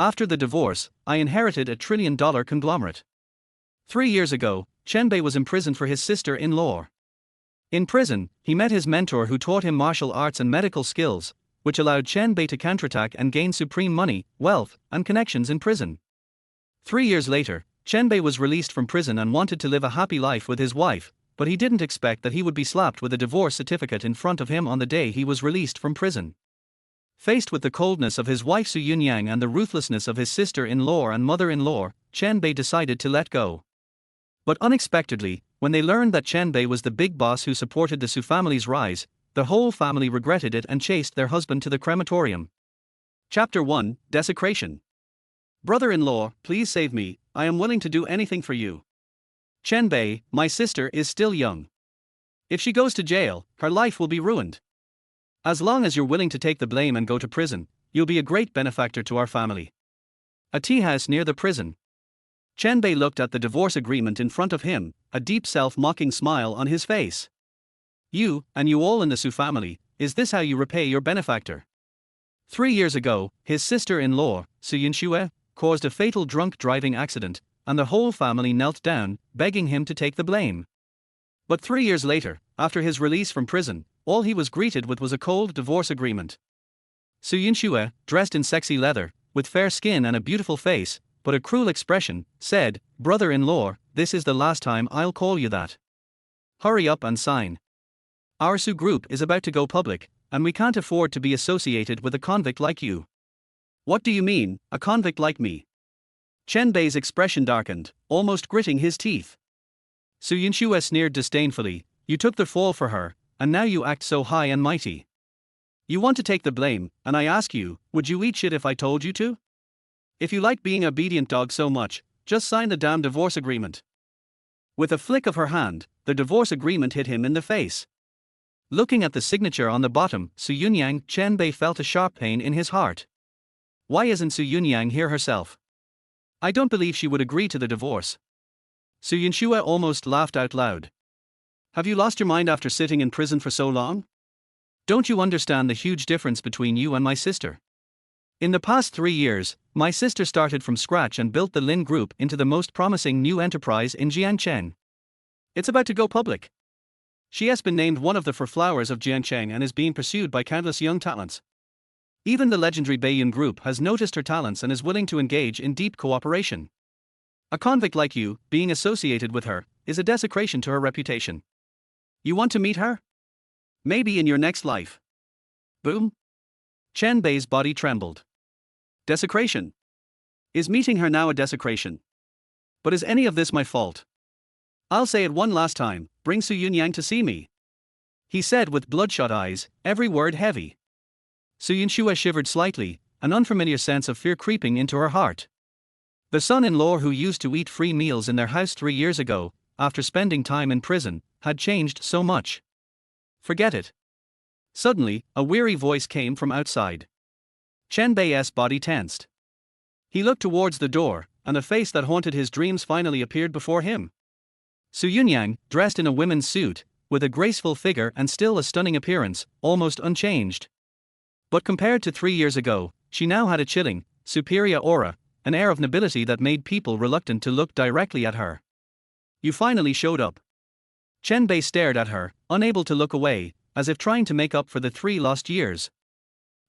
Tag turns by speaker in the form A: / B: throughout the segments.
A: After the divorce, I inherited a trillion-dollar conglomerate. 3 years ago, Chen Bei was imprisoned for his sister-in-law. In prison, he met his mentor who taught him martial arts and medical skills, which allowed Chen Bei to counterattack and gain supreme money, wealth, and connections in prison. 3 years later, Chen Bei was released from prison and wanted to live a happy life with his wife, but he didn't expect that he would be slapped with a divorce certificate in front of him on the day he was released from prison. Faced with the coldness of his wife Su Yunyan and the ruthlessness of his sister-in-law and mother-in-law, Chen Bei decided to let go. But unexpectedly, when they learned that Chen Bei was the big boss who supported the Su family's rise, the whole family regretted it and chased their husband to the crematorium. Chapter 1, Desecration. Brother-in-law, please save me, I am willing to do anything for you. Chen Bei, my sister is still young. If she goes to jail, her life will be ruined. As long as you're willing to take the blame and go to prison, you'll be a great benefactor to our family. A tea house near the prison. Chen Bei looked at the divorce agreement in front of him, a deep self-mocking smile on his face. You, and you all in the Su family, is this how you repay your benefactor? 3 years ago, his sister-in-law, Su Yunyan, caused a fatal drunk driving accident, and the whole family knelt down, begging him to take the blame. But 3 years later, after his release from prison, all he was greeted with was a cold divorce agreement. Su Yunyan, dressed in sexy leather, with fair skin and a beautiful face, but a cruel expression, said, "Brother-in-law, this is the last time I'll call you that. Hurry up and sign. Our Su group is about to go public, and we can't afford to be associated with a convict like you." "What do you mean, a convict like me?" Chen Bei's expression darkened, almost gritting his teeth. Su Yunyan sneered disdainfully, "You took the fall for her, and now you act so high and mighty. You want to take the blame, and I ask you, would you eat shit if I told you to? If you like being obedient dog so much, just sign the damn divorce agreement." With a flick of her hand, the divorce agreement hit him in the face. Looking at the signature on the bottom, Su Yunyan, Chen Bei felt a sharp pain in his heart. Why isn't Su Yunyan here herself? I don't believe she would agree to the divorce. Su Yunyan almost laughed out loud. Have you lost your mind after sitting in prison for so long? Don't you understand the huge difference between you and my sister? In the past 3 years, my sister started from scratch and built the Lin Group into the most promising new enterprise in Jiangcheng. It's about to go public. She has been named one of the 4 flowers of Jiangcheng and is being pursued by countless young talents. Even the legendary Beiyun Group has noticed her talents and is willing to engage in deep cooperation. A convict like you, being associated with her, is a desecration to her reputation. You want to meet her? Maybe in your next life. Boom. Chen Bei's body trembled. Desecration. Is meeting her now a desecration? But is any of this my fault? I'll say it one last time, bring Su Yunyan to see me. He said with bloodshot eyes, every word heavy. Su Yunyan shivered slightly, an unfamiliar sense of fear creeping into her heart. The son-in-law who used to eat free meals in their house 3 years ago, after spending time in prison, had changed so much. Forget it. Suddenly, a weary voice came from outside. Chen Bei's body tensed. He looked towards the door, and a face that haunted his dreams finally appeared before him. Su Yunyan, dressed in a women's suit, with a graceful figure and still a stunning appearance, almost unchanged. But compared to 3 years ago, she now had a chilling, superior aura, an air of nobility that made people reluctant to look directly at her. You finally showed up. Chen Bei stared at her, unable to look away, as if trying to make up for the 3 lost years.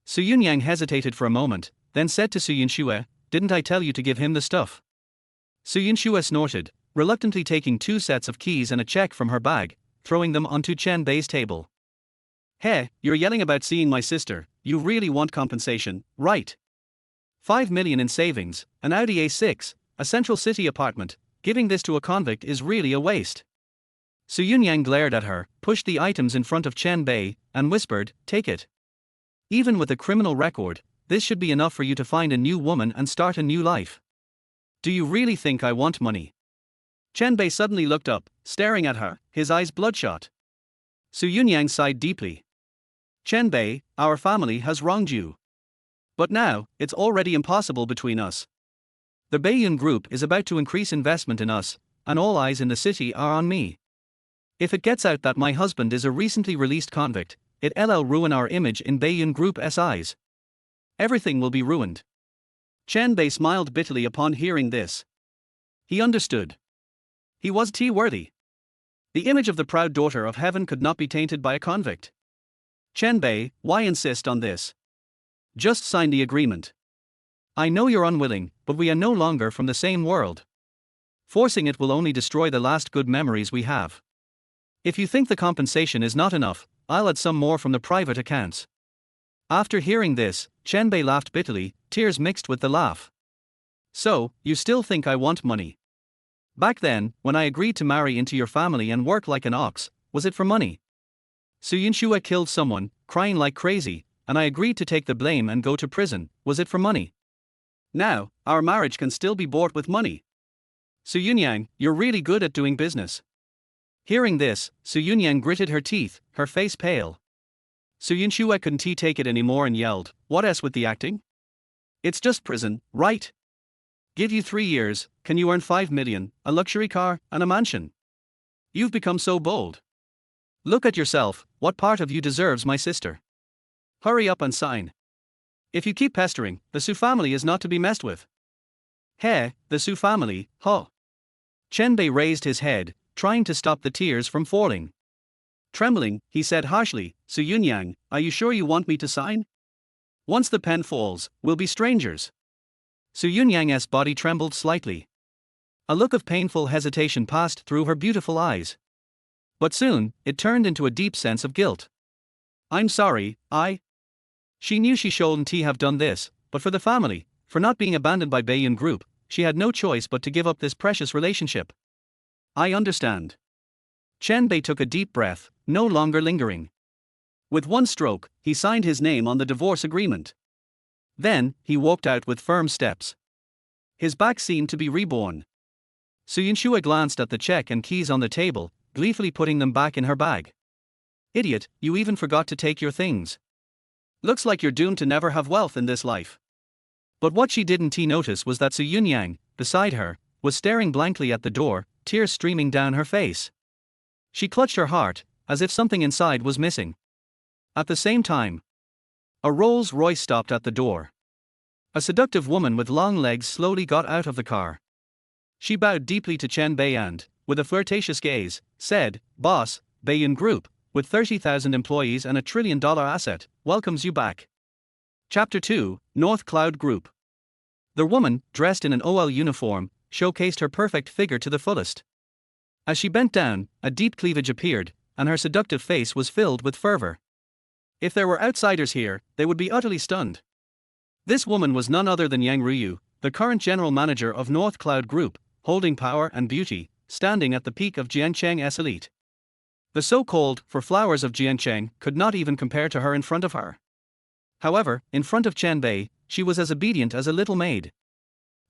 A: Su Yunyan hesitated for a moment, then said to Su Yunyan, "Didn't I tell you to give him the stuff?" Su Yunyan snorted, reluctantly taking 2 sets of keys and a check from her bag, throwing them onto Chen Bei's table. "Hey, you're yelling about seeing my sister, you really want compensation, right? 5 million in savings, an Audi A6, a central city apartment, giving this to a convict is really a waste." Su Yunyan glared at her, pushed the items in front of Chen Bei, and whispered, "Take it. Even with a criminal record, this should be enough for you to find a new woman and start a new life. Do you really think I want money?" Chen Bei suddenly looked up, staring at her, his eyes bloodshot. Su Yunyan sighed deeply. "Chen Bei, our family has wronged you. But now, it's already impossible between us. The Beiyun Group is about to increase investment in us, and all eyes in the city are on me. If it gets out that my husband is a recently released convict, it'll ruin our image in Beiyun Group's eyes. Everything will be ruined. Chen Bei smiled bitterly upon hearing this. He understood. He was tea-worthy. The image of the proud daughter of heaven could not be tainted by a convict. Chen Bei, why insist on this? Just sign the agreement. I know you're unwilling, but we are no longer from the same world. Forcing it will only destroy the last good memories we have. If you think the compensation is not enough, I'll add some more from the private accounts. After hearing this, Chen Bei laughed bitterly, tears mixed with the laugh. So, you still think I want money? Back then, when I agreed to marry into your family and work like an ox, was it for money? Su Yunyan killed someone, crying like crazy, and I agreed to take the blame and go to prison, was it for money? Now, our marriage can still be bought with money. Su Yunyan, you're really good at doing business. Hearing this, Su Yunyan gritted her teeth, her face pale. Su Yunyan couldn't take it anymore and yelled, what else with the acting? It's just prison, right? Give you 3 years, can you earn 5 million, a luxury car, and a mansion? You've become so bold. Look at yourself, what part of you deserves my sister? Hurry up and sign. If you keep pestering, the Su family is not to be messed with. Hey, the Su family, huh? Chen Bei raised his head, trying to stop the tears from falling. Trembling, he said harshly, Su Yunyan, are you sure you want me to sign? Once the pen falls, we'll be strangers. Su Yunyan's body trembled slightly. A look of painful hesitation passed through her beautiful eyes. But soon, it turned into a deep sense of guilt. I'm sorry, She knew she shouldn't have done this, but for the family, for not being abandoned by Baiyun Group, she had no choice but to give up this precious relationship. I understand. Chen Bei took a deep breath, no longer lingering. With one stroke, he signed his name on the divorce agreement. Then, he walked out with firm steps. His back seemed to be reborn. Su Yunyan glanced at the check and keys on the table, gleefully putting them back in her bag. Idiot, you even forgot to take your things. Looks like you're doomed to never have wealth in this life. But what she didn't notice was that Su Yunyan, beside her, was staring blankly at the door, tears streaming down her face. She clutched her heart, as if something inside was missing. At the same time, a Rolls-Royce stopped at the door. A seductive woman with long legs slowly got out of the car. She bowed deeply to Chen Bei and, with a flirtatious gaze, said, Boss, Baiyun Group, with 30,000 employees and $1 trillion asset, welcomes you back. Chapter 2, North Cloud Group. The woman, dressed in an OL uniform, showcased her perfect figure to the fullest. As she bent down, a deep cleavage appeared, and her seductive face was filled with fervor. If there were outsiders here, they would be utterly stunned. This woman was none other than Yang Ruyu, the current general manager of North Cloud Group, holding power and beauty, standing at the peak of Jiancheng's elite. The so-called for flowers of Jiancheng could not even compare to her in front of her. However, in front of Chen Bei, she was as obedient as a little maid.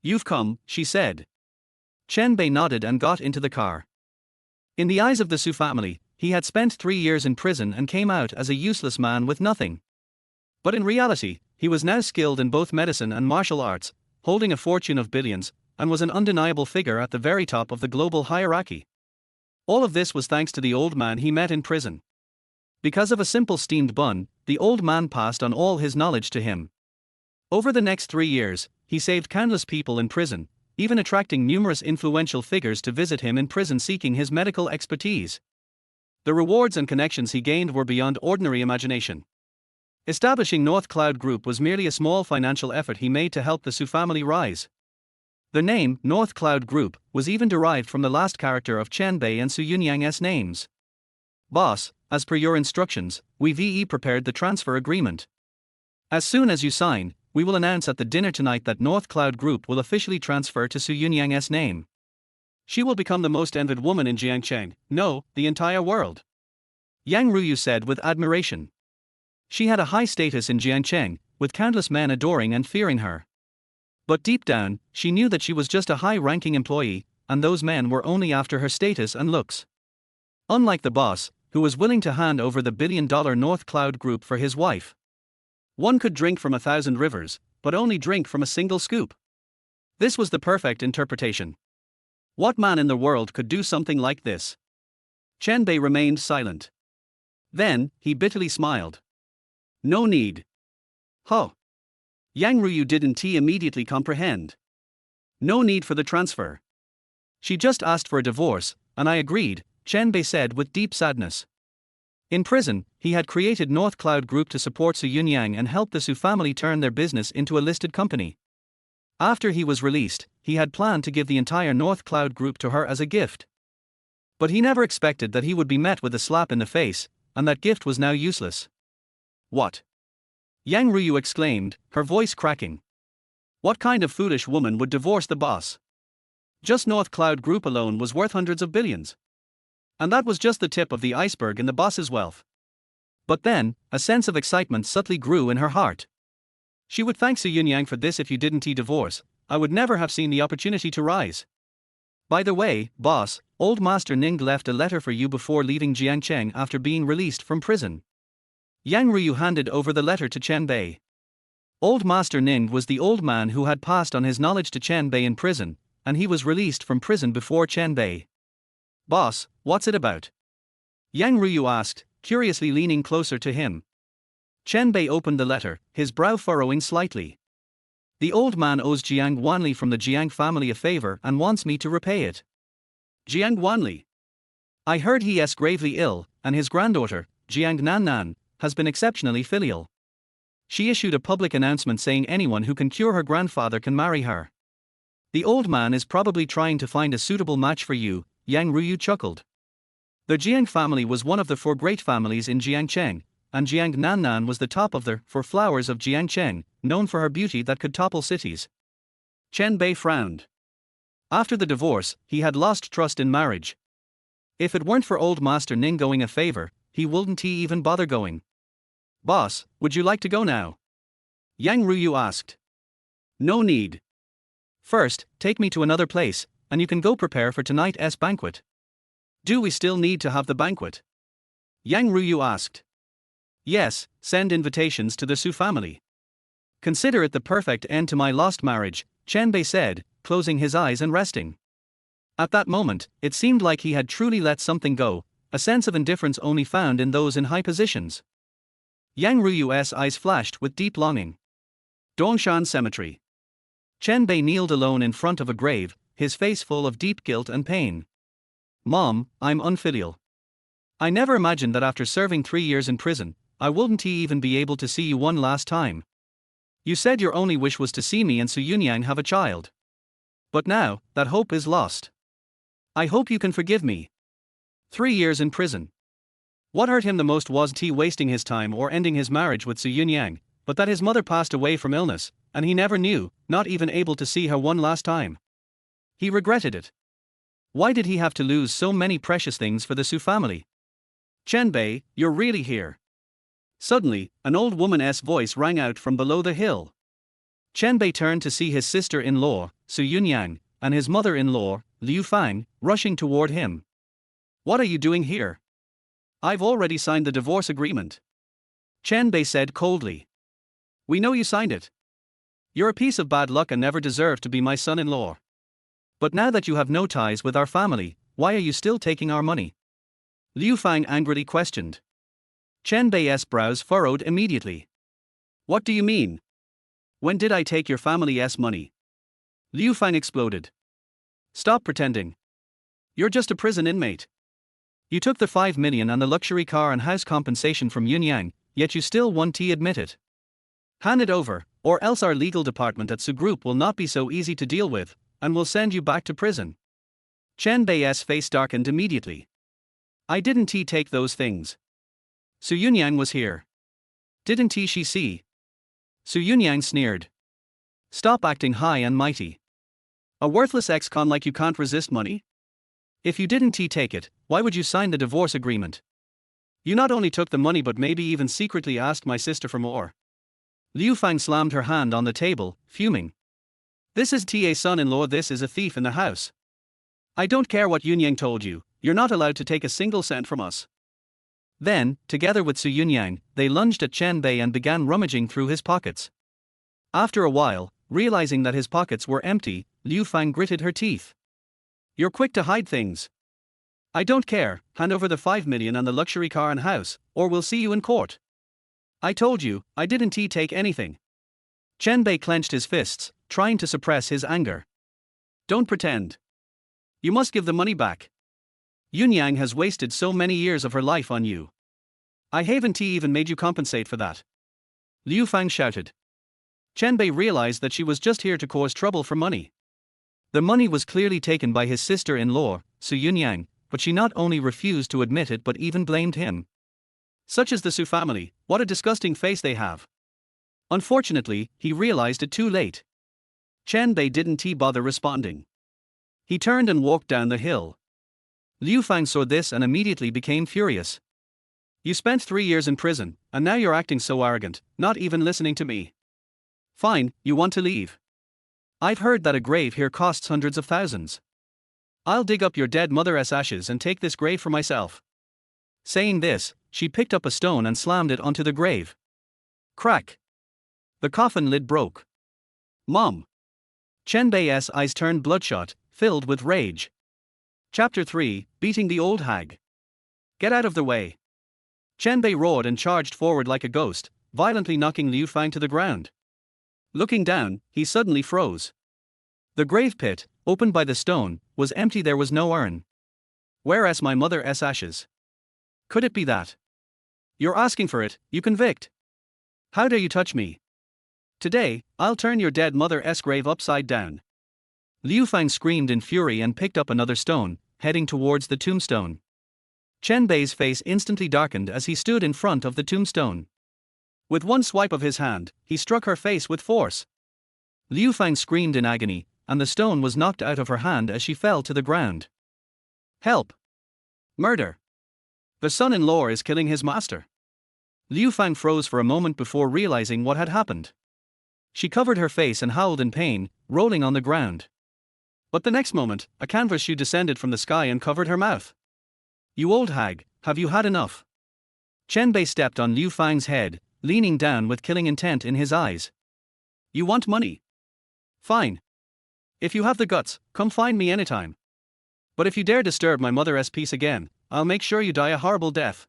A: You've come, she said. Chen Bei nodded and got into the car. In the eyes of the Su family, he had spent 3 years in prison and came out as a useless man with nothing. But in reality, he was now skilled in both medicine and martial arts, holding a fortune of billions, and was an undeniable figure at the very top of the global hierarchy. All of this was thanks to the old man he met in prison. Because of a simple steamed bun, the old man passed on all his knowledge to him. Over the next 3 years, he saved countless people in prison, even attracting numerous influential figures to visit him in prison seeking his medical expertise. The rewards and connections he gained were beyond ordinary imagination. Establishing North Cloud Group was merely a small financial effort he made to help the Su family rise. The name, North Cloud Group, was even derived from the last character of Chen Bei and Su Yunyan's names. Boss, as per your instructions, we've prepared the transfer agreement. As soon as you sign, we will announce at the dinner tonight that North Cloud Group will officially transfer to Su Yunyan's name. She will become the most envied woman in Jiancheng, no, the entire world. Yang Ruyu said with admiration. She had a high status in Jiancheng, with countless men adoring and fearing her. But deep down, she knew that she was just a high-ranking employee, and those men were only after her status and looks. Unlike the boss, who was willing to hand over the billion-dollar North Cloud Group for his wife. One could drink from 1,000 rivers, but only drink from a single scoop. This was the perfect interpretation. What man in the world could do something like this? Chen Bei remained silent. Then, he bitterly smiled. No need. Huh. Yang Ruyu didn't immediately comprehend. No need for the transfer. She just asked for a divorce, and I agreed, Chen Bei said with deep sadness. In prison, he had created North Cloud Group to support Su Yunyan and help the Su family turn their business into a listed company. After he was released, he had planned to give the entire North Cloud Group to her as a gift. But he never expected that he would be met with a slap in the face, and that gift was now useless. What? Yang Ruyu exclaimed, her voice cracking. What kind of foolish woman would divorce the boss? Just North Cloud Group alone was worth hundreds of billions. And that was just the tip of the iceberg in the boss's wealth. But then, a sense of excitement subtly grew in her heart. She would thank Su Yunyan for this if you didn't divorce, I would never have seen the opportunity to rise. By the way, boss, old Master Ning left a letter for you before leaving Jiangcheng after being released from prison. Yang Ruyu handed over the letter to Chen Bei. Old Master Ning was the old man who had passed on his knowledge to Chen Bei in prison, and he was released from prison before Chen Bei. Boss, what's it about? Yang Ruyu asked, curiously leaning closer to him. Chen Bei opened the letter, his brow furrowing slightly. The old man owes Jiang Wanli from the Jiang family a favor and wants me to repay it. Jiang Wanli? I heard he is gravely ill, and his granddaughter, Jiang Nannan, has been exceptionally filial. She issued a public announcement saying anyone who can cure her grandfather can marry her. The old man is probably trying to find a suitable match for you, Yang Ruyu chuckled. The Jiang family was one of the 4 great families in Jiangcheng, and Jiang Nannan was the top of the 4 flowers of Jiangcheng, known for her beauty that could topple cities. Chen Bei frowned. After the divorce, he had lost trust in marriage. If it weren't for old Master Ning going a favor, he wouldn't even bother going. Boss, would you like to go now? Yang Ruyu asked. No need. First, take me to another place, and you can go prepare for tonight's banquet. Do we still need to have the banquet? Yang Ruyu asked. Yes, send invitations to the Su family. Consider it the perfect end to my lost marriage, Chen Bei said, closing his eyes and resting. At that moment, it seemed like he had truly let something go, a sense of indifference only found in those in high positions. Yang Ruyu's eyes flashed with deep longing. Dongshan Cemetery. Chen Bei kneeled alone in front of a grave, his face full of deep guilt and pain. Mom, I'm unfilial. I never imagined that after serving 3 years in prison, I wouldn't even be able to see you one last time. You said your only wish was to see me and Su Yunyan have a child. But now, that hope is lost. I hope you can forgive me. 3 years in prison. What hurt him the most wasn't he wasting his time or ending his marriage with Su Yunyan, but that his mother passed away from illness, and he never knew, not even able to see her one last time. He regretted it. Why did he have to lose so many precious things for the Su family? Chen Bei, you're really here. Suddenly, an old woman's voice rang out from below the hill. Chen Bei turned to see his sister-in-law, Su Yunyan, and his mother-in-law, Liu Fang, rushing toward him. What are you doing here? I've already signed the divorce agreement. Chen Bei said coldly. We know you signed it. You're a piece of bad luck and never deserved to be my son-in-law. But now that you have no ties with our family, why are you still taking our money? Liu Fang angrily questioned. Chen Bei's brows furrowed immediately. What do you mean? When did I take your family's money? Liu Fang exploded. Stop pretending. You're just a prison inmate. You took the 5 million and the luxury car and house compensation from Yunyan, yet you still won't admit it. Hand it over, or else our legal department at Su Group will not be so easy to deal with, and will send you back to prison. Chen Bei's face darkened immediately. I didn't take those things. Su Yunyan was here. Didn't she see? Su Yunyan sneered. Stop acting high and mighty. A worthless ex-con like you can't resist money? If you didn't take it, why would you sign the divorce agreement? You not only took the money but maybe even secretly asked my sister for more. Liu Fang slammed her hand on the table, fuming. This is Ta son-in-law, this is a thief in the house. I don't care what Yunyan told you, you're not allowed to take a single cent from us. Then, together with Su Yunyan, they lunged at Chen Bei and began rummaging through his pockets. After a while, realizing that his pockets were empty, Liu Fang gritted her teeth. You're quick to hide things. I don't care, hand over the 5 million and the luxury car and house, or we'll see you in court. I told you, I didn't take anything. Chen Bei clenched his fists, trying to suppress his anger. Don't pretend. You must give the money back. Yunyan has wasted so many years of her life on you. I haven't even made you compensate for that. Liu Fang shouted. Chen Bei realized that she was just here to cause trouble for money. The money was clearly taken by his sister-in-law, Su Yunyan, but she not only refused to admit it but even blamed him. Such is the Su family, what a disgusting face they have. Unfortunately, he realized it too late. Chen Bei didn't bother responding. He turned and walked down the hill. Liu Fang saw this and immediately became furious. You spent 3 years in prison, and now you're acting so arrogant, not even listening to me. Fine, you want to leave. I've heard that a grave here costs hundreds of thousands. I'll dig up your dead mother's ashes and take this grave for myself. Saying this, she picked up a stone and slammed it onto the grave. Crack. The coffin lid broke. Mom. Chen Bei's eyes turned bloodshot, filled with rage. Chapter 3, Beating the Old Hag. Get out of the way. Chen Bei roared and charged forward like a ghost, violently knocking Liu Fang to the ground. Looking down, he suddenly froze. The grave pit, opened by the stone, was empty. There was no urn. Where's my mother's ashes? Could it be that? You're asking for it, you convict. How dare you touch me? Today, I'll turn your dead mother's grave upside down. Liu Fang screamed in fury and picked up another stone, heading towards the tombstone. Chen Bei's face instantly darkened as he stood in front of the tombstone. With one swipe of his hand, he struck her face with force. Liu Fang screamed in agony, and the stone was knocked out of her hand as she fell to the ground. Help! Murder! The son-in-law is killing his master. Liu Fang froze for a moment before realizing what had happened. She covered her face and howled in pain, rolling on the ground. But the next moment, a canvas shoe descended from the sky and covered her mouth. You old hag, have you had enough? Chen Bei stepped on Liu Fang's head, leaning down with killing intent in his eyes. You want money? Fine. If you have the guts, come find me anytime. But if you dare disturb my mother's peace again, I'll make sure you die a horrible death.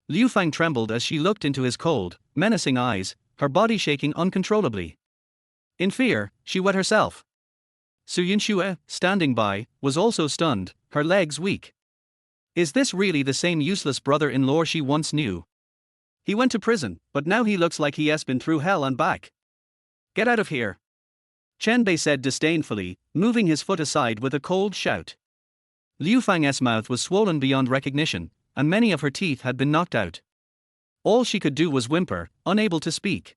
A: Liu Fang trembled as she looked into his cold, menacing eyes, her body shaking uncontrollably. In fear, she wet herself. Su Yunyan, standing by, was also stunned, her legs weak. Is this really the same useless brother-in-law she once knew? He went to prison, but now he looks like he has been through hell and back. Get out of here. Chen Bei said disdainfully, moving his foot aside with a cold shout. Liu Fang's mouth was swollen beyond recognition, and many of her teeth had been knocked out. All she could do was whimper, unable to speak.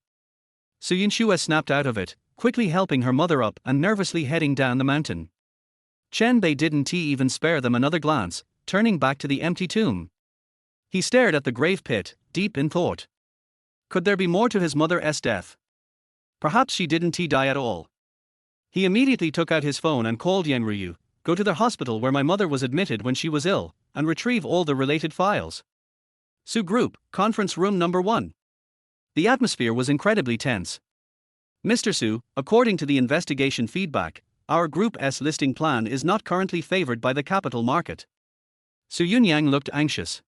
A: Su Yunyan snapped out of it, quickly helping her mother up and nervously heading down the mountain. Chen Bei didn't even spare them another glance, turning back to the empty tomb. He stared at the grave pit, deep in thought. Could there be more to his mother's death? Perhaps she didn't die at all. He immediately took out his phone and called Yang Ryu. Go to the hospital where my mother was admitted when she was ill, and retrieve all the related files. Su Group, conference room number 1. The atmosphere was incredibly tense. Mr. Su, according to the investigation feedback, our group's listing plan is not currently favored by the capital market. Su Yunyan looked anxious.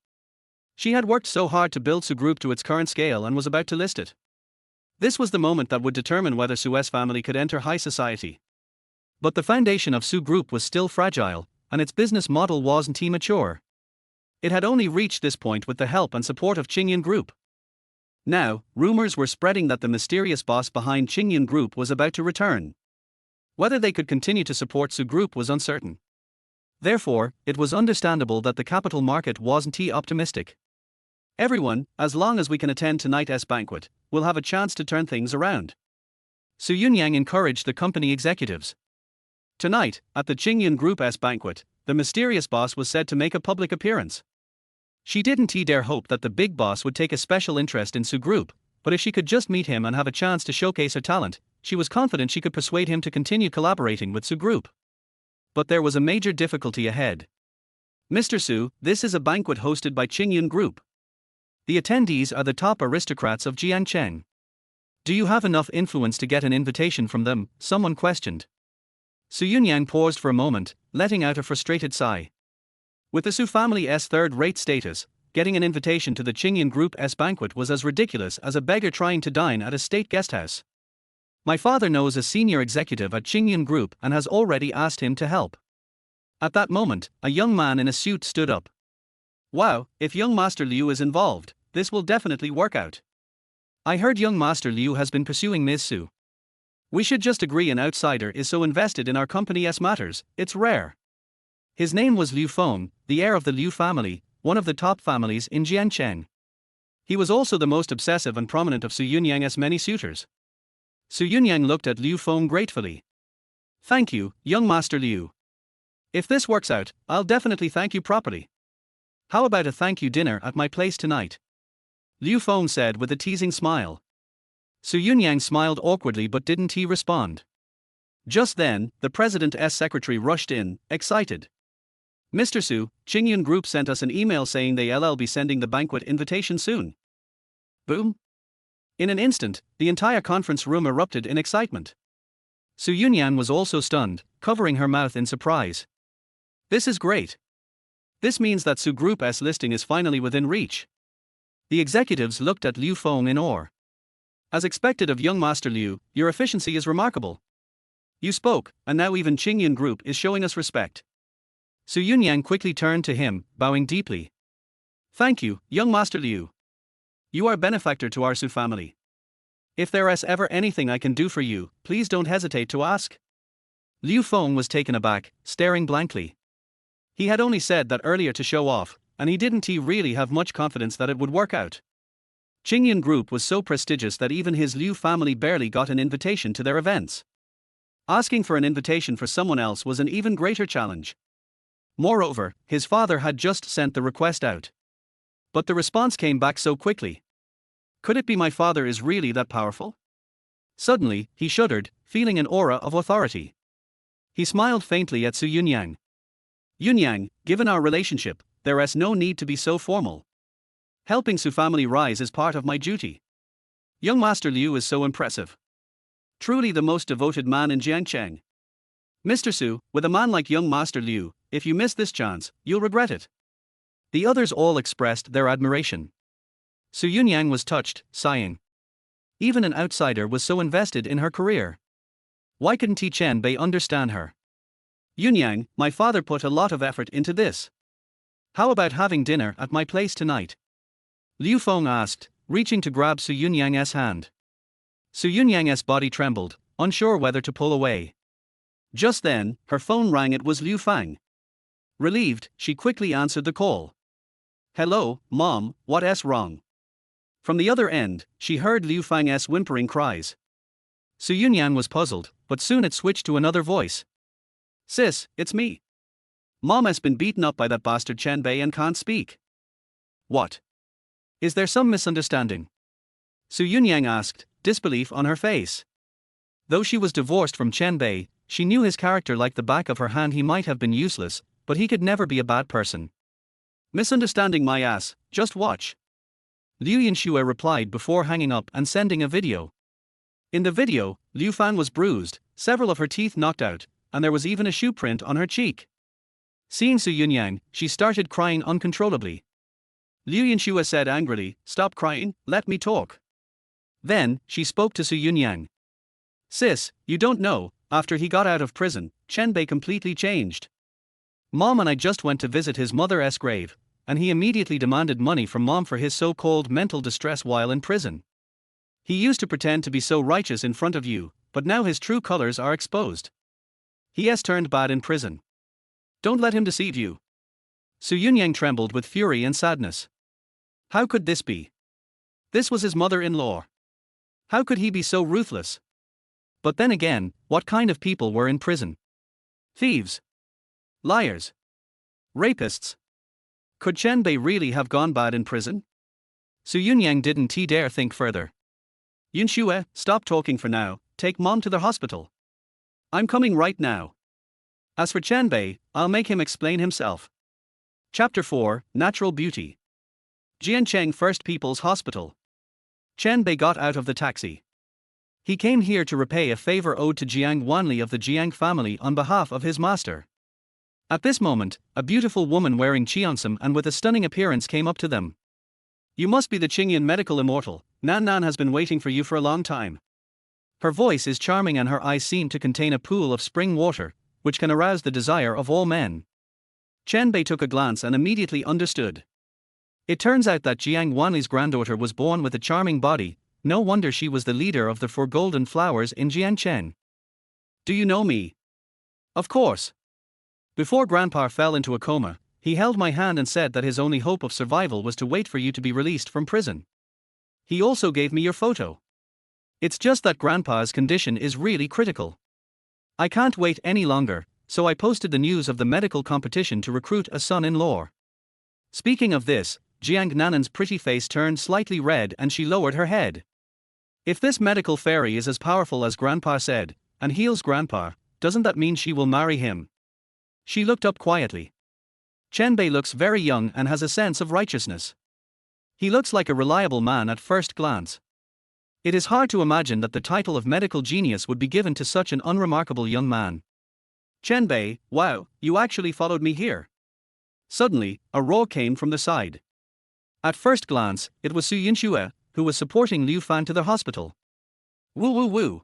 A: She had worked so hard to build Su Group to its current scale and was about to list it. This was the moment that would determine whether Su's family could enter high society. But the foundation of Su Group was still fragile, and its business model wasn't mature. It had only reached this point with the help and support of Qingyun Group. Now, rumors were spreading that the mysterious boss behind Qingyun Group was about to return. Whether they could continue to support Su Group was uncertain. Therefore, it was understandable that the capital market wasn't optimistic. Everyone, as long as we can attend tonight's banquet, will have a chance to turn things around. Su Yunyan encouraged the company executives. Tonight, at the Qingyun Group's banquet, the mysterious boss was said to make a public appearance. She didn't dare hope that the big boss would take a special interest in Su Group, but if she could just meet him and have a chance to showcase her talent, she was confident she could persuade him to continue collaborating with Su Group. But there was a major difficulty ahead. Mr. Su, this is a banquet hosted by Qingyun Group. The attendees are the top aristocrats of Jiangcheng. Do you have enough influence to get an invitation from them? Someone questioned. Su Yunyan paused for a moment, letting out a frustrated sigh. With the Su family's third-rate status, getting an invitation to the Qingyun Group's banquet was as ridiculous as a beggar trying to dine at a state guesthouse. My father knows a senior executive at Qingyun Group and has already asked him to help. At that moment, a young man in a suit stood up. Wow, if young Master Liu is involved, this will definitely work out. I heard young Master Liu has been pursuing Ms. Su. We should just agree an outsider is so invested in our company's matters, it's rare. His name was Liu Feng, the heir of the Liu family, one of the top families in Jiangcheng. He was also the most obsessive and prominent of Su Yunyang's many suitors. Su Yunyan looked at Liu Feng gratefully. Thank you, young Master Liu. If this works out, I'll definitely thank you properly. How about a thank you dinner at my place tonight? Liu Feng said with a teasing smile. Su Yunyan smiled awkwardly but didn't he respond. Just then, the president's secretary rushed in, excited. Mr. Su, Qingyun Group sent us an email saying they'll be sending the banquet invitation soon. Boom! In an instant, the entire conference room erupted in excitement. Su Yunyan was also stunned, covering her mouth in surprise. This is great. This means that Su Group's listing is finally within reach. The executives looked at Liu Feng in awe. As expected of young Master Liu, your efficiency is remarkable. You spoke, and now even Qingyun Group is showing us respect. Su Yunyan quickly turned to him, bowing deeply. Thank you, young Master Liu. You are a benefactor to our Su family. If there is ever anything I can do for you, please don't hesitate to ask. Liu Feng was taken aback, staring blankly. He had only said that earlier to show off, and he didn't really have much confidence that it would work out. Qingyun Group was so prestigious that even his Liu family barely got an invitation to their events. Asking for an invitation for someone else was an even greater challenge. Moreover, his father had just sent the request out. But the response came back so quickly. Could it be my father is really that powerful? Suddenly, he shuddered, feeling an aura of authority. He smiled faintly at Su Yunyan. Yunyang, given our relationship, there is no need to be so formal. Helping Su family rise is part of my duty. Young Master Liu is so impressive. Truly the most devoted man in Jiangcheng. Mr. Su, with a man like young Master Liu, if you miss this chance, you'll regret it. The others all expressed their admiration. Su Yunyan was touched, sighing. Even an outsider was so invested in her career. Why couldn't Chen Bei understand her? Yunyang, my father put a lot of effort into this. How about having dinner at my place tonight? Liu Feng asked, reaching to grab Su Yunyang's hand. Su Yunyang's body trembled, unsure whether to pull away. Just then, her phone rang. It was Liu Fang. Relieved, she quickly answered the call. Hello, Mom, what's wrong? From the other end, she heard Liu Fang's whimpering cries. Su Yunyan was puzzled, but soon it switched to another voice. Sis, it's me. Mom has been beaten up by that bastard Chen Bei and can't speak. What? Is there some misunderstanding? Su Yunyan asked, disbelief on her face. Though she was divorced from Chen Bei, she knew his character like the back of her hand. He might have been useless, but he could never be a bad person. Misunderstanding my ass, just watch. Liu Yanxue replied before hanging up and sending a video. In the video, Liu Fan was bruised, several of her teeth knocked out, and there was even a shoe print on her cheek. Seeing Su Yunyan, she started crying uncontrollably. Liu Yanxue said angrily, "Stop crying, let me talk." Then, she spoke to Su Yunyan. Sis, you don't know, after he got out of prison, Chen Bei completely changed. Mom and I just went to visit his mother's grave, and he immediately demanded money from Mom for his so-called mental distress while in prison. He used to pretend to be so righteous in front of you, but now his true colors are exposed. He has turned bad in prison. Don't let him deceive you. Su Yunyan trembled with fury and sadness. How could this be? This was his mother-in-law. How could he be so ruthless? But then again, what kind of people were in prison? Thieves. Liars. Rapists. Could Chen Bei really have gone bad in prison? Su Yunyan didn't dare think further. Yanxue, stop talking for now, take Mom to the hospital. I'm coming right now. As for Chen Bei, I'll make him explain himself. Chapter 4, Natural Beauty. Jiancheng First People's Hospital. Chen Bei got out of the taxi. He came here to repay a favor owed to Jiang Wanli of the Jiang family on behalf of his master. At this moment, a beautiful woman wearing cheongsam and with a stunning appearance came up to them. You must be the Qingyun medical immortal, Nan Nan has been waiting for you for a long time. Her voice is charming and her eyes seem to contain a pool of spring water, which can arouse the desire of all men. Chen Bei took a glance and immediately understood. It turns out that Jiang Wanli's granddaughter was born with a charming body, no wonder she was the leader of the Four Golden Flowers in Jiangchen. Do you know me? Of course. Before Grandpa fell into a coma, he held my hand and said that his only hope of survival was to wait for you to be released from prison. He also gave me your photo. It's just that Grandpa's condition is really critical. I can't wait any longer, so I posted the news of the medical competition to recruit a son-in-law. Speaking of this, Jiang Nanan's pretty face turned slightly red and she lowered her head. If this medical fairy is as powerful as Grandpa said, and heals Grandpa, doesn't that mean she will marry him? She looked up quietly. Chen Bei looks very young and has a sense of righteousness. He looks like a reliable man at first glance. It is hard to imagine that the title of medical genius would be given to such an unremarkable young man. Chen Bei, wow, you actually followed me here. Suddenly, a roar came from the side. At first glance, it was Su Yunyan, who was supporting Liu Fang to the hospital. Woo woo woo.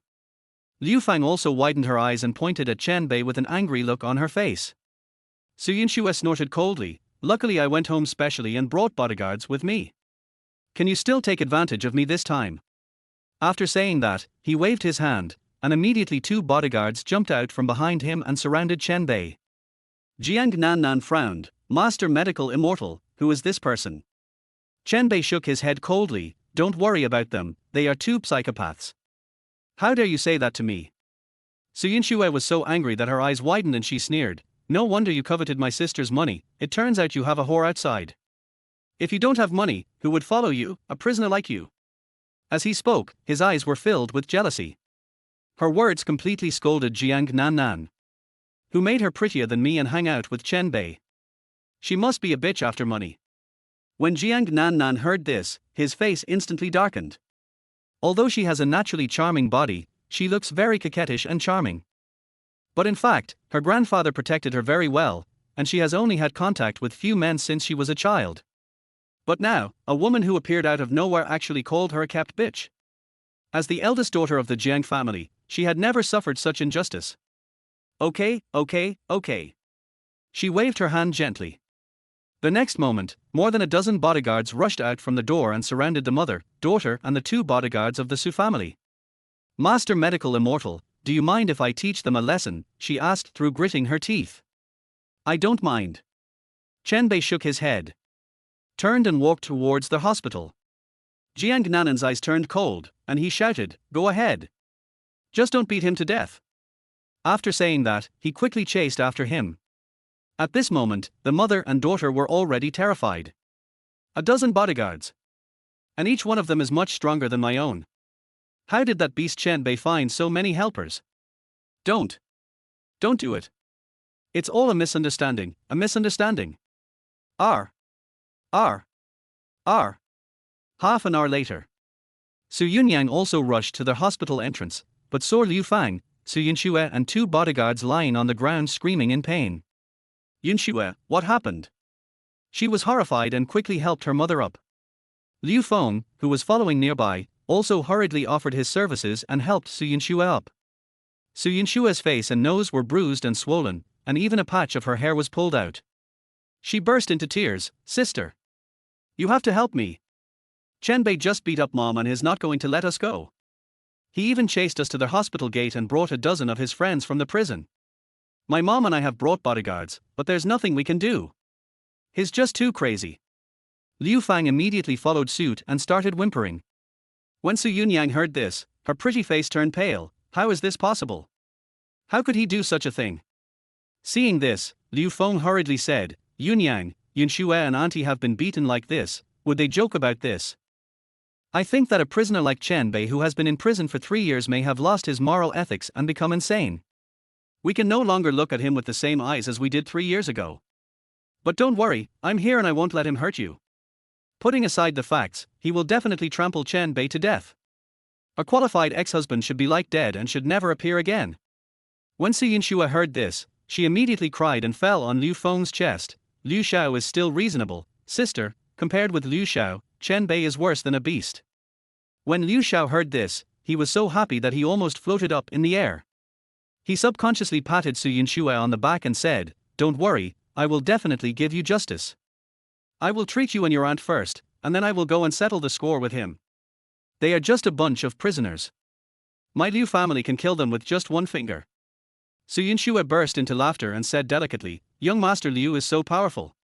A: Liu Fang also widened her eyes and pointed at Chen Bei with an angry look on her face. Su Yunyan snorted coldly, luckily I went home specially and brought bodyguards with me. Can you still take advantage of me this time? After saying that, he waved his hand, and immediately 2 bodyguards jumped out from behind him and surrounded Chen Bei. Jiang Nannan frowned. Master Medical Immortal, who is this person? Chen Bei shook his head coldly. Don't worry about them, they are 2 psychopaths. How dare you say that to me? Su Yunyan was so angry that her eyes widened and she sneered. No wonder you coveted my sister's money, it turns out you have a whore outside. If you don't have money, who would follow you, a prisoner like you? As he spoke, his eyes were filled with jealousy. Her words completely scolded Jiang Nannan. Who made her prettier than me and hang out with Chen Bei? She must be a bitch after money. When Jiang Nannan heard this, his face instantly darkened. Although she has a naturally charming body, she looks very coquettish and charming. But in fact, her grandfather protected her very well, and she has only had contact with few men since she was a child. But now, a woman who appeared out of nowhere actually called her a kept bitch. As the eldest daughter of the Jiang family, she had never suffered such injustice. Okay. She waved her hand gently. The next moment, more than a dozen bodyguards rushed out from the door and surrounded the mother, daughter and the 2 bodyguards of the Su family. Master Medical Immortal, do you mind if I teach them a lesson? She asked through gritting her teeth. I don't mind. Chen Bei shook his head. Turned and walked towards the hospital. Jiang Nanan's eyes turned cold, and he shouted, go ahead. Just don't beat him to death. After saying that, he quickly chased after him. At this moment, the mother and daughter were already terrified. A dozen bodyguards. And each one of them is much stronger than my own. How did that beast Chen Bei find so many helpers? Don't do it. It's all a misunderstanding, a misunderstanding. R. Half an hour later. Su Yunyan also rushed to the hospital entrance, but saw Liu Fang, Su Yunyan and 2 bodyguards lying on the ground screaming in pain. Yunyan, what happened? She was horrified and quickly helped her mother up. Liu Feng, who was following nearby, also hurriedly offered his services and helped Su Yunyan up. Su Yunyan's face and nose were bruised and swollen, and even a patch of her hair was pulled out. She burst into tears. Sister, you have to help me. Chen Bei just beat up Mom and is not going to let us go. He even chased us to the hospital gate and brought a dozen of his friends from the prison. My mom and I have brought bodyguards, but there's nothing we can do. He's just too crazy. Liu Fang immediately followed suit and started whimpering. When Su Yunyan heard this, her pretty face turned pale. How is this possible? How could he do such a thing? Seeing this, Liu Feng hurriedly said, Yunyan and Auntie have been beaten like this, would they joke about this? I think that a prisoner like Chen Bei who has been in prison for 3 years may have lost his moral ethics and become insane. We can no longer look at him with the same eyes as we did 3 years ago. But don't worry, I'm here and I won't let him hurt you. Putting aside the facts, he will definitely trample Chen Bei to death. A qualified ex-husband should be like dead and should never appear again. When Su Yunyan heard this, she immediately cried and fell on Liu Feng's chest. Liu Xiao is still reasonable, sister, compared with Liu Xiao, Chen Bei is worse than a beast. When Liu Xiao heard this, he was so happy that he almost floated up in the air. He subconsciously patted Su Yunyan on the back and said, "Don't worry, I will definitely give you justice. I will treat you and your aunt first, and then I will go and settle the score with him. They are just a bunch of prisoners. My Liu family can kill them with just one finger." Su Yunyan burst into laughter and said delicately, "Young Master Liu is so powerful."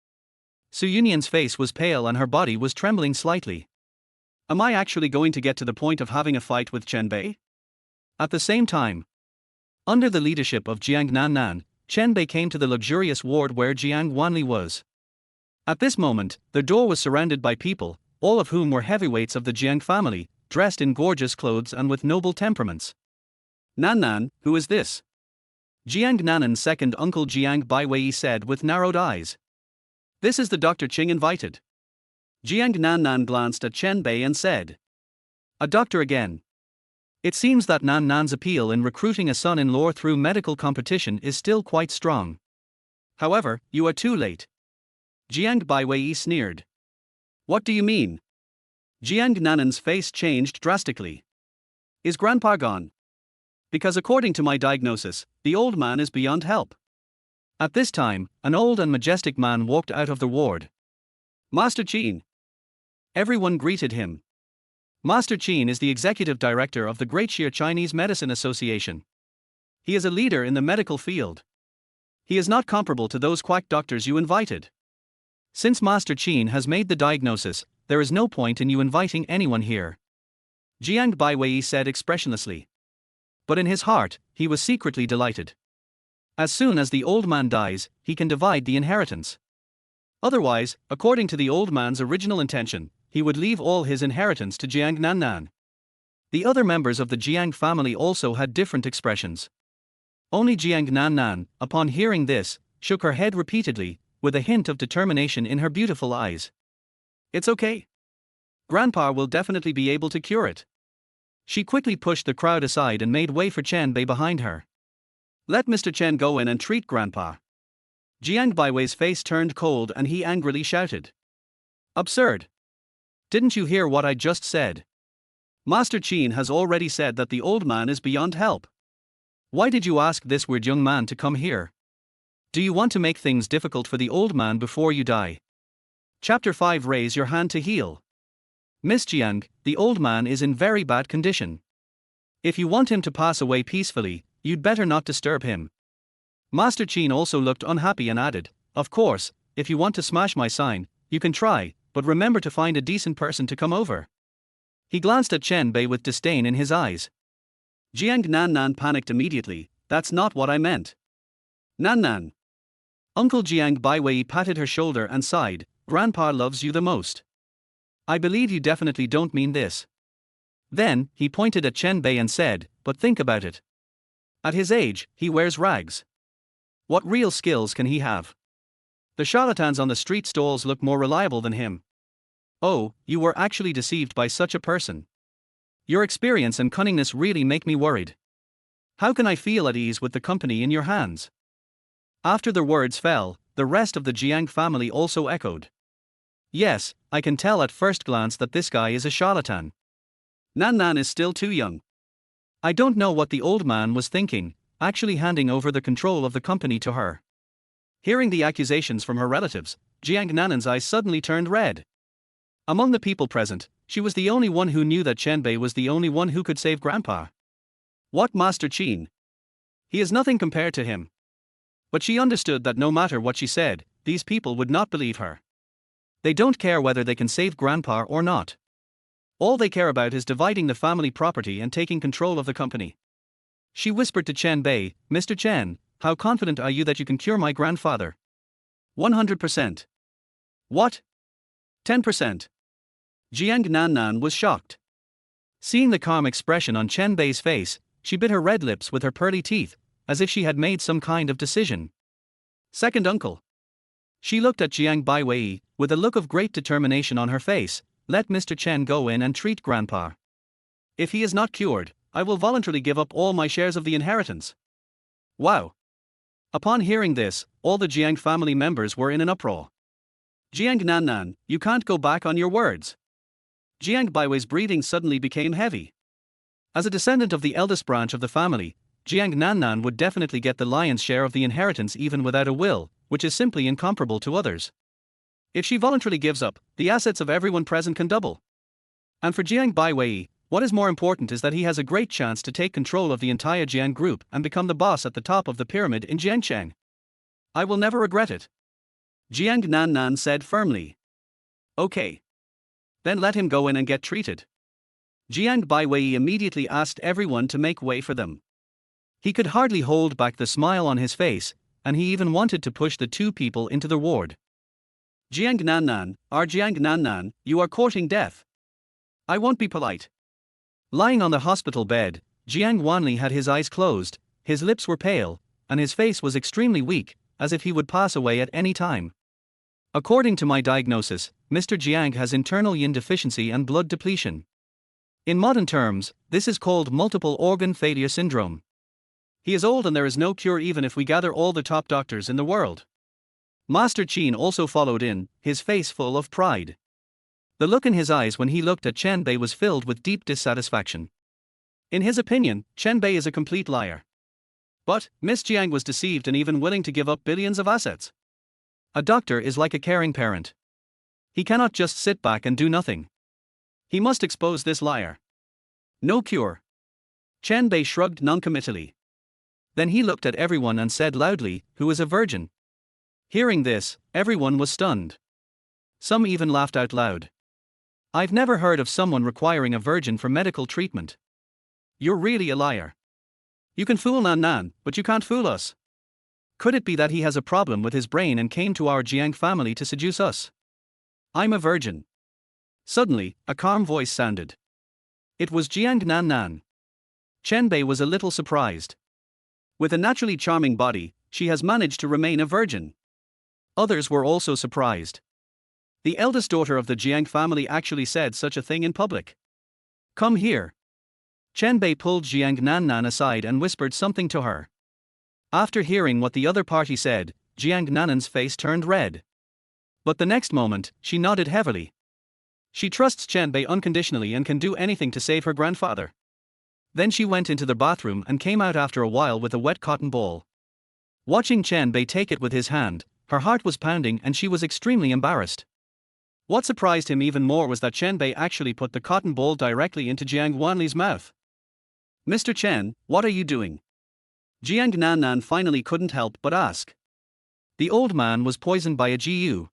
A: Su Yunyan's face was pale and her body was trembling slightly. Am I actually going to get to the point of having a fight with Chen Bei? At the same time, under the leadership of Jiang Nannan, Chen Bei came to the luxurious ward where Jiang Wanli was. At this moment, the door was surrounded by people, all of whom were heavyweights of the Jiang family, dressed in gorgeous clothes and with noble temperaments. "Nannan, who is this?" Jiang Nannan's second uncle Jiang Baiwei said with narrowed eyes. "This is the Dr. Qing invited." Jiang Nannan glanced at Chen Bei and said, "A doctor again. It seems that Nannan's appeal in recruiting a son-in-law through medical competition is still quite strong. However, you are too late." Jiang Baiwei sneered. "What do you mean?" Jiang Nannan's face changed drastically. "Is Grandpa gone? Because according to my diagnosis, the old man is beyond help." At this time, an old and majestic man walked out of the ward. "Master Qin." Everyone greeted him. Master Qin is the executive director of the Great Shire Chinese Medicine Association. He is a leader in the medical field. He is not comparable to those quack doctors you invited. Since Master Qin has made the diagnosis, there is no point in you inviting anyone here. Jiang Baiwei said expressionlessly. But in his heart, he was secretly delighted. As soon as the old man dies, he can divide the inheritance. Otherwise, according to the old man's original intention, he would leave all his inheritance to Jiang Nannan. The other members of the Jiang family also had different expressions. Only Jiang Nannan, upon hearing this, shook her head repeatedly, with a hint of determination in her beautiful eyes. "It's okay. Grandpa will definitely be able to cure it." She quickly pushed the crowd aside and made way for Chen Bei behind her. "Let Mr. Chen go in and treat Grandpa." Jiang Baiwei's face turned cold and he angrily shouted. "Absurd. Didn't you hear what I just said? Master Qin has already said that the old man is beyond help. Why did you ask this weird young man to come here? Do you want to make things difficult for the old man before you die?" Chapter 5. Raise your hand to heal. "Miss Jiang, the old man is in very bad condition. If you want him to pass away peacefully, you'd better not disturb him." Master Qin also looked unhappy and added, "Of course, if you want to smash my sign, you can try, but remember to find a decent person to come over." He glanced at Chen Bei with disdain in his eyes. Jiang Nannan panicked immediately. "That's not what I meant." "Nannan." Uncle Jiang Baiwei patted her shoulder and sighed, "Grandpa loves you the most. I believe you definitely don't mean this." Then, he pointed at Chen Bei and said, "But think about it. At his age, he wears rags. What real skills can he have? The charlatans on the street stalls look more reliable than him." "Oh, you were actually deceived by such a person. Your experience and cunningness really make me worried. How can I feel at ease with the company in your hands?" After the words fell, the rest of the Jiang family also echoed. "Yes, I can tell at first glance that this guy is a charlatan. Nannan is still too young. I don't know what the old man was thinking, actually handing over the control of the company to her." Hearing the accusations from her relatives, Jiang Nannan's eyes suddenly turned red. Among the people present, she was the only one who knew that Chen Bei was the only one who could save Grandpa. What Master Qin? He is nothing compared to him. But she understood that no matter what she said, these people would not believe her. They don't care whether they can save Grandpa or not. All they care about is dividing the family property and taking control of the company. She whispered to Chen Bei, "Mr. Chen, how confident are you that you can cure my grandfather?" 100%. What? 10%. Jiang Nannan was shocked. Seeing the calm expression on Chen Bei's face, she bit her red lips with her pearly teeth, as if she had made some kind of decision. "Second uncle." She looked at Jiang Baiwei, with a look of great determination on her face. "Let Mr. Chen go in and treat Grandpa. If he is not cured, I will voluntarily give up all my shares of the inheritance." Wow. Upon hearing this, all the Jiang family members were in an uproar. "Jiang Nannan, you can't go back on your words." Jiang Baiwei's breathing suddenly became heavy. As a descendant of the eldest branch of the family, Jiang Nannan would definitely get the lion's share of the inheritance even without a will, which is simply incomparable to others. If she voluntarily gives up, the assets of everyone present can double. And for Jiang Baiwei, what is more important is that he has a great chance to take control of the entire Jiang group and become the boss at the top of the pyramid in Jiangcheng. I will never regret it. Jiang Nannan said firmly. Okay. Then let him go in and get treated. Jiang Baiwei immediately asked everyone to make way for them. He could hardly hold back the smile on his face, and he even wanted to push the two people into the ward. Jiang Nannan, you are courting death. I won't be polite. Lying on the hospital bed, Jiang Wanli had his eyes closed, his lips were pale, and his face was extremely weak, as if he would pass away at any time. According to my diagnosis, Mr. Jiang has internal yin deficiency and blood depletion. In modern terms, this is called multiple organ failure syndrome. He is old and there is no cure even if we gather all the top doctors in the world. Master Qin also followed in, his face full of pride. The look in his eyes when he looked at Chen Bei was filled with deep dissatisfaction. In his opinion, Chen Bei is a complete liar. But Miss Jiang was deceived and even willing to give up billions of assets. A doctor is like a caring parent. He cannot just sit back and do nothing. He must expose this liar. No cure. Chen Bei shrugged noncommittally. Then he looked at everyone and said loudly, "Who is a virgin?" Hearing this, everyone was stunned. Some even laughed out loud. I've never heard of someone requiring a virgin for medical treatment. You're really a liar. You can fool Nan, but you can't fool us. Could it be that he has a problem with his brain and came to our Jiang family to seduce us? I'm a virgin. Suddenly, a calm voice sounded. It was Jiang Nannan. Chen Bei was a little surprised. With a naturally charming body, she has managed to remain a virgin. Others were also surprised. The eldest daughter of the Jiang family actually said such a thing in public. Come here. Chen Bei pulled Jiang Nannan aside and whispered something to her. After hearing what the other party said, Jiang Nannan's face turned red. But the next moment, she nodded heavily. She trusts Chen Bei unconditionally and can do anything to save her grandfather. Then she went into the bathroom and came out after a while with a wet cotton ball. Watching Chen Bei take it with his hand, her heart was pounding and she was extremely embarrassed. What surprised him even more was that Chen Bei actually put the cotton ball directly into Jiang Wanli's mouth. Mr. Chen, what are you doing? Jiang Nannan finally couldn't help but ask. The old man was poisoned by a GU.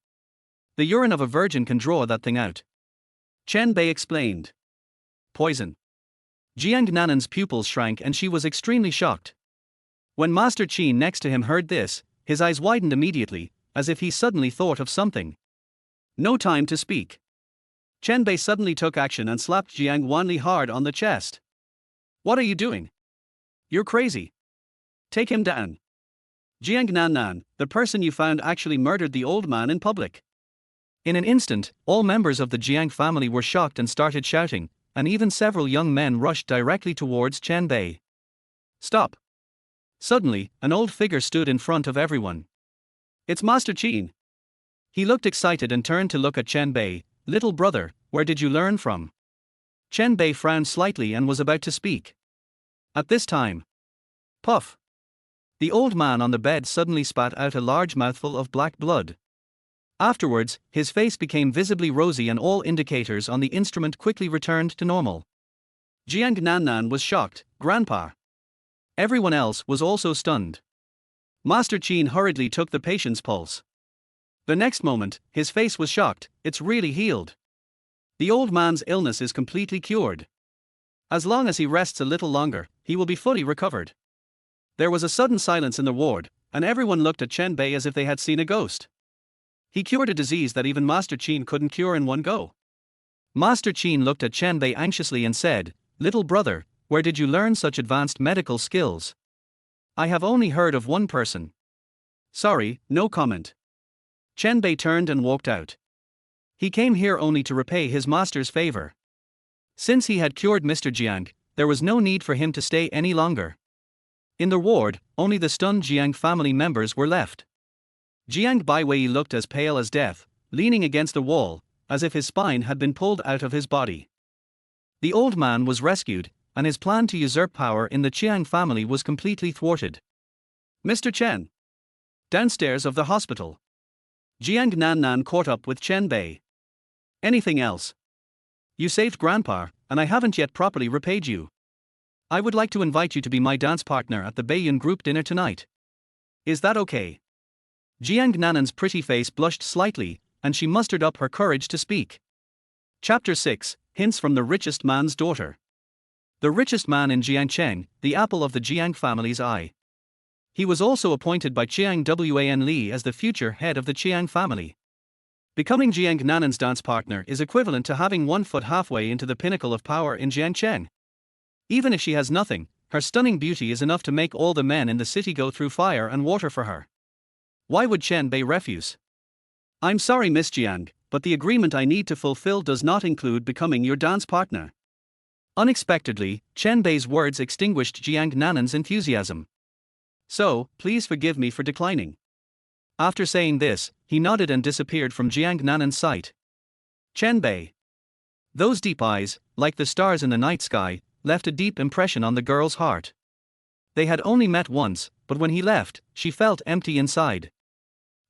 A: The urine of a virgin can draw that thing out. Chen Bei explained. Poison. Jiang Nannan's pupils shrank and she was extremely shocked. When Master Qin next to him heard this, his eyes widened immediately, as if he suddenly thought of something. No time to speak. Chen Bei suddenly took action and slapped Jiang Wanli hard on the chest. What are you doing? You're crazy. Take him down. Jiang Nannan, the person you found actually murdered the old man in public. In an instant, all members of the Jiang family were shocked and started shouting, and even several young men rushed directly towards Chen Bei. Stop. Suddenly, an old figure stood in front of everyone. It's Master Qin. He looked excited and turned to look at Chen Bei. Little brother, where did you learn from? Chen Bei frowned slightly and was about to speak. At this time. Puff. The old man on the bed suddenly spat out a large mouthful of black blood. Afterwards, his face became visibly rosy and all indicators on the instrument quickly returned to normal. Jiang Nannan was shocked. Grandpa. Everyone else was also stunned. Master Qin hurriedly took the patient's pulse. The next moment, his face was shocked. It's really healed. The old man's illness is completely cured. As long as he rests a little longer, he will be fully recovered. There was a sudden silence in the ward, and everyone looked at Chen Bei as if they had seen a ghost. He cured a disease that even Master Qin couldn't cure in one go. Master Qin looked at Chen Bei anxiously and said, Little brother, where did you learn such advanced medical skills? I have only heard of one person. Sorry, no comment. Chen Bei turned and walked out. He came here only to repay his master's favor. Since he had cured Mr. Jiang, there was no need for him to stay any longer. In the ward, only the stunned Jiang family members were left. Jiang Baiwei looked as pale as death, leaning against the wall, as if his spine had been pulled out of his body. The old man was rescued, and his plan to usurp power in the Chiang family was completely thwarted. Mr. Chen. Downstairs of the hospital. Jiang Nannan caught up with Chen Bei. Anything else? You saved Grandpa, and I haven't yet properly repaid you. I would like to invite you to be my dance partner at the Baiyun group dinner tonight. Is that okay? Jiang Nannan's pretty face blushed slightly, and she mustered up her courage to speak. Chapter 6, Hints from the Richest Man's Daughter. The richest man in Jiangcheng, the apple of the Jiang family's eye. He was also appointed by Chiang Wan Li as the future head of the Chiang family. Becoming Jiang Nannan's dance partner is equivalent to having 1 foot halfway into the pinnacle of power in Jiangcheng. Even if she has nothing, her stunning beauty is enough to make all the men in the city go through fire and water for her. Why would Chen Bei refuse? I'm sorry, Miss Jiang, but the agreement I need to fulfill does not include becoming your dance partner. Unexpectedly, Chen Bei's words extinguished Jiang Nannan's enthusiasm. So, please forgive me for declining. After saying this, he nodded and disappeared from Jiang Nannan's sight. Chen Bei. Those deep eyes, like the stars in the night sky, left a deep impression on the girl's heart. They had only met once, but when he left, she felt empty inside.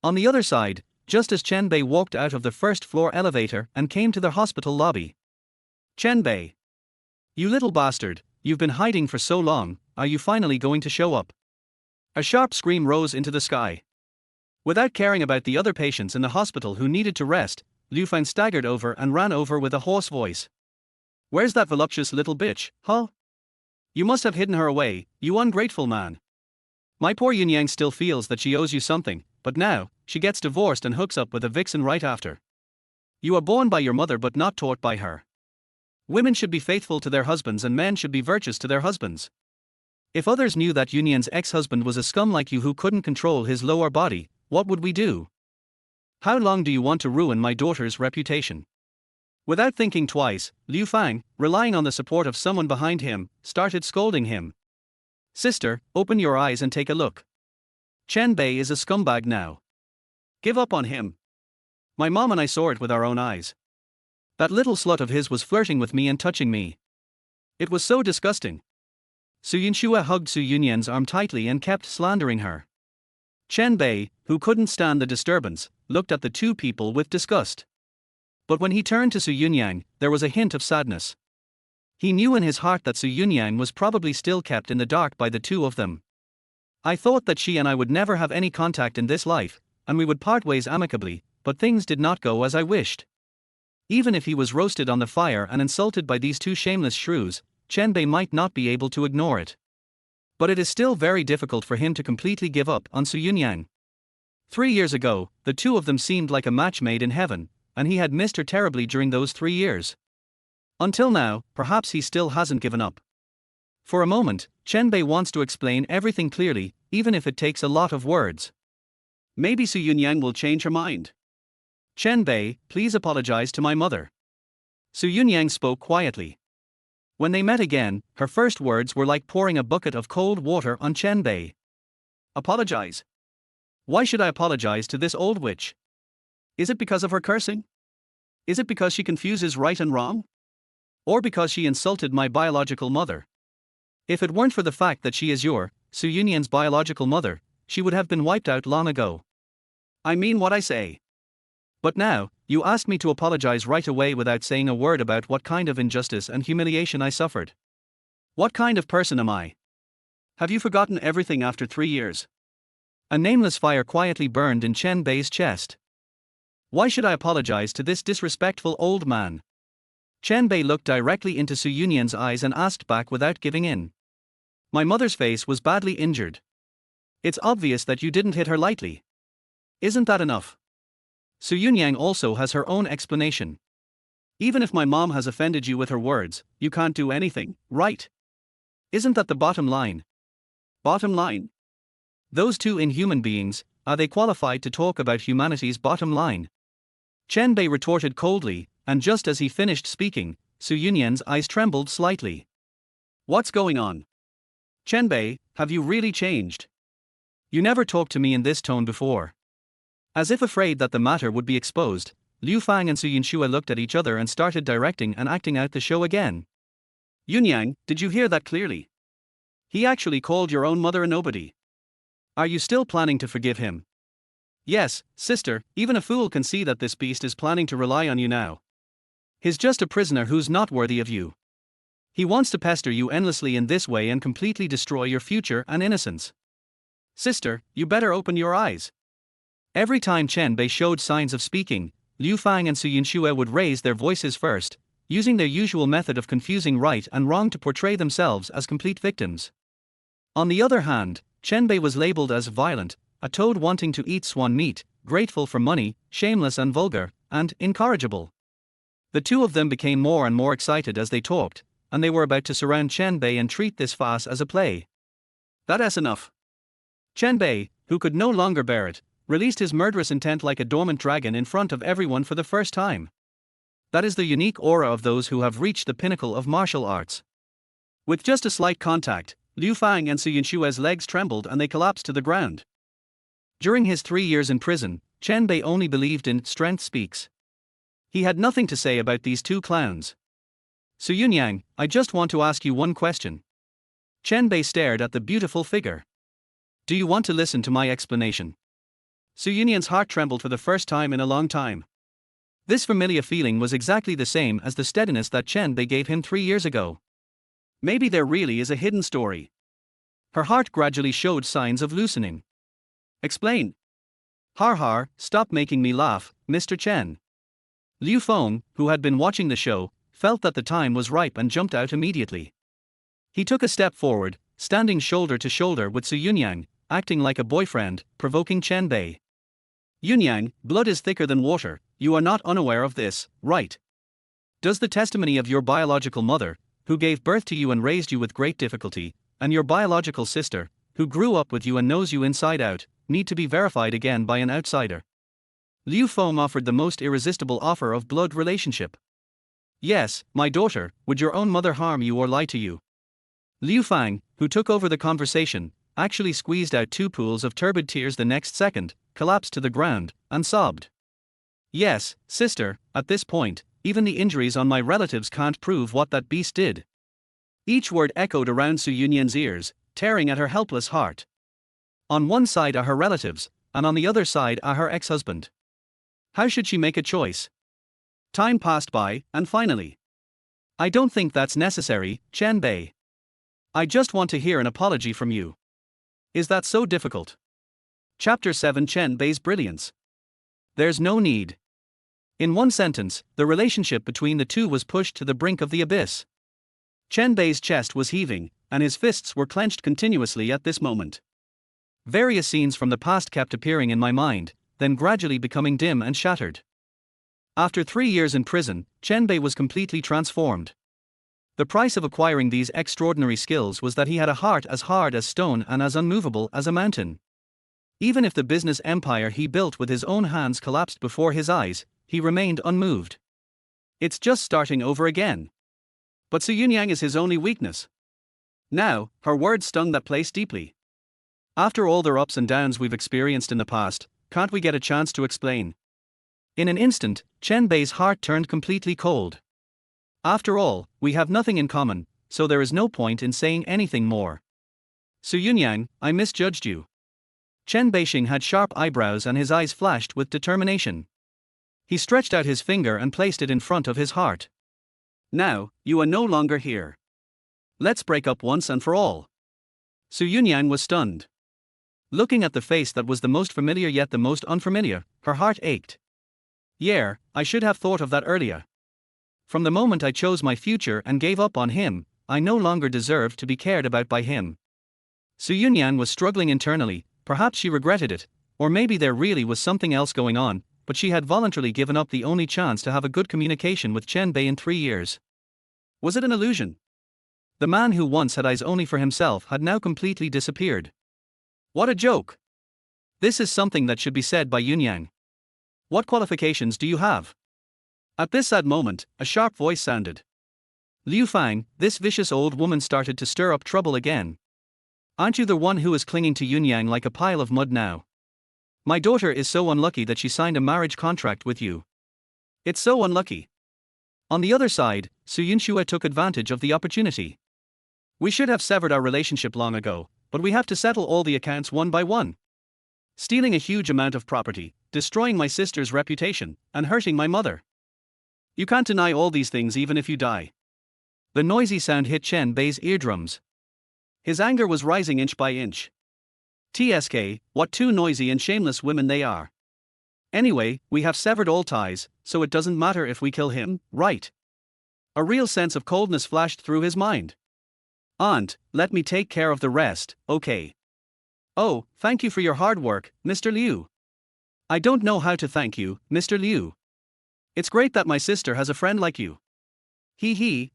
A: On the other side, just as Chen Bei walked out of the first-floor elevator and came to the hospital lobby. Chen Bei. You little bastard, you've been hiding for so long, are you finally going to show up? A sharp scream rose into the sky. Without caring about the other patients in the hospital who needed to rest, Liu Fang staggered over and ran over with a hoarse voice. Where's that voluptuous little bitch, huh? You must have hidden her away, you ungrateful man. My poor Yunyang still feels that she owes you something, but now, she gets divorced and hooks up with a vixen right after. You are born by your mother but not taught by her. Women should be faithful to their husbands and men should be virtuous to their husbands. If others knew that Yunyan's ex-husband was a scum like you who couldn't control his lower body, what would we do? How long do you want to ruin my daughter's reputation? Without thinking twice, Liu Fang, relying on the support of someone behind him, started scolding him. Sister, open your eyes and take a look. Chen Bei is a scumbag now. Give up on him. My mom and I saw it with our own eyes. That little slut of his was flirting with me and touching me. It was so disgusting. Su Yunyan hugged Su Yunyan's arm tightly and kept slandering her. Chen Bei, who couldn't stand the disturbance, looked at the two people with disgust. But when he turned to Su Yunyan, there was a hint of sadness. He knew in his heart that Su Yunyan was probably still kept in the dark by the two of them. I thought that she and I would never have any contact in this life, and we would part ways amicably, but things did not go as I wished. Even if he was roasted on the fire and insulted by these two shameless shrews, Chen Bei might not be able to ignore it. But it is still very difficult for him to completely give up on Su Yunyan. 3 years ago, the two of them seemed like a match made in heaven, and he had missed her terribly during those 3 years. Until now, perhaps he still hasn't given up. For a moment, Chen Bei wants to explain everything clearly, even if it takes a lot of words. Maybe Su Yunyan will change her mind. Chen Bei, please apologize to my mother. Su Yunyan spoke quietly. When they met again, her first words were like pouring a bucket of cold water on Chen Bei. Apologize? Why should I apologize to this old witch? Is it because of her cursing? Is it because she confuses right and wrong? Or because she insulted my biological mother? If it weren't for the fact that she is your, Su Yunyan's biological mother, she would have been wiped out long ago. I mean what I say. But now, you asked me to apologize right away without saying a word about what kind of injustice and humiliation I suffered. What kind of person am I? Have you forgotten everything after 3 years? A nameless fire quietly burned in Chen Bei's chest. Why should I apologize to this disrespectful old man? Chen Bei looked directly into Su Yunyan's eyes and asked back without giving in. My mother's face was badly injured. It's obvious that you didn't hit her lightly. Isn't that enough? Su Yunyan also has her own explanation. Even if my mom has offended you with her words, you can't do anything, right? Isn't that the bottom line? Bottom line? Those two inhuman beings, are they qualified to talk about humanity's bottom line? Chen Bei retorted coldly, and just as he finished speaking, Su Yunyan's eyes trembled slightly. What's going on? Chen Bei, have you really changed? You never talked to me in this tone before. As if afraid that the matter would be exposed, Liu Fang and Su Yunyan looked at each other and started directing and acting out the show again. Yunyan, did you hear that clearly? He actually called your own mother a nobody. Are you still planning to forgive him? Yes, sister, even a fool can see that this beast is planning to rely on you now. He's just a prisoner who's not worthy of you. He wants to pester you endlessly in this way and completely destroy your future and innocence. Sister, you better open your eyes. Every time Chen Bei showed signs of speaking, Liu Fang and Su Yunyan would raise their voices first, using their usual method of confusing right and wrong to portray themselves as complete victims. On the other hand, Chen Bei was labeled as violent, a toad wanting to eat swan meat, grateful for money, shameless and vulgar, and incorrigible. The two of them became more and more excited as they talked, and they were about to surround Chen Bei and treat this farce as a play. That's enough. Chen Bei, who could no longer bear it, released his murderous intent like a dormant dragon in front of everyone for the first time. That is the unique aura of those who have reached the pinnacle of martial arts. With just a slight contact, Liu Fang and Su Yunyan's legs trembled and they collapsed to the ground. During his 3 years in prison, Chen Bei only believed in strength speaks. He had nothing to say about these two clowns. Su Yunyan, I just want to ask you one question. Chen Bei stared at the beautiful figure. Do you want to listen to my explanation? Su Yunyan's heart trembled for the first time in a long time. This familiar feeling was exactly the same as the steadiness that Chen Bei gave him 3 years ago. Maybe there really is a hidden story. Her heart gradually showed signs of loosening. Explain. Har har, stop making me laugh, Mr. Chen. Liu Feng, who had been watching the show, felt that the time was ripe and jumped out immediately. He took a step forward, standing shoulder to shoulder with Su Yunyan, acting like a boyfriend, provoking Chen Bei. Yunyan, blood is thicker than water, you are not unaware of this, right? Does the testimony of your biological mother, who gave birth to you and raised you with great difficulty, and your biological sister, who grew up with you and knows you inside out, need to be verified again by an outsider? Liu Feng offered the most irresistible offer of blood relationship. Yes, my daughter, would your own mother harm you or lie to you? Liu Fang, who took over the conversation, actually squeezed out 2 pools of turbid tears the next second, collapsed to the ground, and sobbed. Yes, sister, at this point, even the injuries on my relatives can't prove what that beast did. Each word echoed around Su Yunyan's ears, tearing at her helpless heart. On one side are her relatives, and on the other side are her ex-husband. How should she make a choice? Time passed by, and finally. I don't think that's necessary, Chen Bei. I just want to hear an apology from you. Is that so difficult? Chapter 7 Chen Bei's Brilliance. There's no need. In one sentence, the relationship between the two was pushed to the brink of the abyss. Chen Bei's chest was heaving, and his fists were clenched continuously at this moment. Various scenes from the past kept appearing in my mind, then gradually becoming dim and shattered. After 3 years in prison, Chen Bei was completely transformed. The price of acquiring these extraordinary skills was that he had a heart as hard as stone and as unmovable as a mountain. Even if the business empire he built with his own hands collapsed before his eyes, he remained unmoved. It's just starting over again. But Su Yunyan is his only weakness. Now, her words stung that place deeply. After all the ups and downs we've experienced in the past, can't we get a chance to explain? In an instant, Chen Bei's heart turned completely cold. After all, we have nothing in common, so there is no point in saying anything more. Su Yunyan, I misjudged you. Chen Bei had sharp eyebrows and his eyes flashed with determination. He stretched out his finger and placed it in front of his heart. Now, you are no longer here. Let's break up once and for all. Su Yunyan was stunned. Looking at the face that was the most familiar yet the most unfamiliar, her heart ached. Yeah, I should have thought of that earlier. From the moment I chose my future and gave up on him, I no longer deserved to be cared about by him. Su Yunyan was struggling internally, perhaps she regretted it, or maybe there really was something else going on, but she had voluntarily given up the only chance to have a good communication with Chen Bei in 3 years. Was it an illusion? The man who once had eyes only for himself had now completely disappeared. What a joke! This is something that should be said by Yunyan. What qualifications do you have? At this sad moment, a sharp voice sounded. Liu Fang, this vicious old woman started to stir up trouble again. Aren't you the one who is clinging to Yunyan like a pile of mud now? My daughter is so unlucky that she signed a marriage contract with you. It's so unlucky. On the other side, Su Yunyan took advantage of the opportunity. We should have severed our relationship long ago, but we have to settle all the accounts one by one. Stealing a huge amount of property, destroying my sister's reputation, and hurting my mother. You can't deny all these things even if you die. The noisy sound hit Chen Bei's eardrums. His anger was rising inch by inch. TSK, what two noisy and shameless women they are. Anyway, we have severed all ties, so it doesn't matter if we kill him, right? A real sense of coldness flashed through his mind. Aunt, let me take care of the rest, okay? Oh, thank you for your hard work, Mr. Liu. I don't know how to thank you, Mr. Liu. It's great that my sister has a friend like you.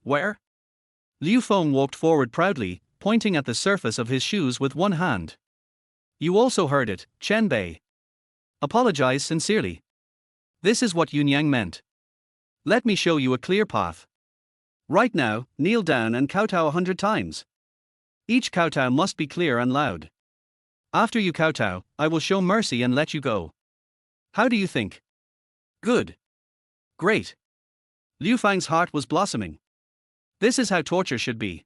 A: Where? Liu Feng walked forward proudly, pointing at the surface of his shoes with one hand. You also heard it, Chen Bei. Apologize sincerely. This is what Yunyan meant. Let me show you a clear path. Right now, kneel down and kowtow 100 times. Each kowtow must be clear and loud. After you kowtow, I will show mercy and let you go. How do you think? Good. Great. Liu Fang's heart was blossoming. This is how torture should be.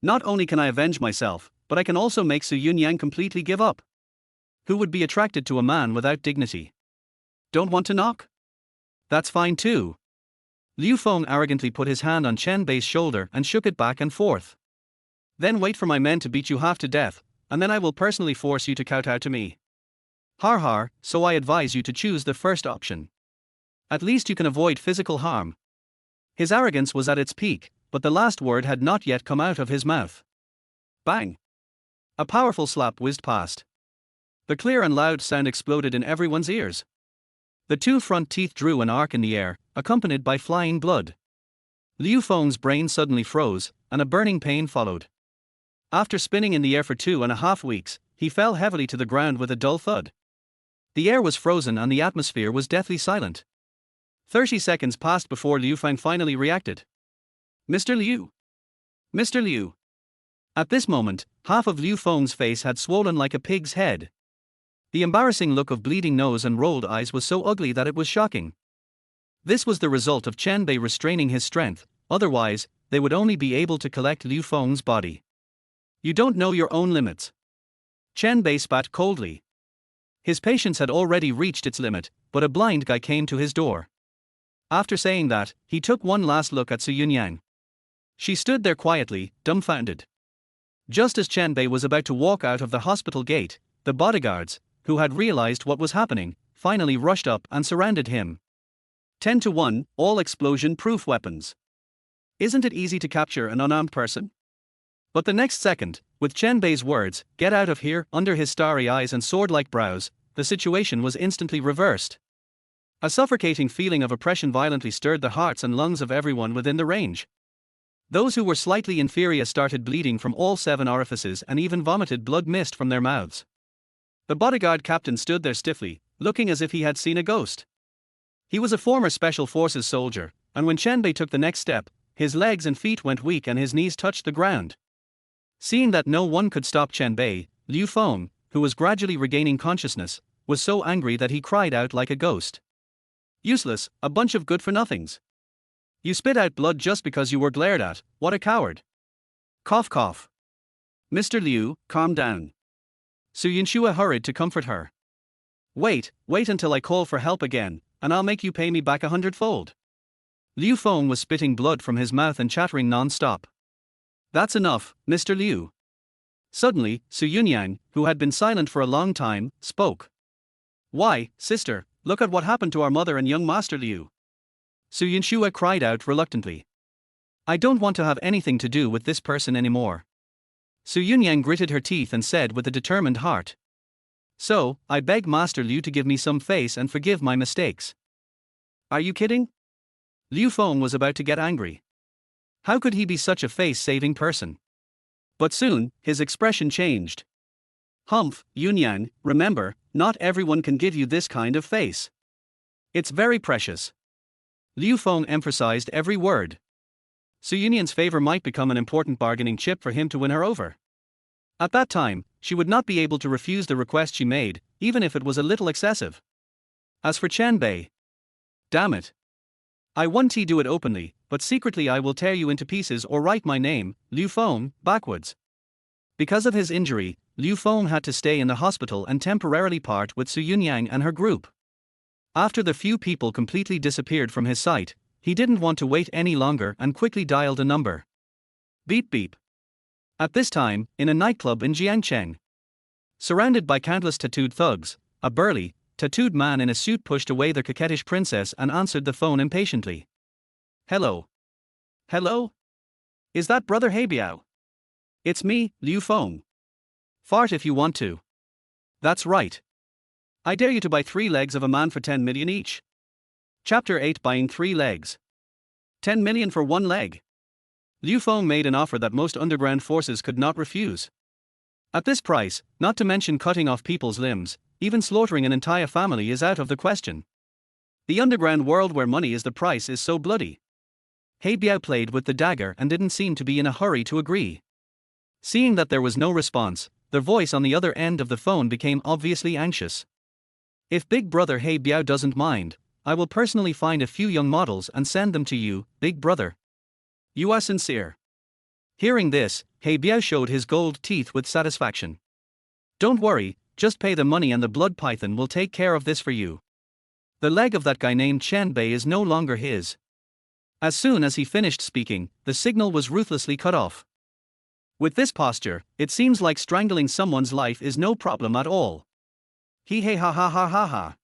A: Not only can I avenge myself, but I can also make Su Yunyan completely give up. Who would be attracted to a man without dignity? Don't want to knock? That's fine too. Liu Feng arrogantly put his hand on Chen Bei's shoulder and shook it back and forth. Then wait for my men to beat you half to death, and then I will personally force you to kowtow to me. Har har, so I advise you to choose the first option. At least you can avoid physical harm. His arrogance was at its peak, but the last word had not yet come out of his mouth. Bang! A powerful slap whizzed past. The clear and loud sound exploded in everyone's ears. The two front teeth drew an arc in the air, accompanied by flying blood. Liu Feng's brain suddenly froze, and a burning pain followed. After spinning in the air for 2.5 weeks, he fell heavily to the ground with a dull thud. The air was frozen and the atmosphere was deathly silent. 30 seconds passed before Liu Feng finally reacted. Mr. Liu! Mr. Liu! At this moment, half of Liu Feng's face had swollen like a pig's head. The embarrassing look of bleeding nose and rolled eyes was so ugly that it was shocking. This was the result of Chen Bei restraining his strength, otherwise, they would only be able to collect Liu Feng's body. You don't know your own limits. Chen Bei spat coldly. His patience had already reached its limit, but a blind guy came to his door. After saying that, he took one last look at Su Yunyan. She stood there quietly, dumbfounded. Just as Chen Bei was about to walk out of the hospital gate, the bodyguards, who had realized what was happening, finally rushed up and surrounded him. 10-1, all explosion-proof weapons. Isn't it easy to capture an unarmed person? But the next second, with Chen Bei's words, "Get out of here," under his starry eyes and sword-like brows, the situation was instantly reversed. A suffocating feeling of oppression violently stirred the hearts and lungs of everyone within the range. Those who were slightly inferior started bleeding from all 7 orifices and even vomited blood mist from their mouths. The bodyguard captain stood there stiffly, looking as if he had seen a ghost. He was a former Special Forces soldier, and when Chen Bei took the next step, his legs and feet went weak and his knees touched the ground. Seeing that no one could stop Chen Bei, Liu Feng, who was gradually regaining consciousness, was so angry that he cried out like a ghost. Useless, a bunch of good-for-nothings. You spit out blood just because you were glared at, what a coward. Cough cough. Mr. Liu, calm down. Su Yunyan hurried to comfort her. Wait until I call for help again, and I'll make you pay me back 100-fold. Liu Feng was spitting blood from his mouth and chattering non-stop. That's enough, Mr. Liu. Suddenly, Su Yunyan, who had been silent for a long time, spoke. Why, sister, look at what happened to our mother and young Master Liu. Su Yunyan cried out reluctantly. I don't want to have anything to do with this person anymore. Su Yunyan gritted her teeth and said with a determined heart. So, I beg Master Liu to give me some face and forgive my mistakes. Are you kidding? Liu Feng was about to get angry. How could he be such a face-saving person? But soon, his expression changed. Humph, Yunyan, remember, not everyone can give you this kind of face. It's very precious. Liu Feng emphasized every word. Su Yunyan's favor might become an important bargaining chip for him to win her over. At that time, she would not be able to refuse the request she made, even if it was a little excessive. As for Chen Bei, damn it. I won't do it openly, but secretly I will tear you into pieces or write my name, Liu Feng, backwards. Because of his injury, Liu Feng had to stay in the hospital and temporarily part with Su Yunyan and her group. After the few people completely disappeared from his sight, he didn't want to wait any longer and quickly dialed a number. Beep beep. At this time, in a nightclub in Jiangcheng. Surrounded by countless tattooed thugs, a burly, tattooed man in a suit pushed away the coquettish princess and answered the phone impatiently. Hello. Hello? Is that Brother Heibiao? It's me, Liu Feng. Fart if you want to. That's right. I dare you to buy 3 legs of a man for 10 million each. Chapter 8 Buying 3 legs. 10 million for 1 leg. Liu Feng made an offer that most underground forces could not refuse. At this price, not to mention cutting off people's limbs, even slaughtering an entire family is out of the question. The underground world where money is the price is so bloody. Heibiao played with the dagger and didn't seem to be in a hurry to agree. Seeing that there was no response, the voice on the other end of the phone became obviously anxious. If Big Brother Heibiao doesn't mind, I will personally find a few young models and send them to you, Big Brother. You are sincere. Hearing this, Heibiao showed his gold teeth with satisfaction. Don't worry, just pay the money and the blood python will take care of this for you. The leg of that guy named Chen Bei is no longer his. As soon as he finished speaking, the signal was ruthlessly cut off. With this posture, it seems like strangling someone's life is no problem at all. He ha ha ha ha ha.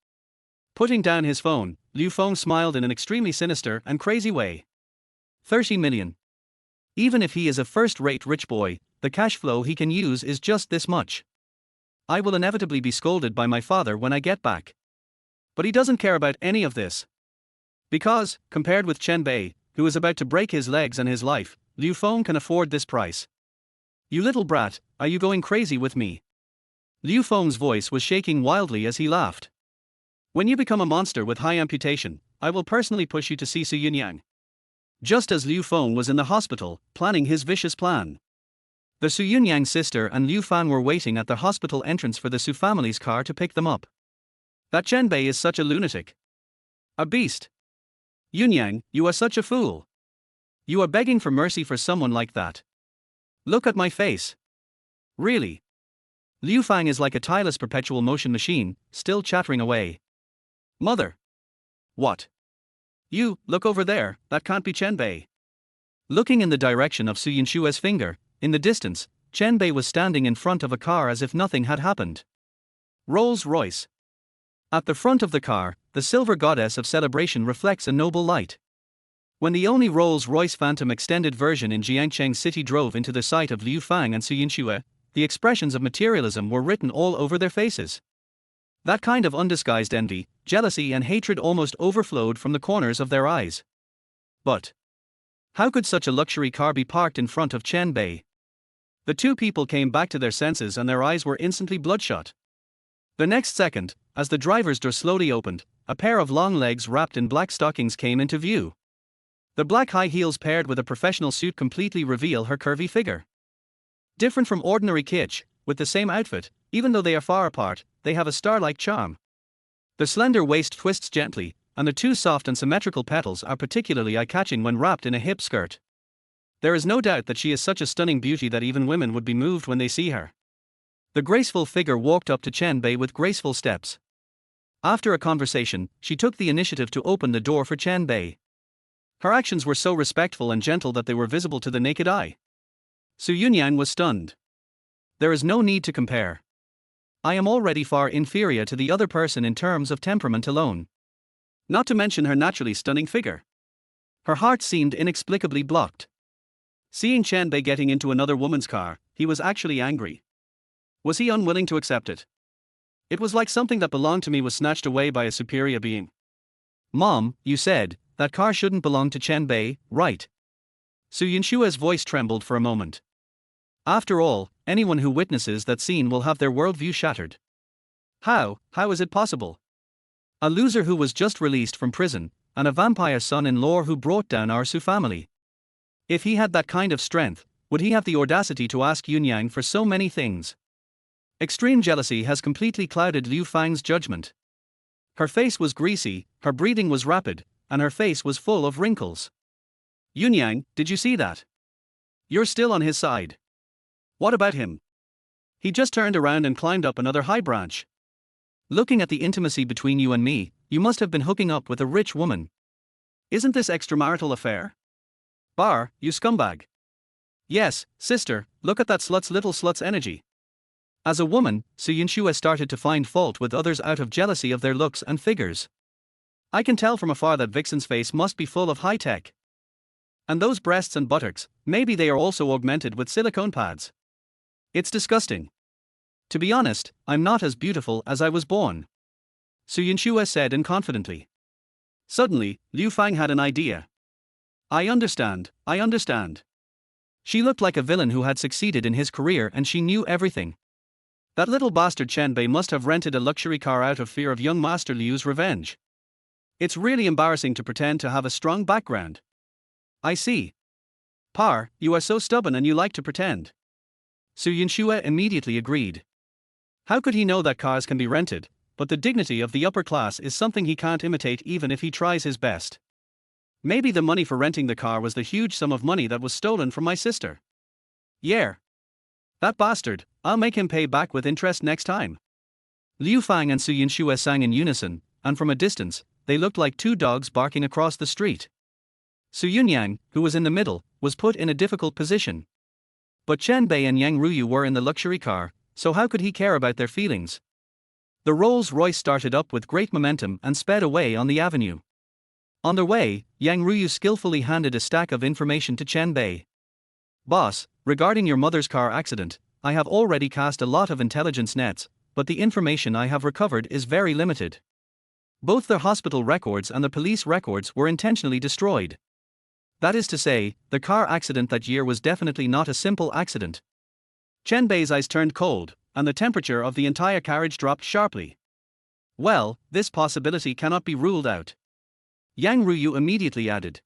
A: Putting down his phone, Liu Feng smiled in an extremely sinister and crazy way. 30 million. Even if he is a first-rate rich boy, the cash flow he can use is just this much. I will inevitably be scolded by my father when I get back. But he doesn't care about any of this. Because, compared with Chen Bei, who is about to break his legs and his life, Liu Feng can afford this price. You little brat, are you going crazy with me? Liu Feng's voice was shaking wildly as he laughed. When you become a monster with high amputation, I will personally push you to see Su Yunyan. Just as Liu Feng was in the hospital, planning his vicious plan. The Su Yunyan sister and Liu Fan were waiting at the hospital entrance for the Su family's car to pick them up. That Chen Bei is such a lunatic. A beast. Yunyan, you are such a fool. You are begging for mercy for someone like that. Look at my face. Really? Liu Fang is like a tireless perpetual motion machine, still chattering away. Mother. What? You, look over there, that can't be Chen Bei. Looking in the direction of Su Yunshua's finger, in the distance, Chen Bei was standing in front of a car as if nothing had happened. Rolls-Royce. At the front of the car, the silver goddess of celebration reflects a noble light. When the only Rolls-Royce Phantom extended version in Jiangcheng City drove into the sight of Liu Fang and Su Yunshua, the expressions of materialism were written all over their faces. That kind of undisguised envy, jealousy and hatred almost overflowed from the corners of their eyes. But how could such a luxury car be parked in front of Chen Bei? The two people came back to their senses and their eyes were instantly bloodshot. The next second, as the driver's door slowly opened, a pair of long legs wrapped in black stockings came into view. The black high heels paired with a professional suit completely reveal her curvy figure. Different from ordinary kitsch, with the same outfit, even though they are far apart, they have a star-like charm. The slender waist twists gently, and the two soft and symmetrical petals are particularly eye-catching when wrapped in a hip skirt. There is no doubt that she is such a stunning beauty that even women would be moved when they see her. The graceful figure walked up to Chen Bei with graceful steps. After a conversation, she took the initiative to open the door for Chen Bei. Her actions were so respectful and gentle that they were visible to the naked eye. Su Yunyan was stunned. There is no need to compare. I am already far inferior to the other person in terms of temperament alone. Not to mention her naturally stunning figure. Her heart seemed inexplicably blocked. Seeing Chen Bei getting into another woman's car, he was actually angry. Was he unwilling to accept it? It was like something that belonged to me was snatched away by a superior being. Mom, you said, that car shouldn't belong to Chen Bei, right? Su Yunshua's voice trembled for a moment. After all, anyone who witnesses that scene will have their worldview shattered. How is it possible? A loser who was just released from prison, and a vampire son-in-law who brought down our Su family. If he had that kind of strength, would he have the audacity to ask Yunyang for so many things? Extreme jealousy has completely clouded Liu Fang's judgment. Her face was greasy, her breathing was rapid, and her face was full of wrinkles. Yunyan, did you see that? You're still on his side. What about him? He just turned around and climbed up another high branch. Looking at the intimacy between you and me, you must have been hooking up with a rich woman. Isn't this extramarital affair? Bar, you scumbag. Yes, sister, look at that little slut's energy. As a woman, Su Yunyan started to find fault with others out of jealousy of their looks and figures. I can tell from afar that Vixen's face must be full of high-tech. And those breasts and buttocks, maybe they are also augmented with silicone pads. It's disgusting. To be honest, I'm not as beautiful as I was born. Su Yunyan said confidently. Suddenly, Liu Fang had an idea. I understand. She looked like a villain who had succeeded in his career and she knew everything. That little bastard Chen Bei must have rented a luxury car out of fear of young Master Liu's revenge. It's really embarrassing to pretend to have a strong background. I see. Par, you are so stubborn and you like to pretend. Su Yunyan immediately agreed. How could he know that cars can be rented, but the dignity of the upper class is something he can't imitate even if he tries his best. Maybe the money for renting the car was the huge sum of money that was stolen from my sister. Yeah. That bastard, I'll make him pay back with interest next time. Liu Fang and Su Yunyan sang in unison, and from a distance, they looked like two dogs barking across the street. Su Yunyan, who was in the middle, was put in a difficult position. But Chen Bei and Yang Ruyu were in the luxury car, so how could he care about their feelings? The Rolls-Royce started up with great momentum and sped away on the avenue. On their way, Yang Ruyu skillfully handed a stack of information to Chen Bei. Boss, regarding your mother's car accident, I have already cast a lot of intelligence nets, but the information I have recovered is very limited. Both the hospital records and the police records were intentionally destroyed. That is to say, the car accident that year was definitely not a simple accident. Chen Bei's eyes turned cold, and the temperature of the entire carriage dropped sharply. Well, this possibility cannot be ruled out. Yang Ruyu immediately added.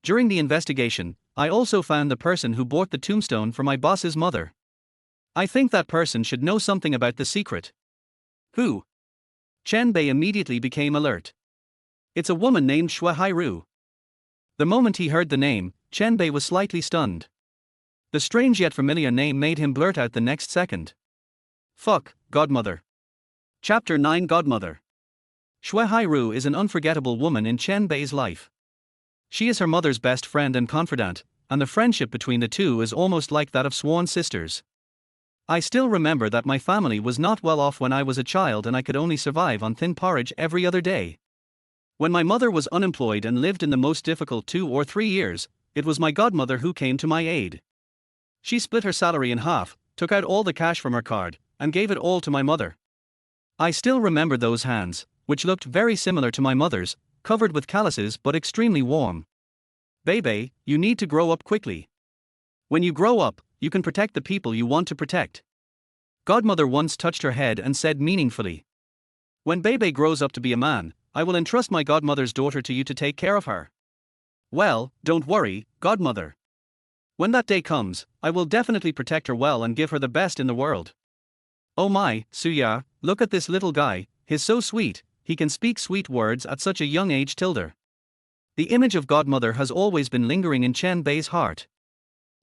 A: During the investigation, I also found the person who bought the tombstone for my boss's mother. I think that person should know something about the secret. Who? Chen Bei immediately became alert. It's a woman named Shui Hairu. The moment he heard the name, Chen Bei was slightly stunned. The strange yet familiar name made him blurt out the next second. Fuck, Godmother. Chapter 9 Godmother. Shui Hairu is an unforgettable woman in Chen Bei's life. She is her mother's best friend and confidant, and the friendship between the two is almost like that of sworn sisters. I still remember that my family was not well off when I was a child and I could only survive on thin porridge every other day. When my mother was unemployed and lived in the most difficult 2 or 3 years, it was my godmother who came to my aid. She split her salary in half, took out all the cash from her card, and gave it all to my mother. I still remember those hands, which looked very similar to my mother's, covered with calluses but extremely warm. Bebe, you need to grow up quickly. When you grow up, you can protect the people you want to protect. Godmother once touched her head and said meaningfully. When Bebe grows up to be a man, I will entrust my godmother's daughter to you to take care of her. Well, don't worry, Godmother. When that day comes, I will definitely protect her well and give her the best in the world. Oh my, Suya, look at this little guy, he's so sweet, he can speak sweet words at such a young age. The image of Godmother has always been lingering in Chen Bei's heart.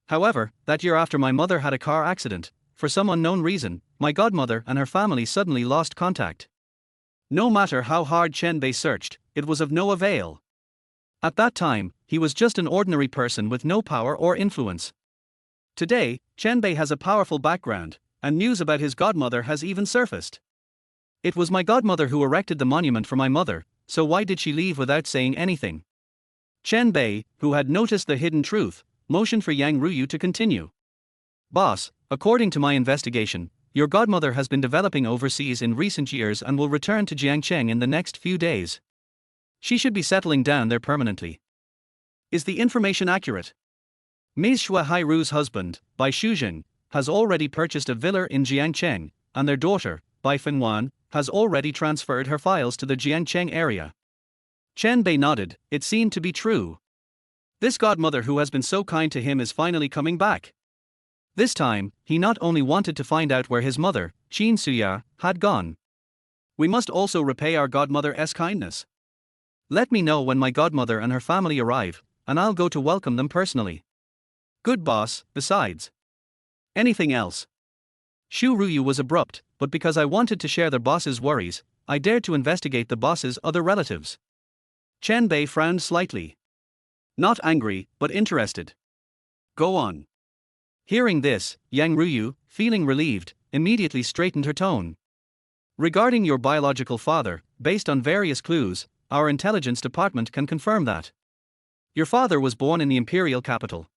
A: However, that year after my mother had a car accident, for some unknown reason, my godmother and her family suddenly lost contact. No matter how hard Chen Bei searched, it was of no avail. At that time, he was just an ordinary person with no power or influence. Today, Chen Bei has a powerful background, and news about his godmother has even surfaced. It was my godmother who erected the monument for my mother, so why did she leave without saying anything? Chen Bei, who had noticed the hidden truth, motioned for Yang Ruyu to continue. Boss, according to my investigation, your godmother has been developing overseas in recent years and will return to Jiangcheng in the next few days. She should be settling down there permanently. Is the information accurate? Ms. Shui Hairu's husband, Bai Shuzhen, has already purchased a villa in Jiangcheng, and their daughter, Bai Fenwan, has already transferred her files to the Jiangcheng area. Chen Bei nodded, it seemed to be true. This godmother who has been so kind to him is finally coming back. This time, he not only wanted to find out where his mother, Qin Suya, had gone. We must also repay our godmother's kindness. Let me know when my godmother and her family arrive, and I'll go to welcome them personally. Good boss, besides. Anything else? Xu Ruyu was abrupt, but because I wanted to share the boss's worries, I dared to investigate the boss's other relatives. Chen Bei frowned slightly. Not angry, but interested. Go on. Hearing this, Yang Ruyu, feeling relieved, immediately straightened her tone. Regarding your biological father, based on various clues, our intelligence department can confirm that. Your father was born in the imperial capital.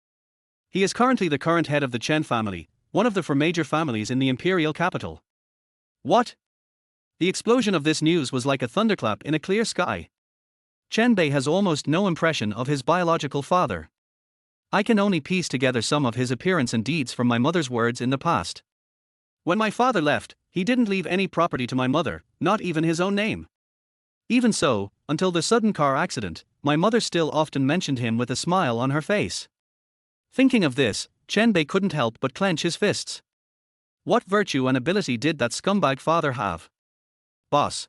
A: He is currently the current head of the Chen family, one of the four major families in the imperial capital. What? The explosion of this news was like a thunderclap in a clear sky. Chen Bei has almost no impression of his biological father. I can only piece together some of his appearance and deeds from my mother's words in the past. When my father left, he didn't leave any property to my mother, not even his own name. Even so, until the sudden car accident, my mother still often mentioned him with a smile on her face. Thinking of this, Chen Bei couldn't help but clench his fists. What virtue and ability did that scumbag father have? Boss.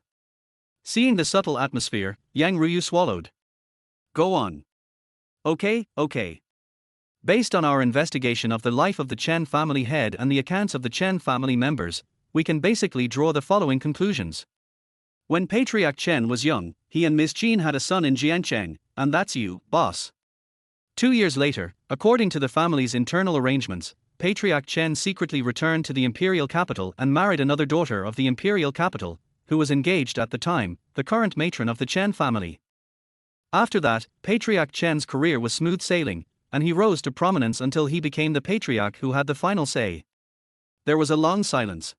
A: Seeing the subtle atmosphere, Yang Ruyu swallowed. Go on. Okay. Based on our investigation of the life of the Chen family head and the accounts of the Chen family members, we can basically draw the following conclusions. When Patriarch Chen was young, he and Ms. Qin had a son in Jiancheng, and that's you, boss. 2 years later, according to the family's internal arrangements, Patriarch Chen secretly returned to the imperial capital and married another daughter of the imperial capital, who was engaged at the time, the current matron of the Chen family. After that, Patriarch Chen's career was smooth sailing, and he rose to prominence until he became the patriarch who had the final say. There was a long silence.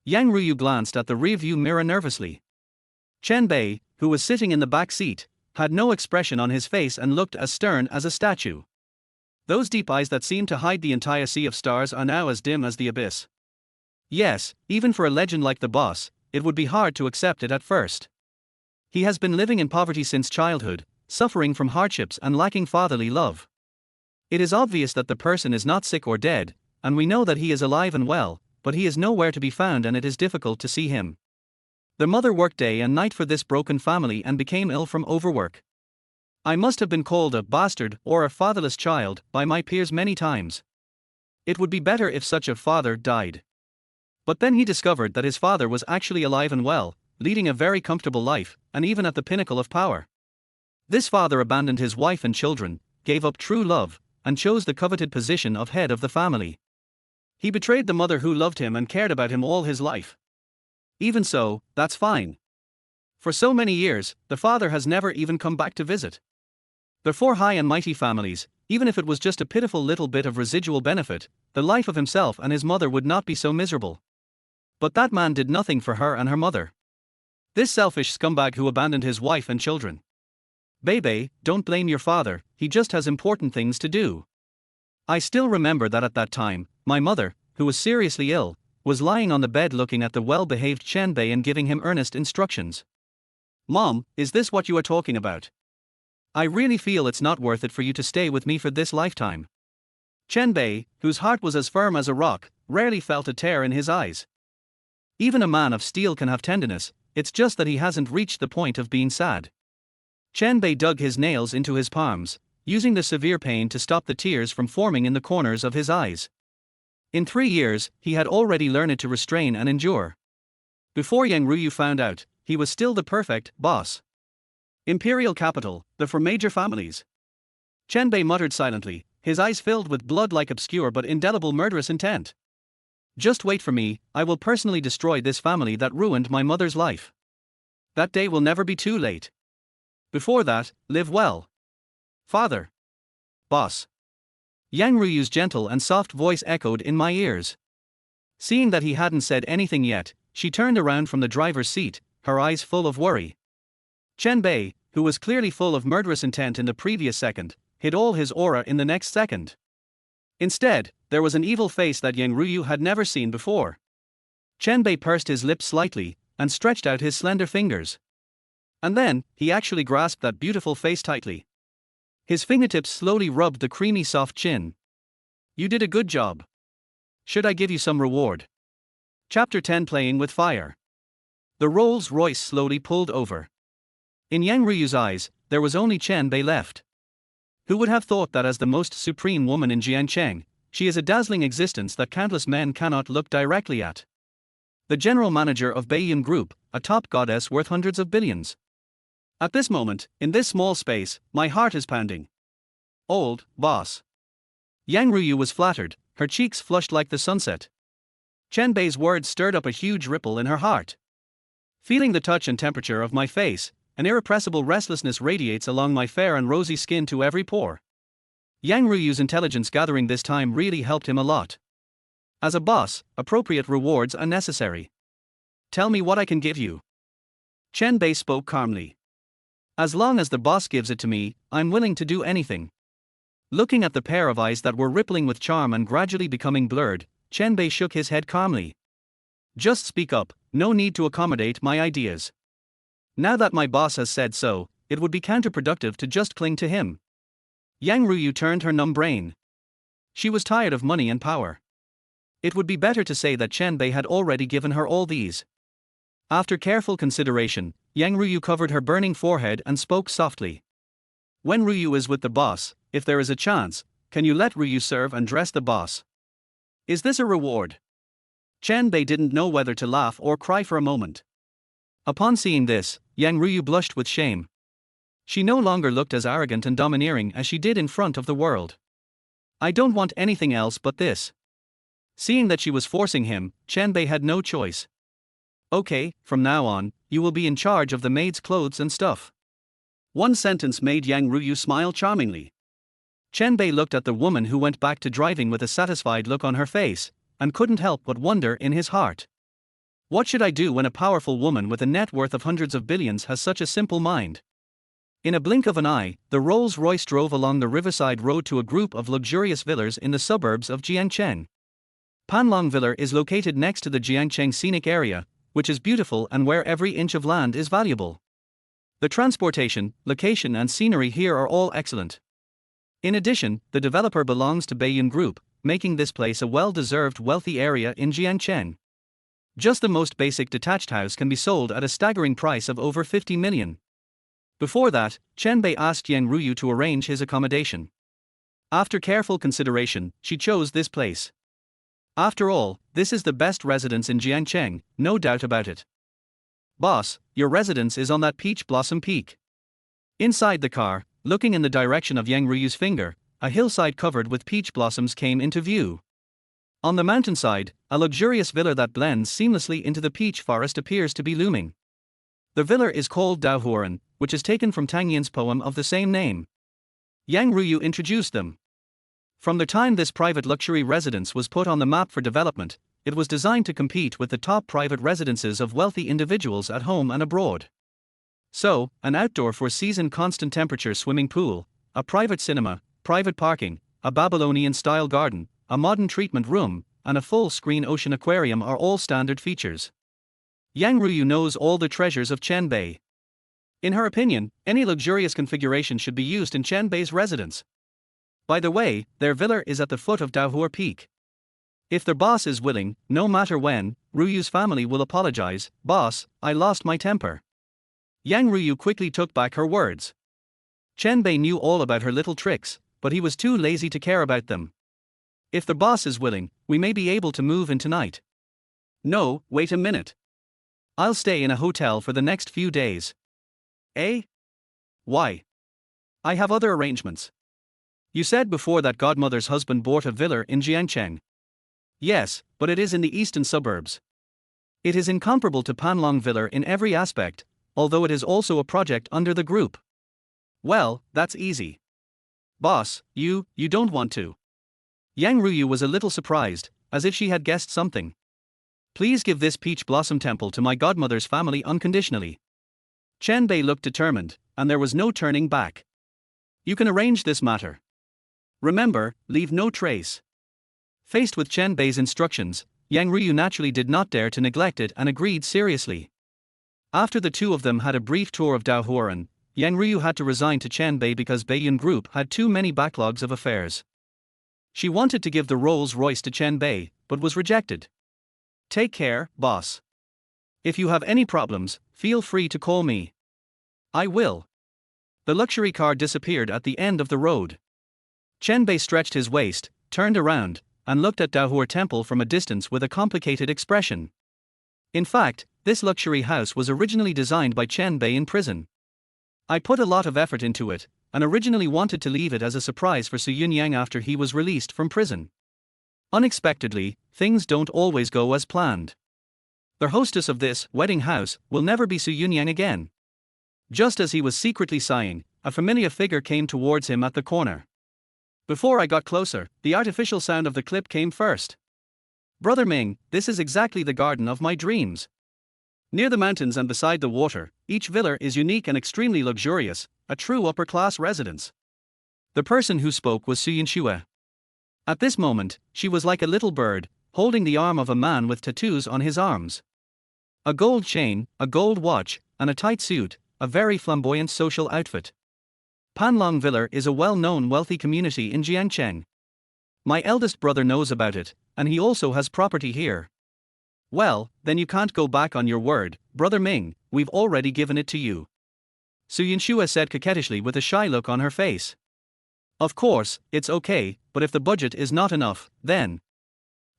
A: Yang Ruyu glanced at the rearview mirror nervously. Chen Bei, who was sitting in the back seat, had no expression on his face and looked as stern as a statue. Those deep eyes that seemed to hide the entire sea of stars are now as dim as the abyss. Yes, even for a legend like the boss, it would be hard to accept it at first. He has been living in poverty since childhood, suffering from hardships and lacking fatherly love. It is obvious that the person is not sick or dead, and we know that he is alive and well, but he is nowhere to be found and it is difficult to see him. The mother worked day and night for this broken family and became ill from overwork. I must have been called a bastard or a fatherless child by my peers many times. It would be better if such a father died. But then he discovered that his father was actually alive and well, leading a very comfortable life, and even at the pinnacle of power. This father abandoned his wife and children, gave up true love, and chose the coveted position of head of the family. He betrayed the mother who loved him and cared about him all his life. Even so, that's fine. For so many years, the father has never even come back to visit. The four high and mighty families, even if it was just a pitiful little bit of residual benefit, the life of himself and his mother would not be so miserable. But that man did nothing for her and her mother. This selfish scumbag who abandoned his wife and children. Bei, don't blame your father, he just has important things to do. I still remember that at that time, my mother, who was seriously ill, was lying on the bed looking at the well-behaved Chen Bei and giving him earnest instructions. Mom, is this what you are talking about? I really feel it's not worth it for you to stay with me for this lifetime. Chen Bei, whose heart was as firm as a rock, rarely felt a tear in his eyes. Even a man of steel can have tenderness, it's just that he hasn't reached the point of being sad. Chen Bei dug his nails into his palms, using the severe pain to stop the tears from forming in the corners of his eyes. In 3 years, he had already learned to restrain and endure. Before Yang Ruyu found out, he was still the perfect boss. Imperial capital, the four major families. Chen Bei muttered silently, his eyes filled with blood-like obscure but indelible murderous intent. Just wait for me, I will personally destroy this family that ruined my mother's life. That day will never be too late. Before that, live well. Father. Boss. Yang Ruyu's gentle and soft voice echoed in my ears. Seeing that he hadn't said anything yet, she turned around from the driver's seat, her eyes full of worry. Chen Bei, who was clearly full of murderous intent in the previous second, hid all his aura in the next second. Instead, there was an evil face that Yang Ruyu had never seen before. Chen Bei pursed his lips slightly, and stretched out his slender fingers. And then, he actually grasped that beautiful face tightly. His fingertips slowly rubbed the creamy soft chin. You did a good job. Should I give you some reward? Chapter 10 Playing with Fire. The Rolls-Royce slowly pulled over. In Yang Ruyu's eyes, there was only Chen Bei left. Who would have thought that as the most supreme woman in Jiangcheng, she is a dazzling existence that countless men cannot look directly at. The general manager of Baiyun Group, a top goddess worth hundreds of billions. At this moment, in this small space, my heart is pounding. Old boss. Yang Ruyu was flattered, her cheeks flushed like the sunset. Chen Bei's words stirred up a huge ripple in her heart. Feeling the touch and temperature of my face, an irrepressible restlessness radiates along my fair and rosy skin to every pore. Yang Ruyu's intelligence gathering this time really helped him a lot. As a boss, appropriate rewards are necessary. Tell me what I can give you. Chen Bei spoke calmly. As long as the boss gives it to me, I'm willing to do anything. Looking at the pair of eyes that were rippling with charm and gradually becoming blurred, Chen Bei shook his head calmly. Just speak up, no need to accommodate my ideas. Now that my boss has said so, it would be counterproductive to just cling to him. Yang Ruyu turned her numb brain. She was tired of money and power. It would be better to say that Chen Bei had already given her all these. After careful consideration, Yang Ruyu covered her burning forehead and spoke softly. When Ruyu is with the boss, if there is a chance, can you let Ruyu serve and dress the boss? Is this a reward? Chen Bei didn't know whether to laugh or cry for a moment. Upon seeing this, Yang Ruyu blushed with shame. She no longer looked as arrogant and domineering as she did in front of the world. I don't want anything else but this. Seeing that she was forcing him, Chen Bei had no choice. Okay, from now on, you will be in charge of the maid's clothes and stuff. One sentence made Yang Ruyu smile charmingly. Chen Bei looked at the woman who went back to driving with a satisfied look on her face, and couldn't help but wonder in his heart. What should I do when a powerful woman with a net worth of hundreds of billions has such a simple mind? In a blink of an eye, the Rolls-Royce drove along the riverside road to a group of luxurious villas in the suburbs of Jiangcheng. Panlong Villa is located next to the Jiangcheng scenic area, which is beautiful and where every inch of land is valuable. The transportation, location and scenery here are all excellent. In addition, the developer belongs to Baiyun Group, making this place a well-deserved wealthy area in Jiangcheng. Just the most basic detached house can be sold at a staggering price of over 50 million. Before that, Chen Bei asked Yang Ruyu to arrange his accommodation. After careful consideration, she chose this place. After all, this is the best residence in Jiangcheng, no doubt about it. Boss, your residence is on that peach blossom peak. Inside the car, looking in the direction of Yang Ruyu's finger, a hillside covered with peach blossoms came into view. On the mountainside, a luxurious villa that blends seamlessly into the peach forest appears to be looming. The villa is called Daohuan, which is taken from Tang Yin's poem of the same name. Yang Ruyu introduced them. From the time this private luxury residence was put on the map for development, it was designed to compete with the top private residences of wealthy individuals at home and abroad. So, an outdoor four-season constant temperature swimming pool, a private cinema, private parking, a Babylonian-style garden, a modern treatment room, and a full-screen ocean aquarium are all standard features. Yang Ruyu knows all the treasures of Chen Bei. In her opinion, any luxurious configuration should be used in Chen Bei's residence. By the way, their villa is at the foot of Daohuar Peak. If their boss is willing, no matter when, Ruyu's family will apologize. Boss, I lost my temper. Yang Ruyu quickly took back her words. Chen Bei knew all about her little tricks, but he was too lazy to care about them. If the boss is willing, we may be able to move in tonight. No, wait a minute. I'll stay in a hotel for the next few days. Eh? Why? I have other arrangements. You said before that godmother's husband bought a villa in Jiangcheng. Yes, but it is in the eastern suburbs. It is incomparable to Panlong Villa in every aspect, although it is also a project under the group. Well, that's easy. Boss, you don't want to. Yang Ruyu was a little surprised, as if she had guessed something. Please give this peach blossom temple to my godmother's family unconditionally. Chen Bei looked determined, and there was no turning back. You can arrange this matter. Remember, leave no trace. Faced with Chen Bei's instructions, Yang Ruyu naturally did not dare to neglect it and agreed seriously. After the two of them had a brief tour of Daohuan, Yang Ruyu had to resign to Chen Bei because Baiyun Group had too many backlogs of affairs. She wanted to give the Rolls-Royce to Chen Bei, but was rejected. Take care, boss. If you have any problems, feel free to call me. I will. The luxury car disappeared at the end of the road. Chen Bei stretched his waist, turned around, and looked at Daohur Temple from a distance with a complicated expression. In fact, this luxury house was originally designed by Chen Bei in prison. I put a lot of effort into it, and originally wanted to leave it as a surprise for Su Yunyan after he was released from prison. Unexpectedly, things don't always go as planned. The hostess of this wedding house will never be Su Yunyan again. Just as he was secretly sighing, a familiar figure came towards him at the corner. Before I got closer, the artificial sound of the clip came first. Brother Ming, this is exactly the garden of my dreams. Near the mountains and beside the water, each villa is unique and extremely luxurious, a true upper-class residence. The person who spoke was Su Yunyan. At this moment, she was like a little bird, holding the arm of a man with tattoos on his arms. A gold chain, a gold watch, and a tight suit, a very flamboyant social outfit. Panlong Villa is a well-known wealthy community in Jiangcheng. My eldest brother knows about it, and he also has property here. Well, then you can't go back on your word, Brother Ming, we've already given it to you. Su Yunyan said coquettishly with a shy look on her face. Of course, it's okay, but if the budget is not enough, then.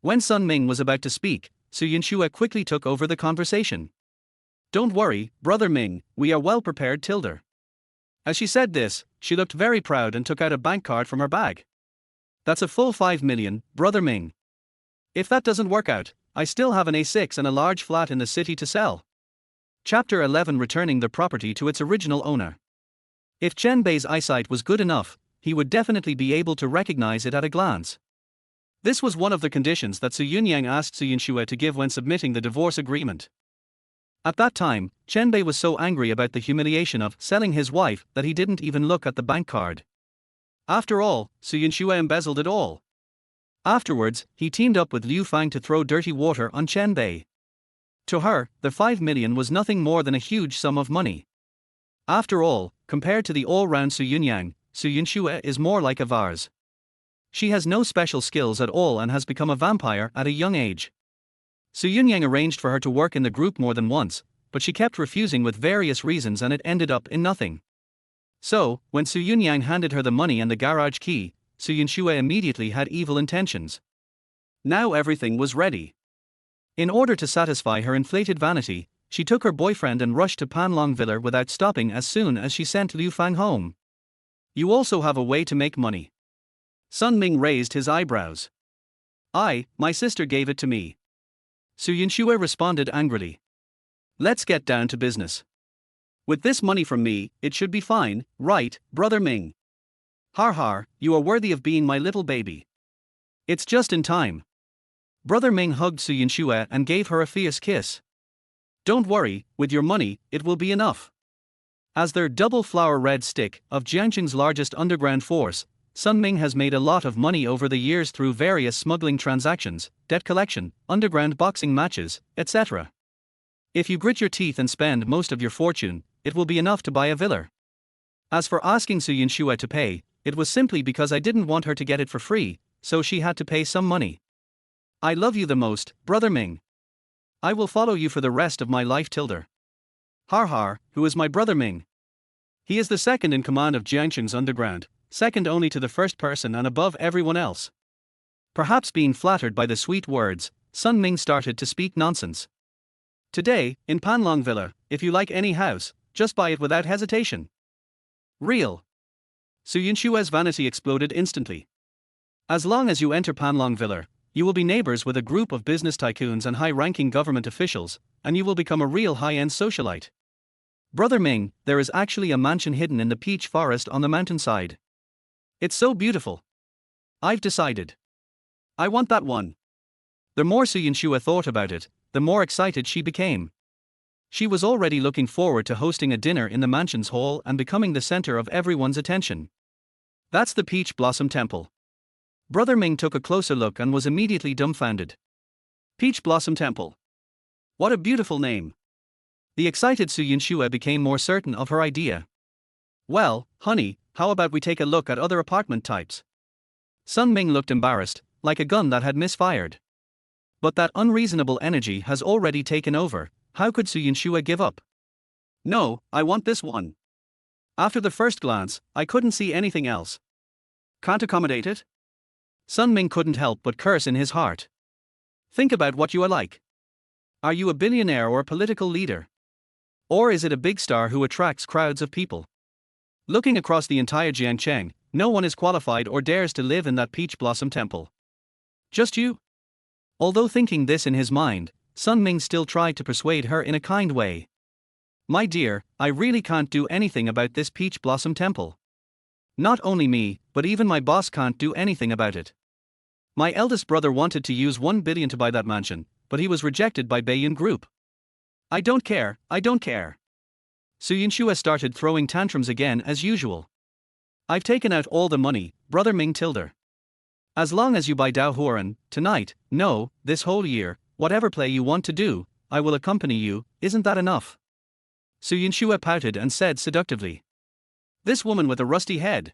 A: When Sun Ming was about to speak, Su Yunyan quickly took over the conversation. Don't worry, Brother Ming, we are well prepared tilde. As she said this, she looked very proud and took out a bank card from her bag. That's a full 5 million, Brother Ming. If that doesn't work out, I still have an A6 and a large flat in the city to sell. Chapter 11 Returning the property to its original owner. If Chen Bei's eyesight was good enough, he would definitely be able to recognize it at a glance. This was one of the conditions that Su Yunyan asked Su Yunyan to give when submitting the divorce agreement. At that time, Chen Bei was so angry about the humiliation of selling his wife that he didn't even look at the bank card. After all, Su Yunyan embezzled it all. Afterwards, he teamed up with Liu Fang to throw dirty water on Chen Bei. To her, the 5 million was nothing more than a huge sum of money. After all, compared to the all-round Su Yunyan is more like a vase. She has no special skills at all and has become a vampire at a young age. Su Yunyan arranged for her to work in the group more than once, but she kept refusing with various reasons and it ended up in nothing. So, when Su Yunyan handed her the money and the garage key, Su Yunyan immediately had evil intentions. Now everything was ready. In order to satisfy her inflated vanity, she took her boyfriend and rushed to Panlong Villa without stopping as soon as she sent Liu Fang home. You also have a way to make money. Sun Ming raised his eyebrows. My sister gave it to me. Su Yunyan responded angrily. Let's get down to business. With this money from me, it should be fine, right, Brother Ming? Har, you are worthy of being my little baby. It's just in time. Brother Ming hugged Su Yunyan and gave her a fierce kiss. Don't worry, with your money, it will be enough. As their double flower red stick of Jiangcheng's largest underground force, Sun Ming has made a lot of money over the years through various smuggling transactions, debt collection, underground boxing matches, etc. If you grit your teeth and spend most of your fortune, it will be enough to buy a villa. As for asking Su Yunyan to pay, it was simply because I didn't want her to get it for free, so she had to pay some money. I love you the most, Brother Ming. I will follow you for the rest of my life tilde. Har, who is my Brother Ming? He is the second in command of Jiangcheng's underground, second only to the first person and above everyone else. Perhaps being flattered by the sweet words, Sun Ming started to speak nonsense. Today, in Panlong Villa, if you like any house, just buy it without hesitation. Real. Su Yunyan's vanity exploded instantly. As long as you enter Panlong Villa, you will be neighbors with a group of business tycoons and high-ranking government officials, and you will become a real high-end socialite. Brother Ming, there is actually a mansion hidden in the peach forest on the mountainside. It's so beautiful. I've decided. I want that one. The more Su Yunyan thought about it, the more excited she became. She was already looking forward to hosting a dinner in the mansion's hall and becoming the center of everyone's attention. That's the Peach Blossom Temple. Brother Ming took a closer look and was immediately dumbfounded. Peach Blossom Temple. What a beautiful name. The excited Su Yunyan became more certain of her idea. Well, honey, how about we take a look at other apartment types? Sun Ming looked embarrassed, like a gun that had misfired. But that unreasonable energy has already taken over. How could Su Yunyan give up? No, I want this one. After the first glance, I couldn't see anything else. Can't accommodate it? Sun Ming couldn't help but curse in his heart. Think about what you are like. Are you a billionaire or a political leader? Or is it a big star who attracts crowds of people? Looking across the entire Jiangcheng, no one is qualified or dares to live in that peach blossom temple. Just you? Although thinking this in his mind, Sun Ming still tried to persuade her in a kind way. My dear, I really can't do anything about this peach blossom temple. Not only me, but even my boss can't do anything about it. My eldest brother wanted to use 1 billion to buy that mansion, but he was rejected by Beiyun Group. I don't care. Su Yunyan started throwing tantrums again as usual. I've taken out all the money, brother Ming tilder. As long as you buy Dao Huan, tonight, no, this whole year, whatever play you want to do, I will accompany you, isn't that enough? Su Yunyan pouted and said seductively. This woman with a rusty head.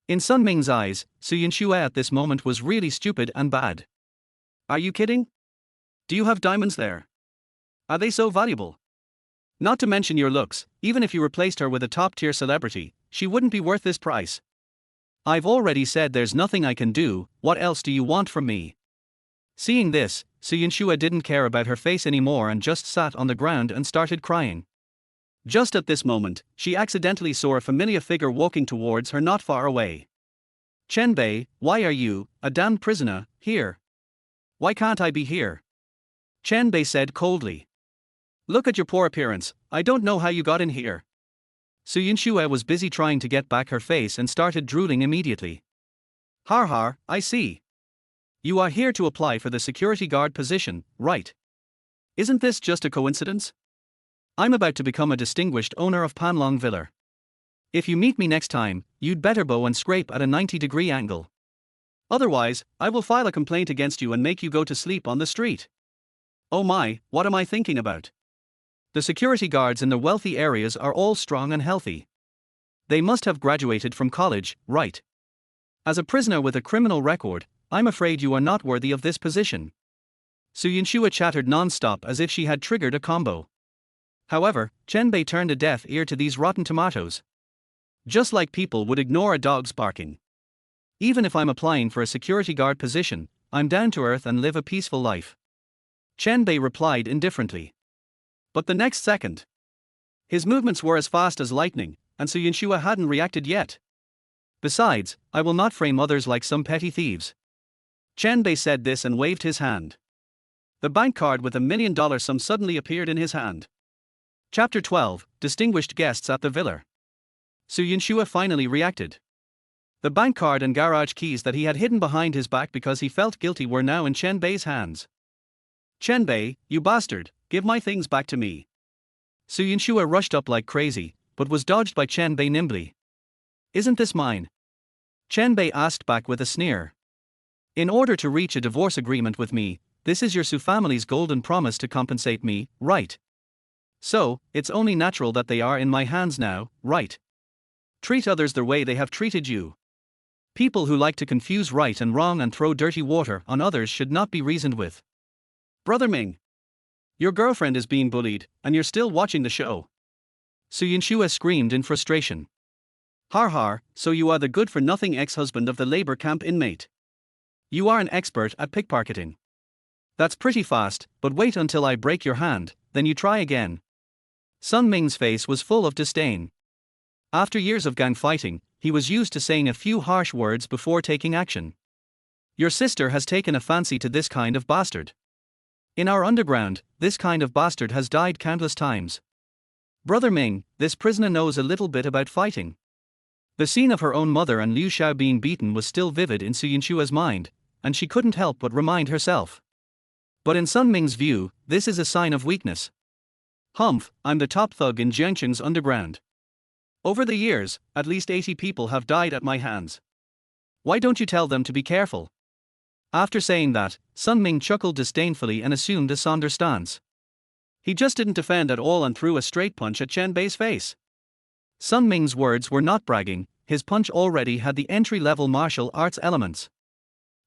A: In Sun Ming's eyes, Su Yunyan at this moment was really stupid and bad. Are you kidding? Do you have diamonds there? Are they so valuable? Not to mention your looks, even if you replaced her with a top-tier celebrity, she wouldn't be worth this price. I've already said there's nothing I can do, what else do you want from me? Seeing this, Su Yunyan didn't care about her face anymore and just sat on the ground and started crying. Just at this moment, she accidentally saw a familiar figure walking towards her not far away. Chen Bei, why are you, a damned prisoner, here? Why can't I be here? Chen Bei said coldly. Look at your poor appearance, I don't know how you got in here. Su Yunyan was busy trying to get back her face and started drooling immediately. Har, I see. You are here to apply for the security guard position, right? Isn't this just a coincidence? I'm about to become a distinguished owner of Panlong Villa. If you meet me next time, you'd better bow and scrape at a 90-degree angle. Otherwise, I will file a complaint against you and make you go to sleep on the street. Oh my, what am I thinking about? The security guards in the wealthy areas are all strong and healthy. They must have graduated from college, right? As a prisoner with a criminal record, I'm afraid you are not worthy of this position. Su Yunyan chattered non-stop as if she had triggered a combo. However, Chen Bei turned a deaf ear to these rotten tomatoes. Just like people would ignore a dog's barking. Even if I'm applying for a security guard position, I'm down to earth and live a peaceful life. Chen Bei replied indifferently. But the next second, his movements were as fast as lightning, and Su Yunyan hadn't reacted yet. Besides, I will not frame others like some petty thieves. Chen Bei said this and waved his hand. The bank card with $1 million sum suddenly appeared in his hand. Chapter 12, Distinguished Guests at the Villa. Su Yunyan finally reacted. The bank card and garage keys that he had hidden behind his back because he felt guilty were now in Chen Bei's hands. Chen Bei, you bastard, give my things back to me. Su Yunyan rushed up like crazy, but was dodged by Chen Bei nimbly. Isn't this mine? Chen Bei asked back with a sneer. In order to reach a divorce agreement with me, this is your Su family's golden promise to compensate me, right? So, it's only natural that they are in my hands now, right? Treat others the way they have treated you. People who like to confuse right and wrong and throw dirty water on others should not be reasoned with. Brother Ming, your girlfriend is being bullied, and you're still watching the show. Su Yunyan screamed in frustration. Har, so you are the good-for-nothing ex-husband of the labor camp inmate. You are an expert at pickpocketing. That's pretty fast, but wait until I break your hand, then you try again. Sun Ming's face was full of disdain. After years of gang fighting, he was used to saying a few harsh words before taking action. Your sister has taken a fancy to this kind of bastard. In our underground, this kind of bastard has died countless times. Brother Ming, this prisoner knows a little bit about fighting. The scene of her own mother and Liu Xiao being beaten was still vivid in Su Yunyan's mind, and she couldn't help but remind herself. But in Sun Ming's view, this is a sign of weakness. Humph, I'm the top thug in Jiangcheng's underground. Over the years, at least 80 people have died at my hands. Why don't you tell them to be careful? After saying that, Sun Ming chuckled disdainfully and assumed a sonder stance. He just didn't defend at all and threw a straight punch at Chen Bei's face. Sun Ming's words were not bragging, his punch already had the entry-level martial arts elements.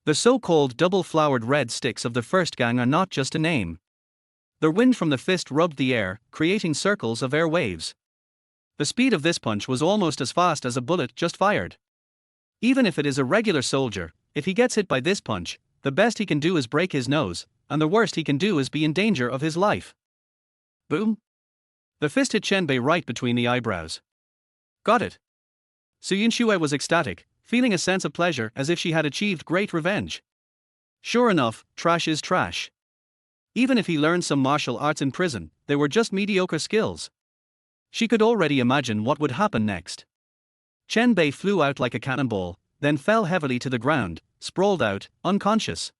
A: The so-called double-flowered red sticks of the first gang are not just a name. The wind from the fist rubbed the air, creating circles of air waves. The speed of this punch was almost as fast as a bullet just fired. Even if it is a regular soldier, if he gets hit by this punch, the best he can do is break his nose, and the worst he can do is be in danger of his life. Boom! The fist hit Chen Bei right between the eyebrows. Got it. Su Yunyan was ecstatic, feeling a sense of pleasure as if she had achieved great revenge. Sure enough, trash is trash. Even if he learned some martial arts in prison, they were just mediocre skills. She could already imagine what would happen next. Chen Bei flew out like a cannonball, then fell heavily to the ground, sprawled out, unconscious.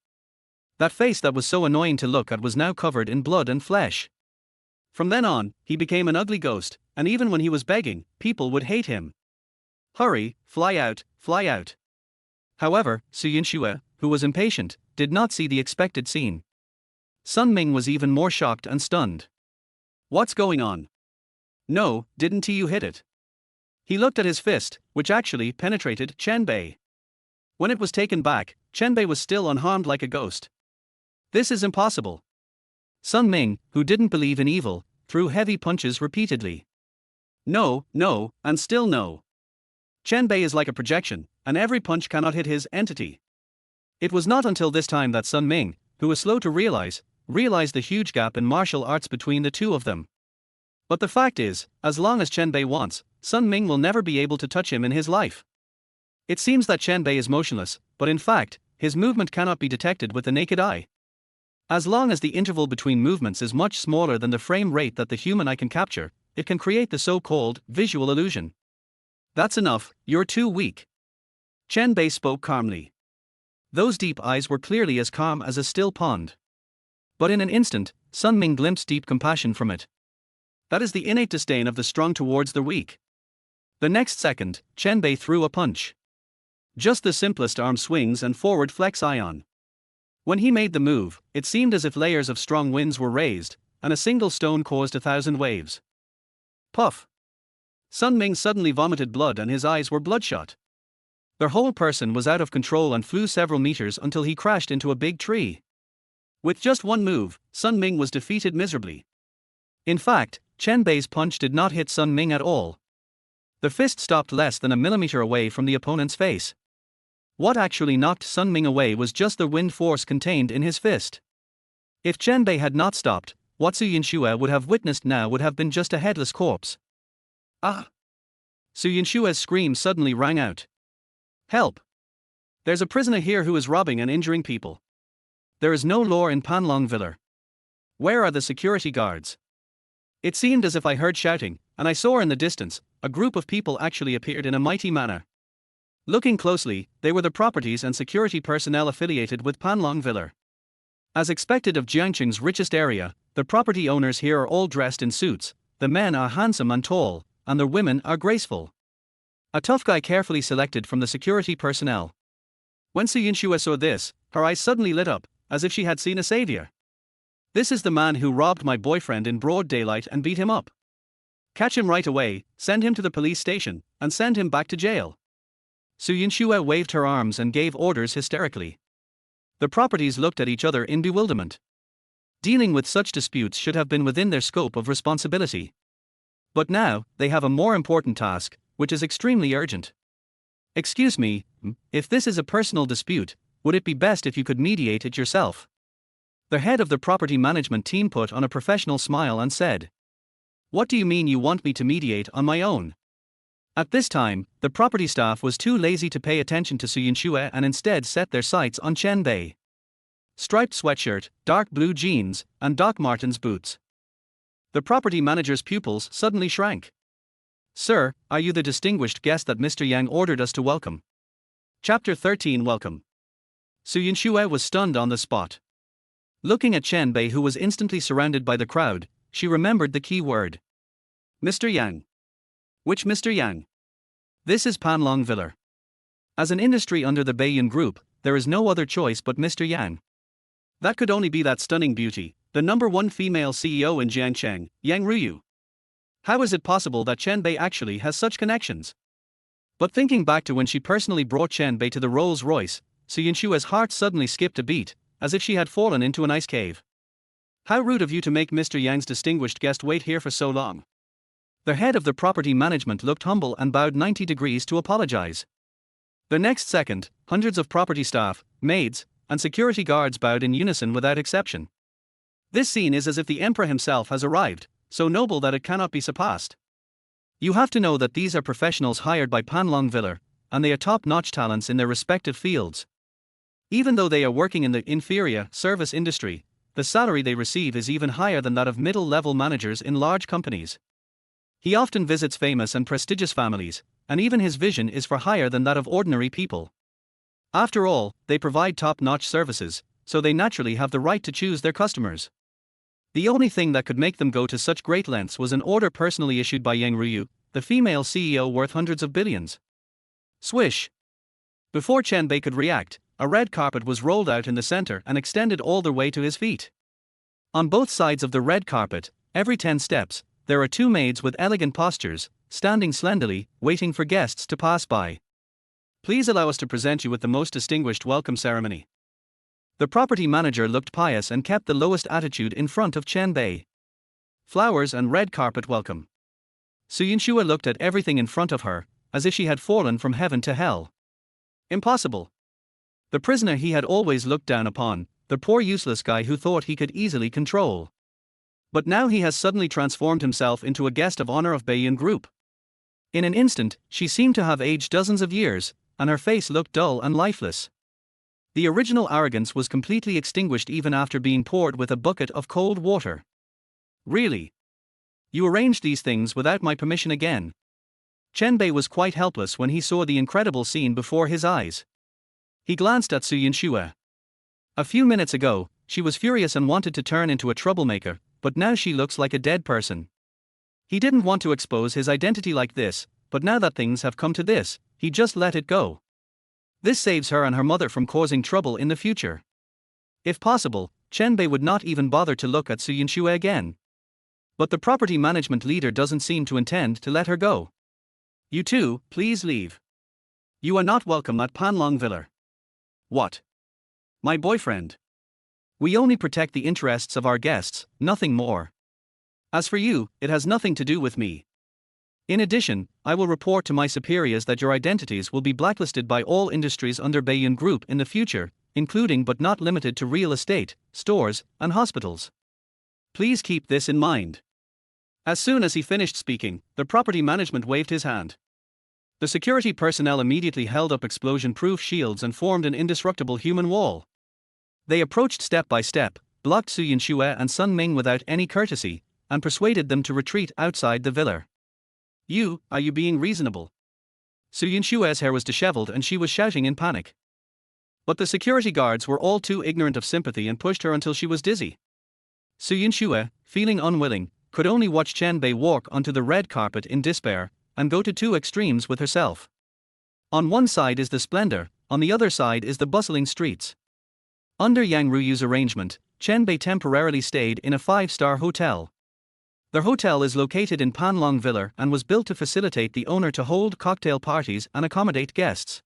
A: That face that was so annoying to look at was now covered in blood and flesh. From then on, he became an ugly ghost, and even when he was begging, people would hate him. Hurry, fly out, fly out. However, Su Yunyan, who was impatient, did not see the expected scene. Sun Ming was even more shocked and stunned. What's going on? No, didn't you hit it? He looked at his fist, which actually penetrated Chen Bei. When it was taken back, Chen Bei was still unharmed like a ghost. This is impossible. Sun Ming, who didn't believe in evil, threw heavy punches repeatedly. No, no, and still no. Chen Bei is like a projection, and every punch cannot hit his entity. It was not until this time that Sun Ming, who was slow to realized the huge gap in martial arts between the two of them. But the fact is, as long as Chen Bei wants, Sun Ming will never be able to touch him in his life. It seems that Chen Bei is motionless, but in fact, his movement cannot be detected with the naked eye. As long as the interval between movements is much smaller than the frame rate that the human eye can capture, it can create the so-called visual illusion. That's enough, you're too weak. Chen Bei spoke calmly. Those deep eyes were clearly as calm as a still pond. But in an instant, Sun Ming glimpsed deep compassion from it. That is the innate disdain of the strong towards the weak. The next second, Chen Bei threw a punch. Just the simplest arm swings and forward flex ion. When he made the move, it seemed as if layers of strong winds were raised, and a single stone caused 1,000 waves. Puff! Sun Ming suddenly vomited blood and his eyes were bloodshot. Their whole person was out of control and flew several meters until he crashed into a big tree. With just one move, Sun Ming was defeated miserably. In fact, Chen Bei's punch did not hit Sun Ming at all. The fist stopped less than a millimeter away from the opponent's face. What actually knocked Sun Ming away was just the wind force contained in his fist. If Chen Bei had not stopped, what Su Yunyan would have witnessed now would have been just a headless corpse. Ah! Su Yunyan's scream suddenly rang out. Help! There's a prisoner here who is robbing and injuring people. There is no law in Panlong Villa. Where are the security guards? It seemed as if I heard shouting, and I saw in the distance, a group of people actually appeared in a mighty manner. Looking closely, they were the properties and security personnel affiliated with Panlong Villa. As expected of Jiangqing's richest area, the property owners here are all dressed in suits, the men are handsome and tall, and the women are graceful. A tough guy carefully selected from the security personnel. When Su Yunyan saw this, her eyes suddenly lit up, as if she had seen a savior. This is the man who robbed my boyfriend in broad daylight and beat him up. Catch him right away, send him to the police station, and send him back to jail. Su Yunyan waved her arms and gave orders hysterically. The properties looked at each other in bewilderment. Dealing with such disputes should have been within their scope of responsibility. But now, they have a more important task, which is extremely urgent. Excuse me, if this is a personal dispute, would it be best if you could mediate it yourself? The head of the property management team put on a professional smile and said. What do you mean you want me to mediate on my own? At this time, the property staff was too lazy to pay attention to Su Yunyan and instead set their sights on Chen Bei. Striped sweatshirt, dark blue jeans, and Doc Martens boots. The property manager's pupils suddenly shrank. Sir, are you the distinguished guest that Mr. Yang ordered us to welcome? Chapter 13 Welcome. Su Yunyan was stunned on the spot. Looking at Chen Bei, who was instantly surrounded by the crowd, she remembered the key word. Mr. Yang. Which Mr. Yang? This is Panlong Villa. As an industry under the Baiyun Group, there is no other choice but Mr. Yang. That could only be that stunning beauty, the #1 female CEO in Jiangcheng, Yang Ruyu. How is it possible that Chen Bei actually has such connections? But thinking back to when she personally brought Chen Bei to the Rolls-Royce, Su Yunyan's heart suddenly skipped a beat, as if she had fallen into an ice cave. How rude of you to make Mr. Yang's distinguished guest wait here for so long. The head of the property management looked humble and bowed 90 degrees to apologize. The next second, hundreds of property staff, maids, and security guards bowed in unison without exception. This scene is as if the emperor himself has arrived, so noble that it cannot be surpassed. You have to know that these are professionals hired by Panlong Villa, and they are top-notch talents in their respective fields. Even though they are working in the inferior service industry, the salary they receive is even higher than that of middle-level managers in large companies. He often visits famous and prestigious families, and even his vision is for higher than that of ordinary people. After all, they provide top-notch services, so they naturally have the right to choose their customers. The only thing that could make them go to such great lengths was an order personally issued by Yang Ruyu, the female CEO worth hundreds of billions. Swish! Before Chen Bei could react, a red carpet was rolled out in the center and extended all the way to his feet. On both sides of the red carpet, every 10 steps, there are 2 maids with elegant postures, standing slenderly, waiting for guests to pass by. Please allow us to present you with the most distinguished welcome ceremony. The property manager looked pious and kept the lowest attitude in front of Chen Bei. Flowers and red carpet welcome. Su Yunyan looked at everything in front of her, as if she had fallen from heaven to hell. Impossible. The prisoner he had always looked down upon, the poor useless guy who thought he could easily control. But now he has suddenly transformed himself into a guest of honor of Baiyun Group. In an instant, she seemed to have aged dozens of years, and her face looked dull and lifeless. The original arrogance was completely extinguished even after being poured with a bucket of cold water. Really? You arranged these things without my permission again? Chen Bei was quite helpless when he saw the incredible scene before his eyes. He glanced at Su Yunyan. A few minutes ago, she was furious and wanted to turn into a troublemaker, but now she looks like a dead person. He didn't want to expose his identity like this, but now that things have come to this, he just let it go. This saves her and her mother from causing trouble in the future. If possible, Chen Bei would not even bother to look at Su Yunyan again. But the property management leader doesn't seem to intend to let her go. You two, please leave. You are not welcome at Panlong Villa. What? My boyfriend. We only protect the interests of our guests, nothing more. As for you, it has nothing to do with me. In addition, I will report to my superiors that your identities will be blacklisted by all industries under Baiyun Group in the future, including but not limited to real estate, stores, and hospitals. Please keep this in mind. As soon as he finished speaking, the property management waved his hand. The security personnel immediately held up explosion-proof shields and formed an indestructible human wall. They approached step by step, blocked Su Yunyan and Sun Ming without any courtesy, and persuaded them to retreat outside the villa. Are you being reasonable? Su Yunyan's hair was disheveled and she was shouting in panic. But the security guards were all too ignorant of sympathy and pushed her until she was dizzy. Su Yunyan, feeling unwilling, could only watch Chen Bei walk onto the red carpet in despair, and go to 2 extremes with herself. On one side is the splendor, on the other side is the bustling streets. Under Yang Ruyu's arrangement, Chen Bei temporarily stayed in a 5-star hotel. The hotel is located in Panlong Villa and was built to facilitate the owner to hold cocktail parties and accommodate guests.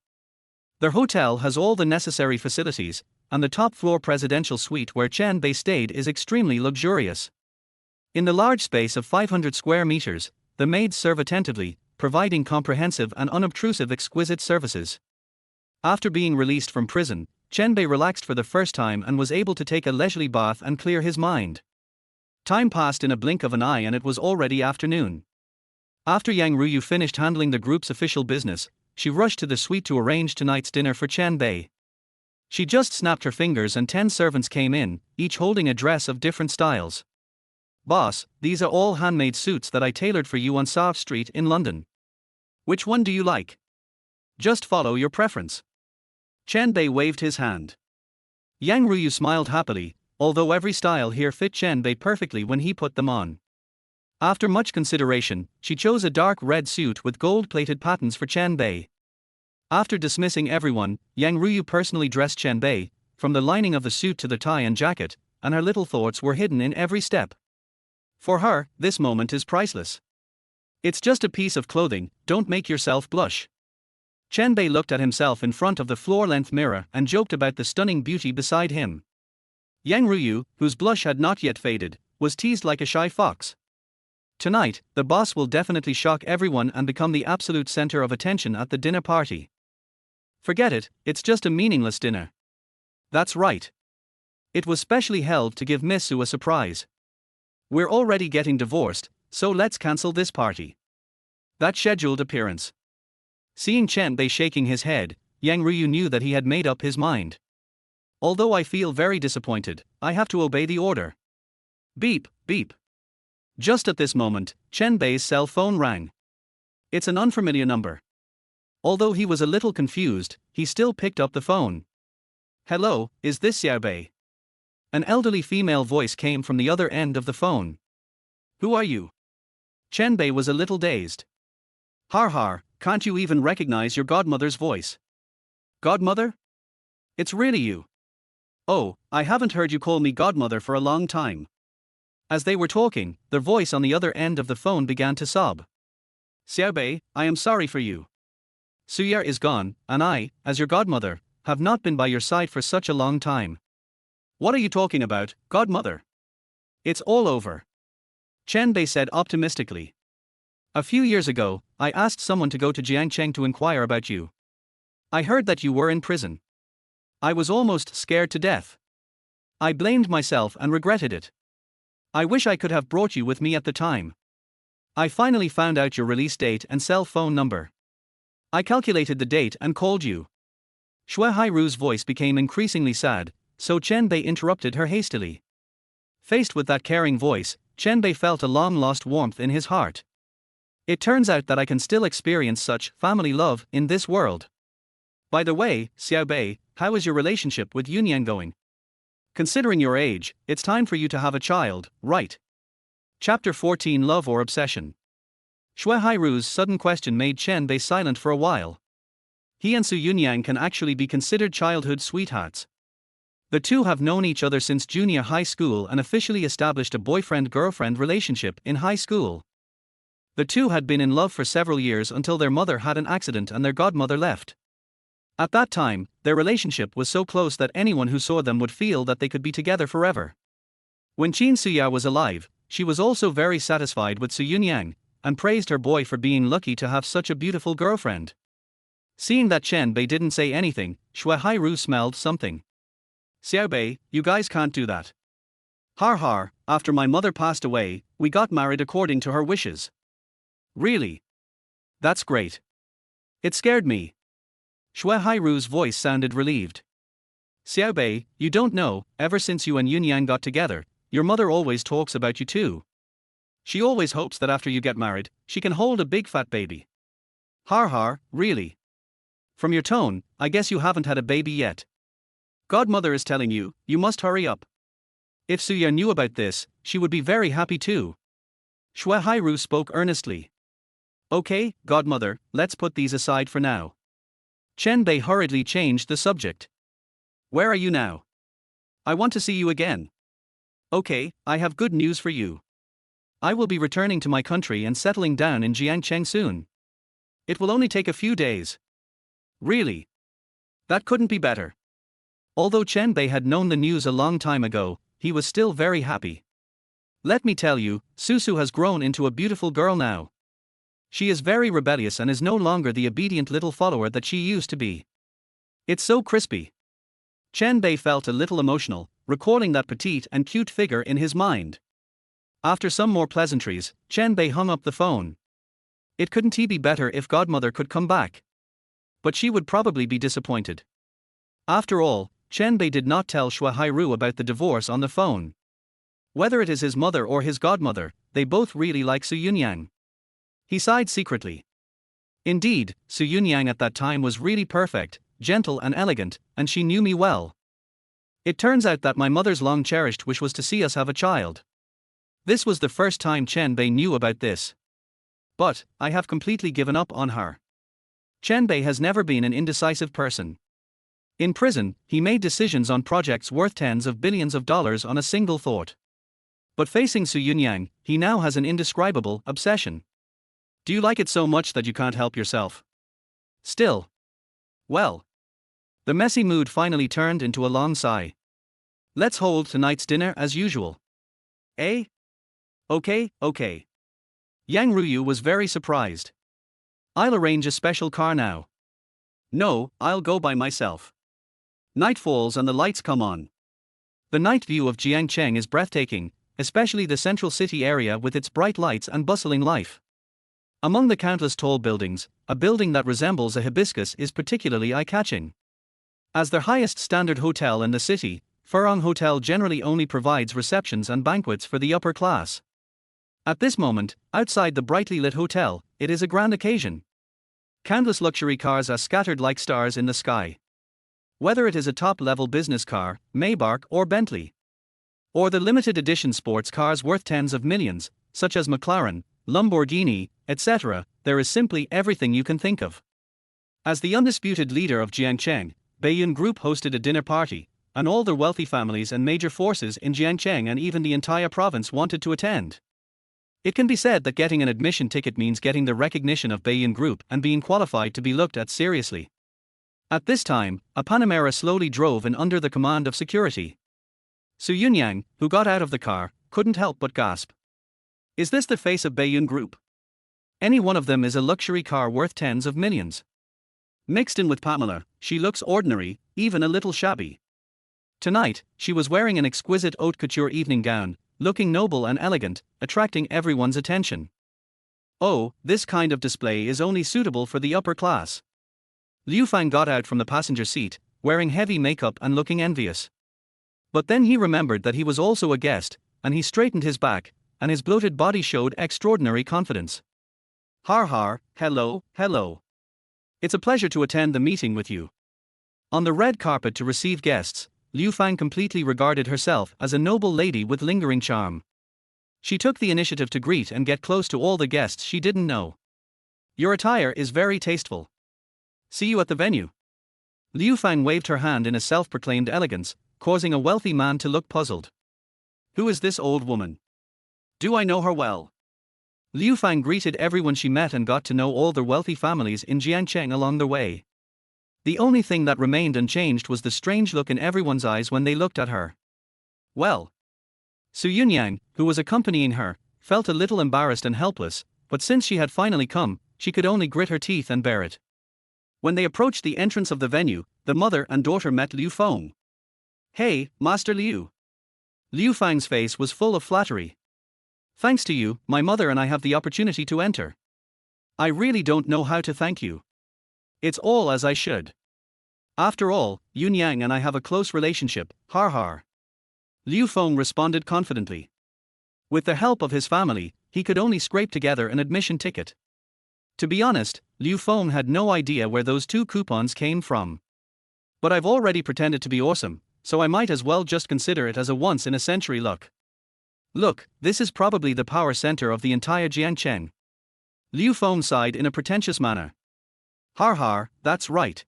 A: Their hotel has all the necessary facilities, and the top-floor presidential suite where Chen Bei stayed is extremely luxurious. In the large space of 500 square meters, the maids serve attentively, providing comprehensive and unobtrusive exquisite services. After being released from prison, Chen Bei relaxed for the first time and was able to take a leisurely bath and clear his mind. Time passed in a blink of an eye and it was already afternoon. After Yang Ruyu finished handling the group's official business, she rushed to the suite to arrange tonight's dinner for Chen Bei. She just snapped her fingers and 10 servants came in, each holding a dress of different styles. Boss, these are all handmade suits that I tailored for you on South Street in London. Which one do you like? Just follow your preference. Chen Bei waved his hand. Yang Ruyu smiled happily, although every style here fit Chen Bei perfectly when he put them on. After much consideration, she chose a dark red suit with gold-plated patterns for Chen Bei. After dismissing everyone, Yang Ruyu personally dressed Chen Bei, from the lining of the suit to the tie and jacket, and her little thoughts were hidden in every step. For her, this moment is priceless. It's just a piece of clothing, don't make yourself blush. Chen Bei looked at himself in front of the floor-length mirror and joked about the stunning beauty beside him. Yang Ruyu, whose blush had not yet faded, was teased like a shy fox. Tonight, the boss will definitely shock everyone and become the absolute center of attention at the dinner party. Forget it, it's just a meaningless dinner. That's right. It was specially held to give Miss Su a surprise. We're already getting divorced, so let's cancel this party. That scheduled appearance. Seeing Chen Bei shaking his head, Yang Ryu knew that he had made up his mind. Although I feel very disappointed, I have to obey the order. Beep, beep. Just at this moment, Chen Bei's cell phone rang. It's an unfamiliar number. Although he was a little confused, he still picked up the phone. Hello, is this Xiao Bei? An elderly female voice came from the other end of the phone. Who are you? Chen Bei was a little dazed. Har har, can't you even recognize your godmother's voice? Godmother? It's really you. Oh, I haven't heard you call me godmother for a long time. As they were talking, their voice on the other end of the phone began to sob. Xiao Bei, I am sorry for you. Su Yunyan is gone, and I, as your godmother, have not been by your side for such a long time. What are you talking about, godmother? It's all over. Chen Bei said optimistically. A few years ago, I asked someone to go to Jiangcheng to inquire about you. I heard that you were in prison. I was almost scared to death. I blamed myself and regretted it. I wish I could have brought you with me at the time. I finally found out your release date and cell phone number. I calculated the date and called you. Shui Hairu's voice became increasingly sad, so Chen Bei interrupted her hastily. Faced with that caring voice, Chen Bei felt a long-lost warmth in his heart. It turns out that I can still experience such family love in this world. By the way, Xiao Bei, how is your relationship with Yunyan going? Considering your age, it's time for you to have a child, right? Chapter 14 Love or Obsession. Shui Hairu's sudden question made Chen Bei silent for a while. He and Su Yunyan can actually be considered childhood sweethearts. The two have known each other since junior high school and officially established a boyfriend-girlfriend relationship in high school. The two had been in love for several years until their mother had an accident and their godmother left. At that time, their relationship was so close that anyone who saw them would feel that they could be together forever. When Qin Suya was alive, she was also very satisfied with Su Yunyan, and praised her boy for being lucky to have such a beautiful girlfriend. Seeing that Chen Bei didn't say anything, Shui Hairu smelled something. Xiao Bei, you guys can't do that. Har har, after my mother passed away, we got married according to her wishes. Really? That's great. It scared me. Shui Hairu's voice sounded relieved. Xiao Bei, you don't know, ever since you and Yunyan got together, your mother always talks about you too. She always hopes that after you get married, she can hold a big fat baby. Har har, really? From your tone, I guess you haven't had a baby yet. Godmother is telling you, you must hurry up. If Su Yunyan knew about this, she would be very happy too. Shui Hairu spoke earnestly. Okay, godmother, let's put these aside for now. Chen Bei hurriedly changed the subject. Where are you now? I want to see you again. Okay, I have good news for you. I will be returning to my country and settling down in Jiangcheng soon. It will only take a few days. Really? That couldn't be better. Although Chen Bei had known the news a long time ago, he was still very happy. Let me tell you, Susu has grown into a beautiful girl now. She is very rebellious and is no longer the obedient little follower that she used to be. It's so crispy. Chen Bei felt a little emotional, recalling that petite and cute figure in his mind. After some more pleasantries, Chen Bei hung up the phone. It couldn't be better if godmother could come back. But she would probably be disappointed. After all, Chen Bei did not tell Shui Hairu about the divorce on the phone. Whether it is his mother or his godmother, they both really like Su Yunyan. He sighed secretly. Indeed, Su Yunyan at that time was really perfect, gentle and elegant, and she knew me well. It turns out that my mother's long-cherished wish was to see us have a child. This was the first time Chen Bei knew about this. But, I have completely given up on her. Chen Bei has never been an indecisive person. In prison, he made decisions on projects worth tens of billions of dollars on a single thought. But facing Su Yunyan, he now has an indescribable obsession. Do you like it so much that you can't help yourself? Still. Well. The messy mood finally turned into a long sigh. Let's hold tonight's dinner as usual. Eh? Okay. Yang Ruyu was very surprised. I'll arrange a special car now. No, I'll go by myself. Night falls and the lights come on. The night view of Jiangcheng is breathtaking, especially the central city area with its bright lights and bustling life. Among the countless tall buildings, a building that resembles a hibiscus is particularly eye-catching. As the highest standard hotel in the city, Furong Hotel generally only provides receptions and banquets for the upper class. At this moment, outside the brightly lit hotel, it is a grand occasion. Countless luxury cars are scattered like stars in the sky. Whether it is a top-level business car, Maybach or Bentley, or the limited edition sports cars worth tens of millions, such as McLaren, Lamborghini, etc., there is simply everything you can think of. As the undisputed leader of Jiangcheng, Baiyun Group hosted a dinner party, and all the wealthy families and major forces in Jiangcheng and even the entire province wanted to attend. It can be said that getting an admission ticket means getting the recognition of Baiyun Group and being qualified to be looked at seriously. At this time, a Panamera slowly drove in under the command of security. Su Yunyan, who got out of the car, couldn't help but gasp. Is this the face of Baiyun Group? Any one of them is a luxury car worth tens of millions. Mixed in with Pamela, she looks ordinary, even a little shabby. Tonight, she was wearing an exquisite haute couture evening gown, looking noble and elegant, attracting everyone's attention. Oh, this kind of display is only suitable for the upper class. Liu Fang got out from the passenger seat, wearing heavy makeup and looking envious. But then he remembered that he was also a guest, and he straightened his back, and his bloated body showed extraordinary confidence. Har har, hello, hello. It's a pleasure to attend the meeting with you. On the red carpet to receive guests, Liu Fang completely regarded herself as a noble lady with lingering charm. She took the initiative to greet and get close to all the guests she didn't know. Your attire is very tasteful. See you at the venue. Liu Fang waved her hand in a self-proclaimed elegance, causing a wealthy man to look puzzled. Who is this old woman? Do I know her well? Liu Fang greeted everyone she met and got to know all the wealthy families in Jiangcheng along the way. The only thing that remained unchanged was the strange look in everyone's eyes when they looked at her. Well, Su Yunyan, who was accompanying her, felt a little embarrassed and helpless, but since she had finally come, she could only grit her teeth and bear it. When they approached the entrance of the venue, the mother and daughter met Liu Feng. Hey, Master Liu. Liu Fang's face was full of flattery. Thanks to you, my mother and I have the opportunity to enter. I really don't know how to thank you. It's all as I should. After all, Yunyang and I have a close relationship, har har. Liu Feng responded confidently. With the help of his family, he could only scrape together an admission ticket. To be honest, Liu Feng had no idea where those 2 coupons came from. But I've already pretended to be awesome, so I might as well just consider it as a once-in-a-century luck. Look, this is probably the power center of the entire Jiangcheng. Liu Feng sighed in a pretentious manner. Har har, that's right.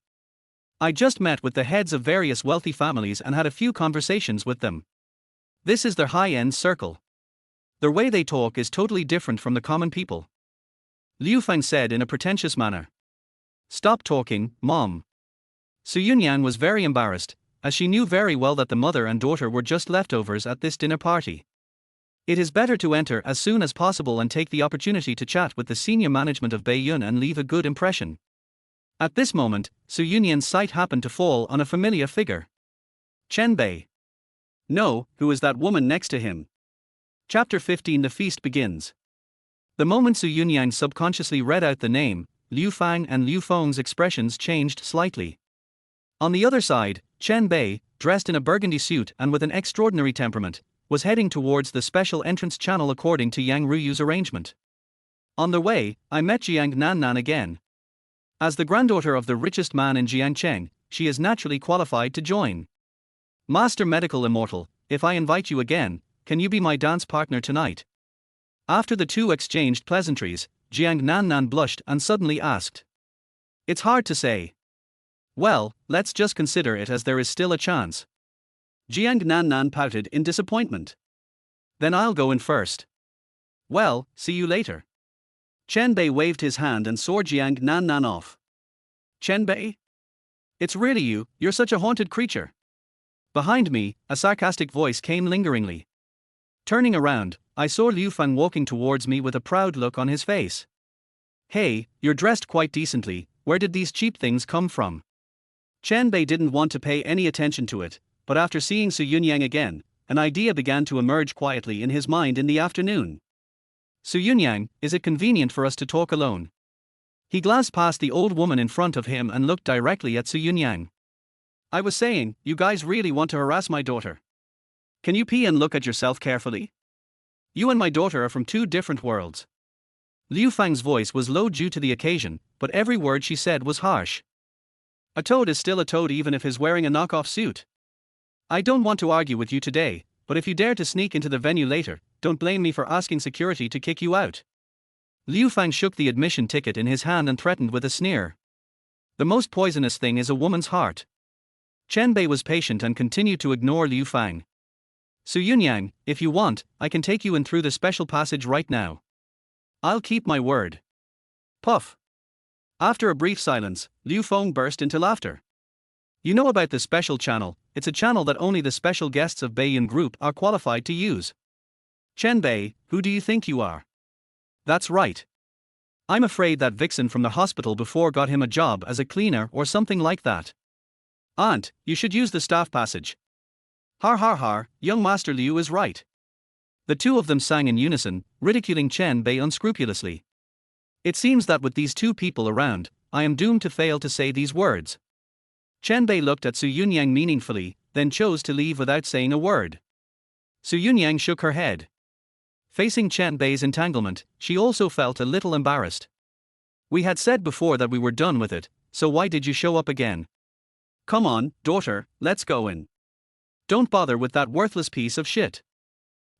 A: I just met with the heads of various wealthy families and had a few conversations with them. This is their high-end circle. The way they talk is totally different from the common people. Liu Fang said in a pretentious manner. Stop talking, Mom. Su Yunyan was very embarrassed, as she knew very well that the mother and daughter were just leftovers at this dinner party. It is better to enter as soon as possible and take the opportunity to chat with the senior management of Baiyun and leave a good impression. At this moment, Su Yunyan's sight happened to fall on a familiar figure. Chen Bei. No, who is that woman next to him? Chapter 15. The feast begins. The moment Su Yunyan subconsciously read out the name, Liu Fang and Liu Feng's expressions changed slightly. On the other side, Chen Bei, dressed in a burgundy suit and with an extraordinary temperament, was heading towards the special entrance channel according to Yang Ruyu's arrangement. On the way, I met Jiang Nannan again. As the granddaughter of the richest man in Jiangcheng, she is naturally qualified to join. Master Medical Immortal, if I invite you again, can you be my dance partner tonight? After the 2 exchanged pleasantries, Jiang Nannan blushed and suddenly asked. It's hard to say. Well, let's just consider it as there is still a chance. Jiang Nannan pouted in disappointment. Then I'll go in first. Well, see you later. Chen Bei waved his hand and saw Jiang Nannan off. Chen Bei? It's really you, you're such a haunted creature. Behind me, a sarcastic voice came lingeringly. Turning around, I saw Liu Fang walking towards me with a proud look on his face. Hey, you're dressed quite decently, where did these cheap things come from? Chen Bei didn't want to pay any attention to it, but after seeing Su Yunyan again, an idea began to emerge quietly in his mind in the afternoon. Su Yunyan, is it convenient for us to talk alone? He glanced past the old woman in front of him and looked directly at Su Yunyan. I was saying, you guys really want to harass my daughter. Can you pee and look at yourself carefully? You and my daughter are from two different worlds. Liu Fang's voice was low due to the occasion, but every word she said was harsh. A toad is still a toad even if he's wearing a knockoff suit. I don't want to argue with you today, but if you dare to sneak into the venue later, don't blame me for asking security to kick you out. Liu Fang shook the admission ticket in his hand and threatened with a sneer. The most poisonous thing is a woman's heart. Chen Bei was patient and continued to ignore Liu Fang. Su Yunyan, if you want, I can take you in through the special passage right now. I'll keep my word. Puff. After a brief silence, Liu Feng burst into laughter. You know about the special channel, it's a channel that only the special guests of Baiyun Group are qualified to use. Chen Bei, who do you think you are? That's right. I'm afraid that vixen from the hospital before got him a job as a cleaner or something like that. Aunt, you should use the staff passage. Har har har, young Master Liu is right. The two of them sang in unison, ridiculing Chen Bei unscrupulously. It seems that with these two people around, I am doomed to fail to say these words. Chen Bei looked at Su Yunyan meaningfully, then chose to leave without saying a word. Su Yunyan shook her head. Facing Chen Bei's entanglement, she also felt a little embarrassed. We had said before that we were done with it, so why did you show up again? Come on, daughter, let's go in. Don't bother with that worthless piece of shit.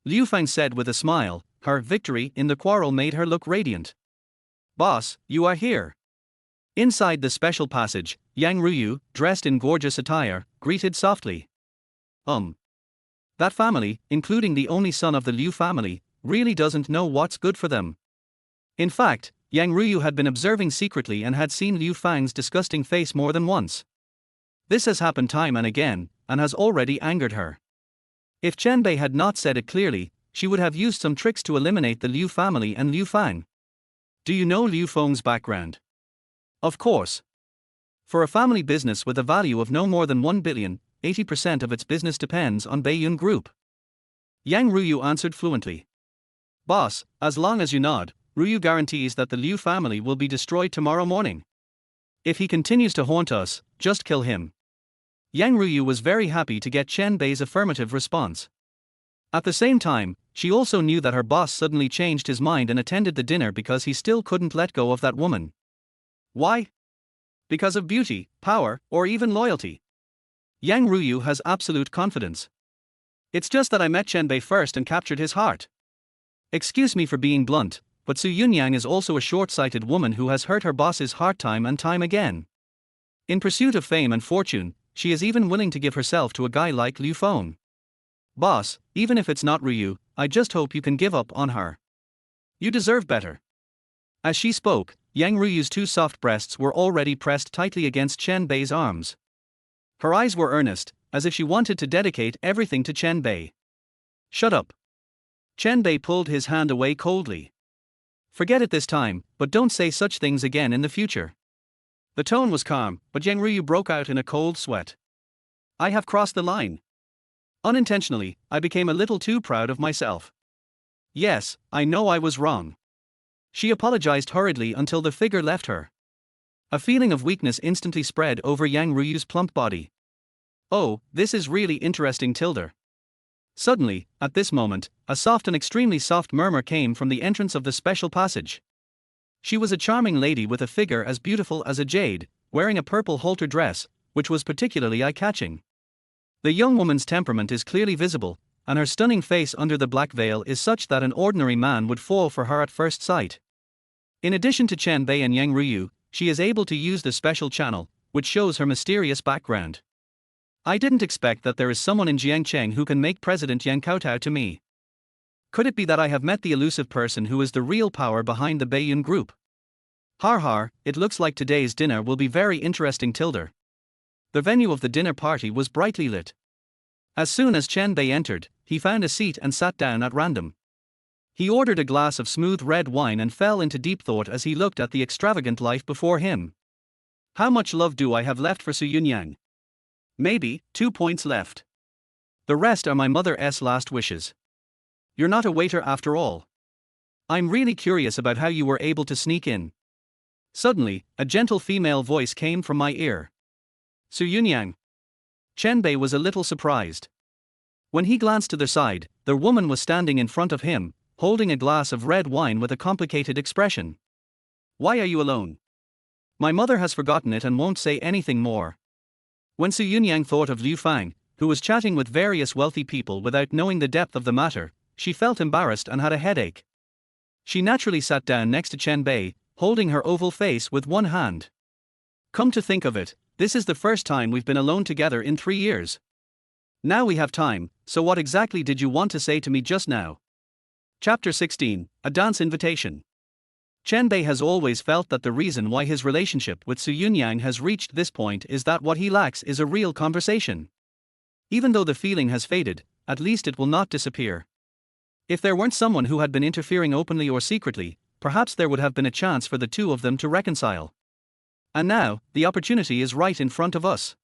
A: Liu Fang said with a smile, her victory in the quarrel made her look radiant. Boss, you are here. Inside the special passage, Yang Ruyu, dressed in gorgeous attire, greeted softly. That family, including the only son of the Liu family, really doesn't know what's good for them. In fact, Yang Ruyu had been observing secretly and had seen Liu Fang's disgusting face more than once. This has happened time and again, and has already angered her. If Chen Bei had not said it clearly, she would have used some tricks to eliminate the Liu family and Liu Fang. Do you know Liu Feng's background? Of course. For a family business with a value of no more than 1 billion, 80% of its business depends on Baiyun Group. Yang Ruyu answered fluently. Boss, as long as you nod, Ruyu guarantees that the Liu family will be destroyed tomorrow morning. If he continues to haunt us, just kill him. Yang Ruyu was very happy to get Chen Bei's affirmative response. At the same time, she also knew that her boss suddenly changed his mind and attended the dinner because he still couldn't let go of that woman. Why? Because of beauty, power, or even loyalty. Yang Ruyu has absolute confidence. It's just that I met Chen Bei first and captured his heart. Excuse me for being blunt, but Su Yunyan is also a short-sighted woman who has hurt her boss's heart time and time again. In pursuit of fame and fortune, she is even willing to give herself to a guy like Liu Feng. Boss, even if it's not Ruyu, I just hope you can give up on her. You deserve better. As she spoke, Yang Ruyu's two soft breasts were already pressed tightly against Chen Bei's arms. Her eyes were earnest, as if she wanted to dedicate everything to Chen Bei. Shut up. Chen Bei pulled his hand away coldly. Forget it this time, but don't say such things again in the future. The tone was calm, but Yang Ruyu broke out in a cold sweat. I have crossed the line. Unintentionally, I became a little too proud of myself. Yes, I know I was wrong. She apologized hurriedly until the figure left her. A feeling of weakness instantly spread over Yang Ruyu's plump body. Oh, this is really interesting, Tilda. Suddenly, at this moment, a soft and extremely soft murmur came from the entrance of the special passage. She was a charming lady with a figure as beautiful as a jade, wearing a purple halter dress, which was particularly eye-catching. The young woman's temperament is clearly visible, and her stunning face under the black veil is such that an ordinary man would fall for her at first sight. In addition to Chen Bei and Yang Ruyu, she is able to use the special channel, which shows her mysterious background. I didn't expect that there is someone in Jiangcheng who can make President Yang kowtow to me. Could it be that I have met the elusive person who is the real power behind the Baiyun Group? Har har, it looks like today's dinner will be very interesting, Tilda. The venue of the dinner party was brightly lit. As soon as Chen Bei entered, he found a seat and sat down at random. He ordered a glass of smooth red wine and fell into deep thought as he looked at the extravagant life before him. How much love do I have left for Su Yunyan? Maybe 2 points left. The rest are my mother's last wishes. You're not a waiter after all. I'm really curious about how you were able to sneak in. Suddenly, a gentle female voice came from my ear. Su Yunyan. Chen Bei was a little surprised. When he glanced to the side, the woman was standing in front of him, holding a glass of red wine with a complicated expression. Why are you alone? My mother has forgotten it and won't say anything more. When Su Yunyan thought of Liu Fang, who was chatting with various wealthy people without knowing the depth of the matter, she felt embarrassed and had a headache. She naturally sat down next to Chen Bei, holding her oval face with one hand. Come to think of it, this is the first time we've been alone together in 3 years. Now we have time, so what exactly did you want to say to me just now? Chapter 16, A Dance Invitation. Chen Bei has always felt that the reason why his relationship with Su Yunyan has reached this point is that what he lacks is a real conversation. Even though the feeling has faded, at least it will not disappear. If there weren't someone who had been interfering openly or secretly, perhaps there would have been a chance for the two of them to reconcile. And now, the opportunity is right in front of us.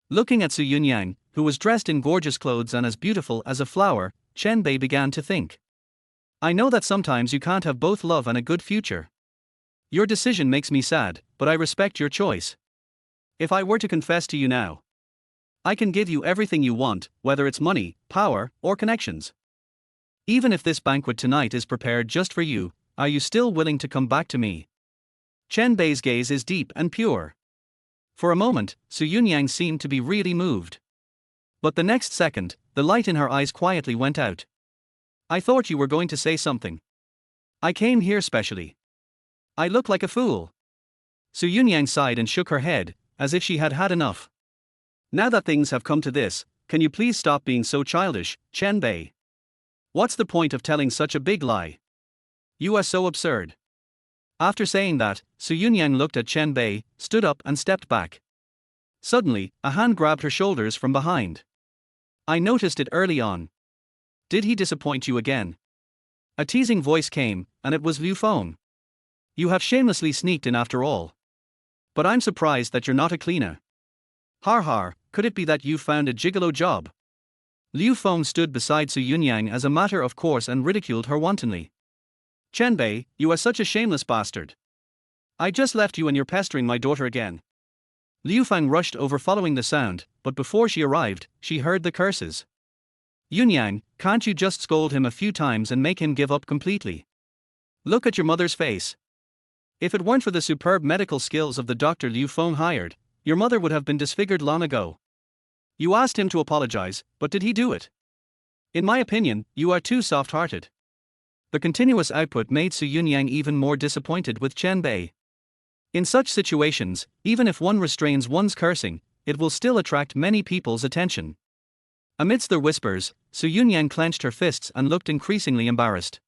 A: Looking at Su Yunyan, who was dressed in gorgeous clothes and as beautiful as a flower, Chen Bei began to think. I know that sometimes you can't have both love and a good future. Your decision makes me sad, but I respect your choice. If I were to confess to you now, I can give you everything you want, whether it's money, power, or connections. Even if this banquet tonight is prepared just for you, are you still willing to come back to me? Chen Bei's gaze is deep and pure. For a moment, Su Yunyan seemed to be really moved. But the next second, the light in her eyes quietly went out. I thought you were going to say something. I came here specially. I look like a fool. Su Yunyan sighed and shook her head, as if she had had enough. Now that things have come to this, can you please stop being so childish, Chen Bei? What's the point of telling such a big lie? You are so absurd. After saying that, Su Yunyan looked at Chen Bei, stood up and stepped back. Suddenly, a hand grabbed her shoulders from behind. I noticed it early on. Did he disappoint you again? A teasing voice came, and it was Liu Feng. You have shamelessly sneaked in after all. But I'm surprised that you're not a cleaner. Har har, could it be that you found a gigolo job? Liu Feng stood beside Su Yunyan as a matter of course and ridiculed her wantonly. Chen Bei, you are such a shameless bastard. I just left you and you're pestering my daughter again. Liu Feng rushed over following the sound, but before she arrived, she heard the curses. Yunyan, can't you just scold him a few times and make him give up completely? Look at your mother's face. If it weren't for the superb medical skills of the doctor Liu Feng hired, your mother would have been disfigured long ago. You asked him to apologize, but did he do it? In my opinion, you are too soft-hearted. The continuous output made Su Yunyan even more disappointed with Chen Bei. In such situations, even if one restrains one's cursing, it will still attract many people's attention. Amidst their whispers, Su Yunyan clenched her fists and looked increasingly embarrassed.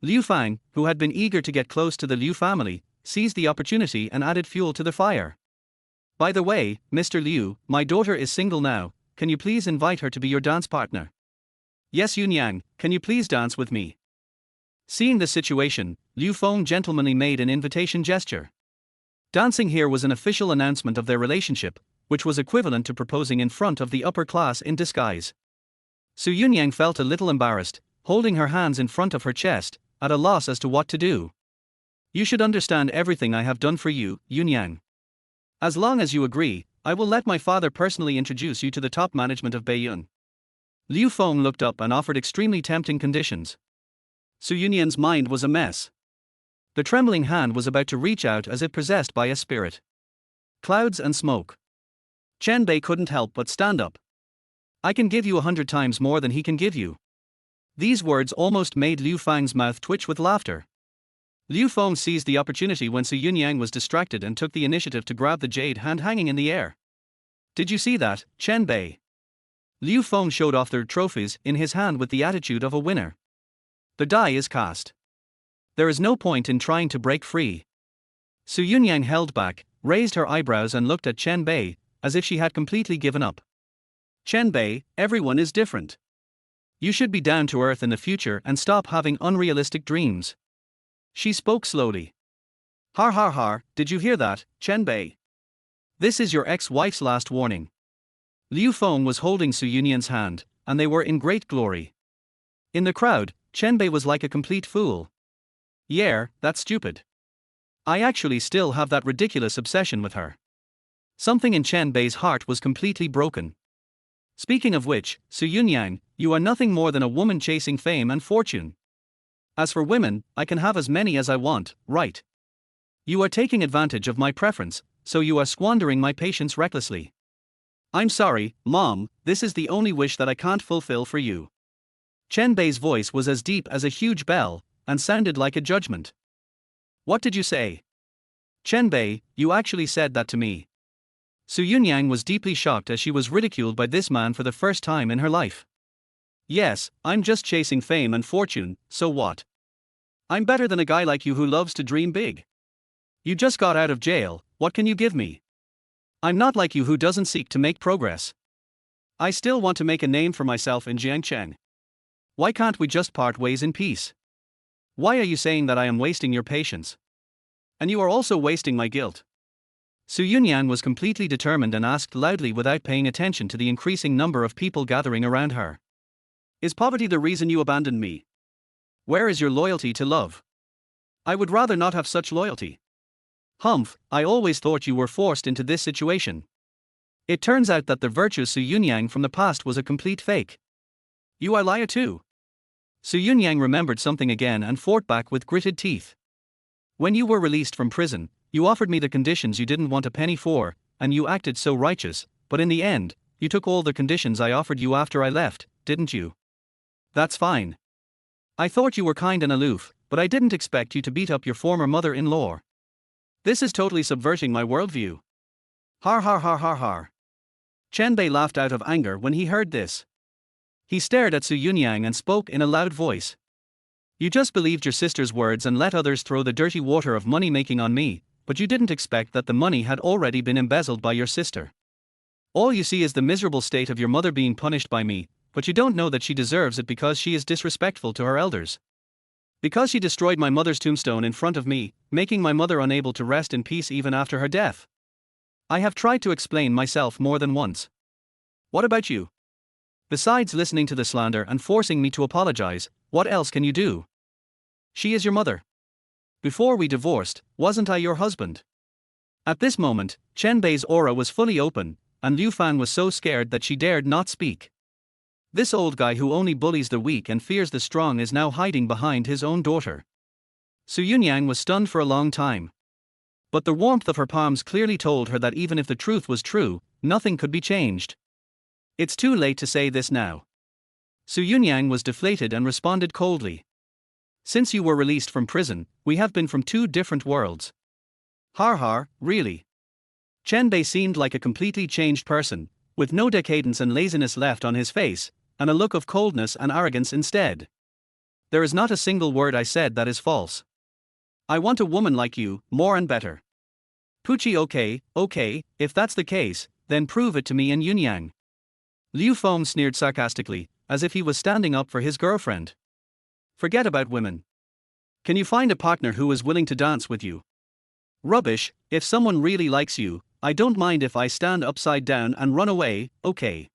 A: Liu Fang, who had been eager to get close to the Liu family, seized the opportunity and added fuel to the fire. By the way, Mr. Liu, my daughter is single now, can you please invite her to be your dance partner? Yes, Yunyan, can you please dance with me? Seeing the situation, Liu Feng gentlemanly made an invitation gesture. Dancing here was an official announcement of their relationship, which was equivalent to proposing in front of the upper class in disguise. Su Yunyan felt a little embarrassed, holding her hands in front of her chest, at a loss as to what to do. You should understand everything I have done for you, Yunyan. As long as you agree, I will let my father personally introduce you to the top management of Baiyun. Liu Feng looked up and offered extremely tempting conditions. Su Yunyan's mind was a mess. The trembling hand was about to reach out as if possessed by a spirit. Clouds and smoke. Chen Bei couldn't help but stand up. I can give you 100 times more than he can give you. These words almost made Liu Fang's mouth twitch with laughter. Liu Feng seized the opportunity when Su Yunyan was distracted and took the initiative to grab the jade hand hanging in the air. Did you see that, Chen Bei? Liu Feng showed off their trophies in his hand with the attitude of a winner. The die is cast. There is no point in trying to break free. Su Yunyan held back, raised her eyebrows and looked at Chen Bei, as if she had completely given up. Chen Bei, everyone is different. You should be down to earth in the future and stop having unrealistic dreams. She spoke slowly. Har har har, did you hear that, Chen Bei? This is your ex-wife's last warning. Liu Feng was holding Su Yunyan's hand, and they were in great glory. In the crowd, Chen Bei was like a complete fool. Yeah, that's stupid. I actually still have that ridiculous obsession with her. Something in Chen Bei's heart was completely broken. Speaking of which, Su Yunyan, you are nothing more than a woman chasing fame and fortune. As for women, I can have as many as I want, right? You are taking advantage of my preference, so you are squandering my patience recklessly. I'm sorry, Mom, this is the only wish that I can't fulfill for you. Chen Bei's voice was as deep as a huge bell, and sounded like a judgment. What did you say? Chen Bei, you actually said that to me. Su Yunyan was deeply shocked as she was ridiculed by this man for the first time in her life. Yes, I'm just chasing fame and fortune, so what? I'm better than a guy like you who loves to dream big. You just got out of jail, what can you give me? I'm not like you who doesn't seek to make progress. I still want to make a name for myself in Jiangcheng. Why can't we just part ways in peace? Why are you saying that I am wasting your patience? And you are also wasting my guilt. Su Yunyan was completely determined and asked loudly without paying attention to the increasing number of people gathering around her. Is poverty the reason you abandoned me? Where is your loyalty to love? I would rather not have such loyalty. Humph, I always thought you were forced into this situation. It turns out that the virtuous Su Yunyan from the past was a complete fake. You are liar too. Su Yunyan remembered something again and fought back with gritted teeth. When you were released from prison, you offered me the conditions you didn't want a penny for, and you acted so righteous, but in the end, you took all the conditions I offered you after I left, didn't you? That's fine. I thought you were kind and aloof, but I didn't expect you to beat up your former mother-in-law. This is totally subverting my worldview. Har har har har har. Chen Bei laughed out of anger when he heard this. He stared at Su Yunyan and spoke in a loud voice. You just believed your sister's words and let others throw the dirty water of money-making on me, but you didn't expect that the money had already been embezzled by your sister. All you see is the miserable state of your mother being punished by me, but you don't know that she deserves it because she is disrespectful to her elders. Because she destroyed my mother's tombstone in front of me, making my mother unable to rest in peace even after her death. I have tried to explain myself more than once. What about you? Besides listening to the slander and forcing me to apologize, what else can you do? She is your mother. Before we divorced, wasn't I your husband? At this moment, Chen Bei's aura was fully open, and Liu Fan was so scared that she dared not speak. This old guy who only bullies the weak and fears the strong is now hiding behind his own daughter. Su Yunyan was stunned for a long time. But the warmth of her palms clearly told her that even if the truth was true, nothing could be changed. It's too late to say this now. Su Yunyan was deflated and responded coldly. Since you were released from prison, we have been from two different worlds. Har har, really? Chen Bei seemed like a completely changed person, with no decadence and laziness left on his face, and a look of coldness and arrogance instead. There is not a single word I said that is false. I want a woman like you, more and better. Pucci okay, if that's the case, then prove it to me in Yunyang. Liu Feng sneered sarcastically, as if he was standing up for his girlfriend. Forget about women. Can you find a partner who is willing to dance with you? Rubbish, if someone really likes you, I don't mind if I stand upside down and run away, okay.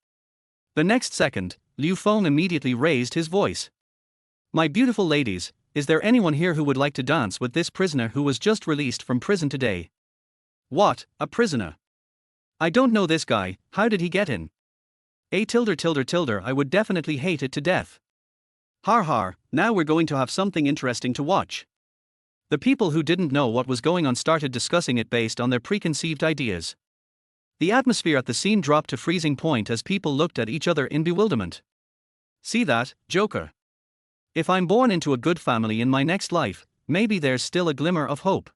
A: The next second, Liu Feng immediately raised his voice. My beautiful ladies, is there anyone here who would like to dance with this prisoner who was just released from prison today? What, a prisoner? I don't know this guy, how did he get in? I would definitely hate it to death. Har har, now we're going to have something interesting to watch. The people who didn't know what was going on started discussing it based on their preconceived ideas. The atmosphere at the scene dropped to freezing point as people looked at each other in bewilderment. See that, Joker? If I'm born into a good family in my next life, maybe there's still a glimmer of hope.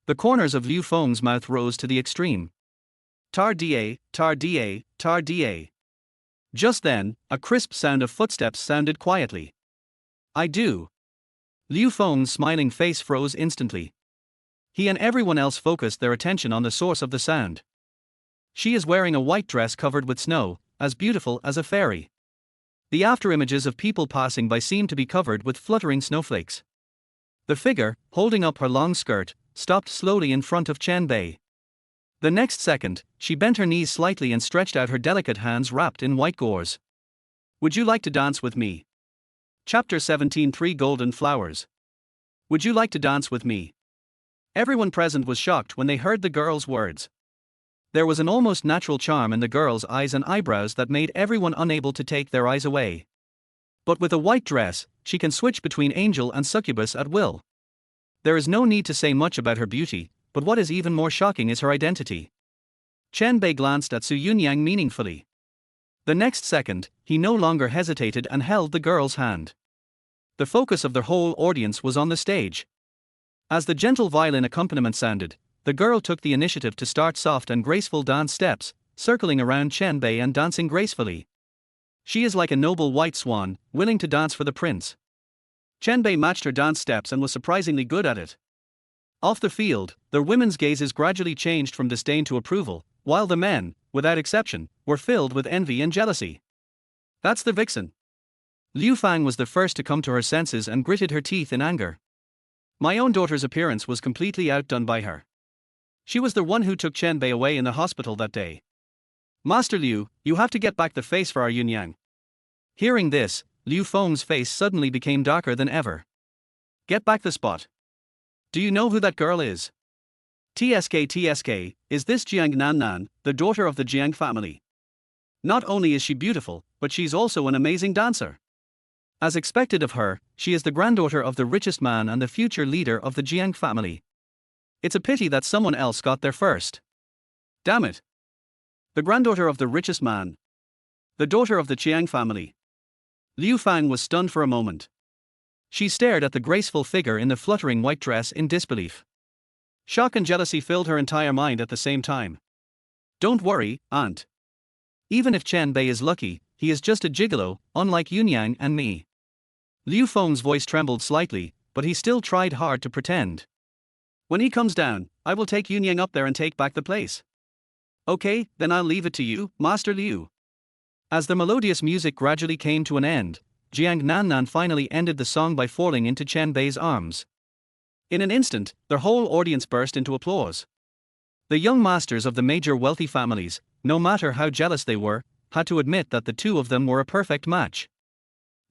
A: The corners of Liu Feng's mouth rose to the extreme. Tar da. Just then, a crisp sound of footsteps sounded quietly. I do. Liu Feng's smiling face froze instantly. He and everyone else focused their attention on the source of the sound. She is wearing a white dress covered with snow, as beautiful as a fairy. The afterimages of people passing by seemed to be covered with fluttering snowflakes. The figure, holding up her long skirt, stopped slowly in front of Chen Bei. The next second, she bent her knees slightly and stretched out her delicate hands wrapped in white gauze. Would you like to dance with me? Chapter 17 3 Golden Flowers. Would you like to dance with me? Everyone present was shocked when they heard the girl's words. There was an almost natural charm in the girl's eyes and eyebrows that made everyone unable to take their eyes away. But with a white dress, she can switch between angel and succubus at will. There is no need to say much about her beauty, but what is even more shocking is her identity. Chen Bei glanced at Su Yunyan meaningfully. The next second, he no longer hesitated and held the girl's hand. The focus of the whole audience was on the stage. As the gentle violin accompaniment sounded, the girl took the initiative to start soft and graceful dance steps, circling around Chen Bei and dancing gracefully. She is like a noble white swan, willing to dance for the prince. Chen Bei matched her dance steps and was surprisingly good at it. Off the field, the women's gazes gradually changed from disdain to approval, while the men, without exception, were filled with envy and jealousy. That's the vixen. Liu Fang was the first to come to her senses and gritted her teeth in anger. My own daughter's appearance was completely outdone by her. She was the one who took Chen Bei away in the hospital that day. Master Liu, you have to get back the face for our Yunyang. Hearing this, Liu Feng's face suddenly became darker than ever. Get back the spot. Do you know who that girl is? TSK, is this Jiang Nannan, the daughter of the Jiang family? Not only is she beautiful, but she's also an amazing dancer. As expected of her, she is the granddaughter of the richest man and the future leader of the Jiang family. It's a pity that someone else got there first. Damn it. The granddaughter of the richest man. The daughter of the Jiang family. Liu Fang was stunned for a moment. She stared at the graceful figure in the fluttering white dress in disbelief. Shock and jealousy filled her entire mind at the same time. Don't worry, aunt. Even if Chen Bei is lucky, he is just a gigolo, unlike Yunyang and me. Liu Feng's voice trembled slightly, but he still tried hard to pretend. When he comes down, I will take Yunyang up there and take back the place. Okay, then I'll leave it to you, Master Liu. As the melodious music gradually came to an end, Jiang Nannan finally ended the song by falling into Chen Bei's arms. In an instant, the whole audience burst into applause. The young masters of the major wealthy families, no matter how jealous they were, had to admit that the two of them were a perfect match.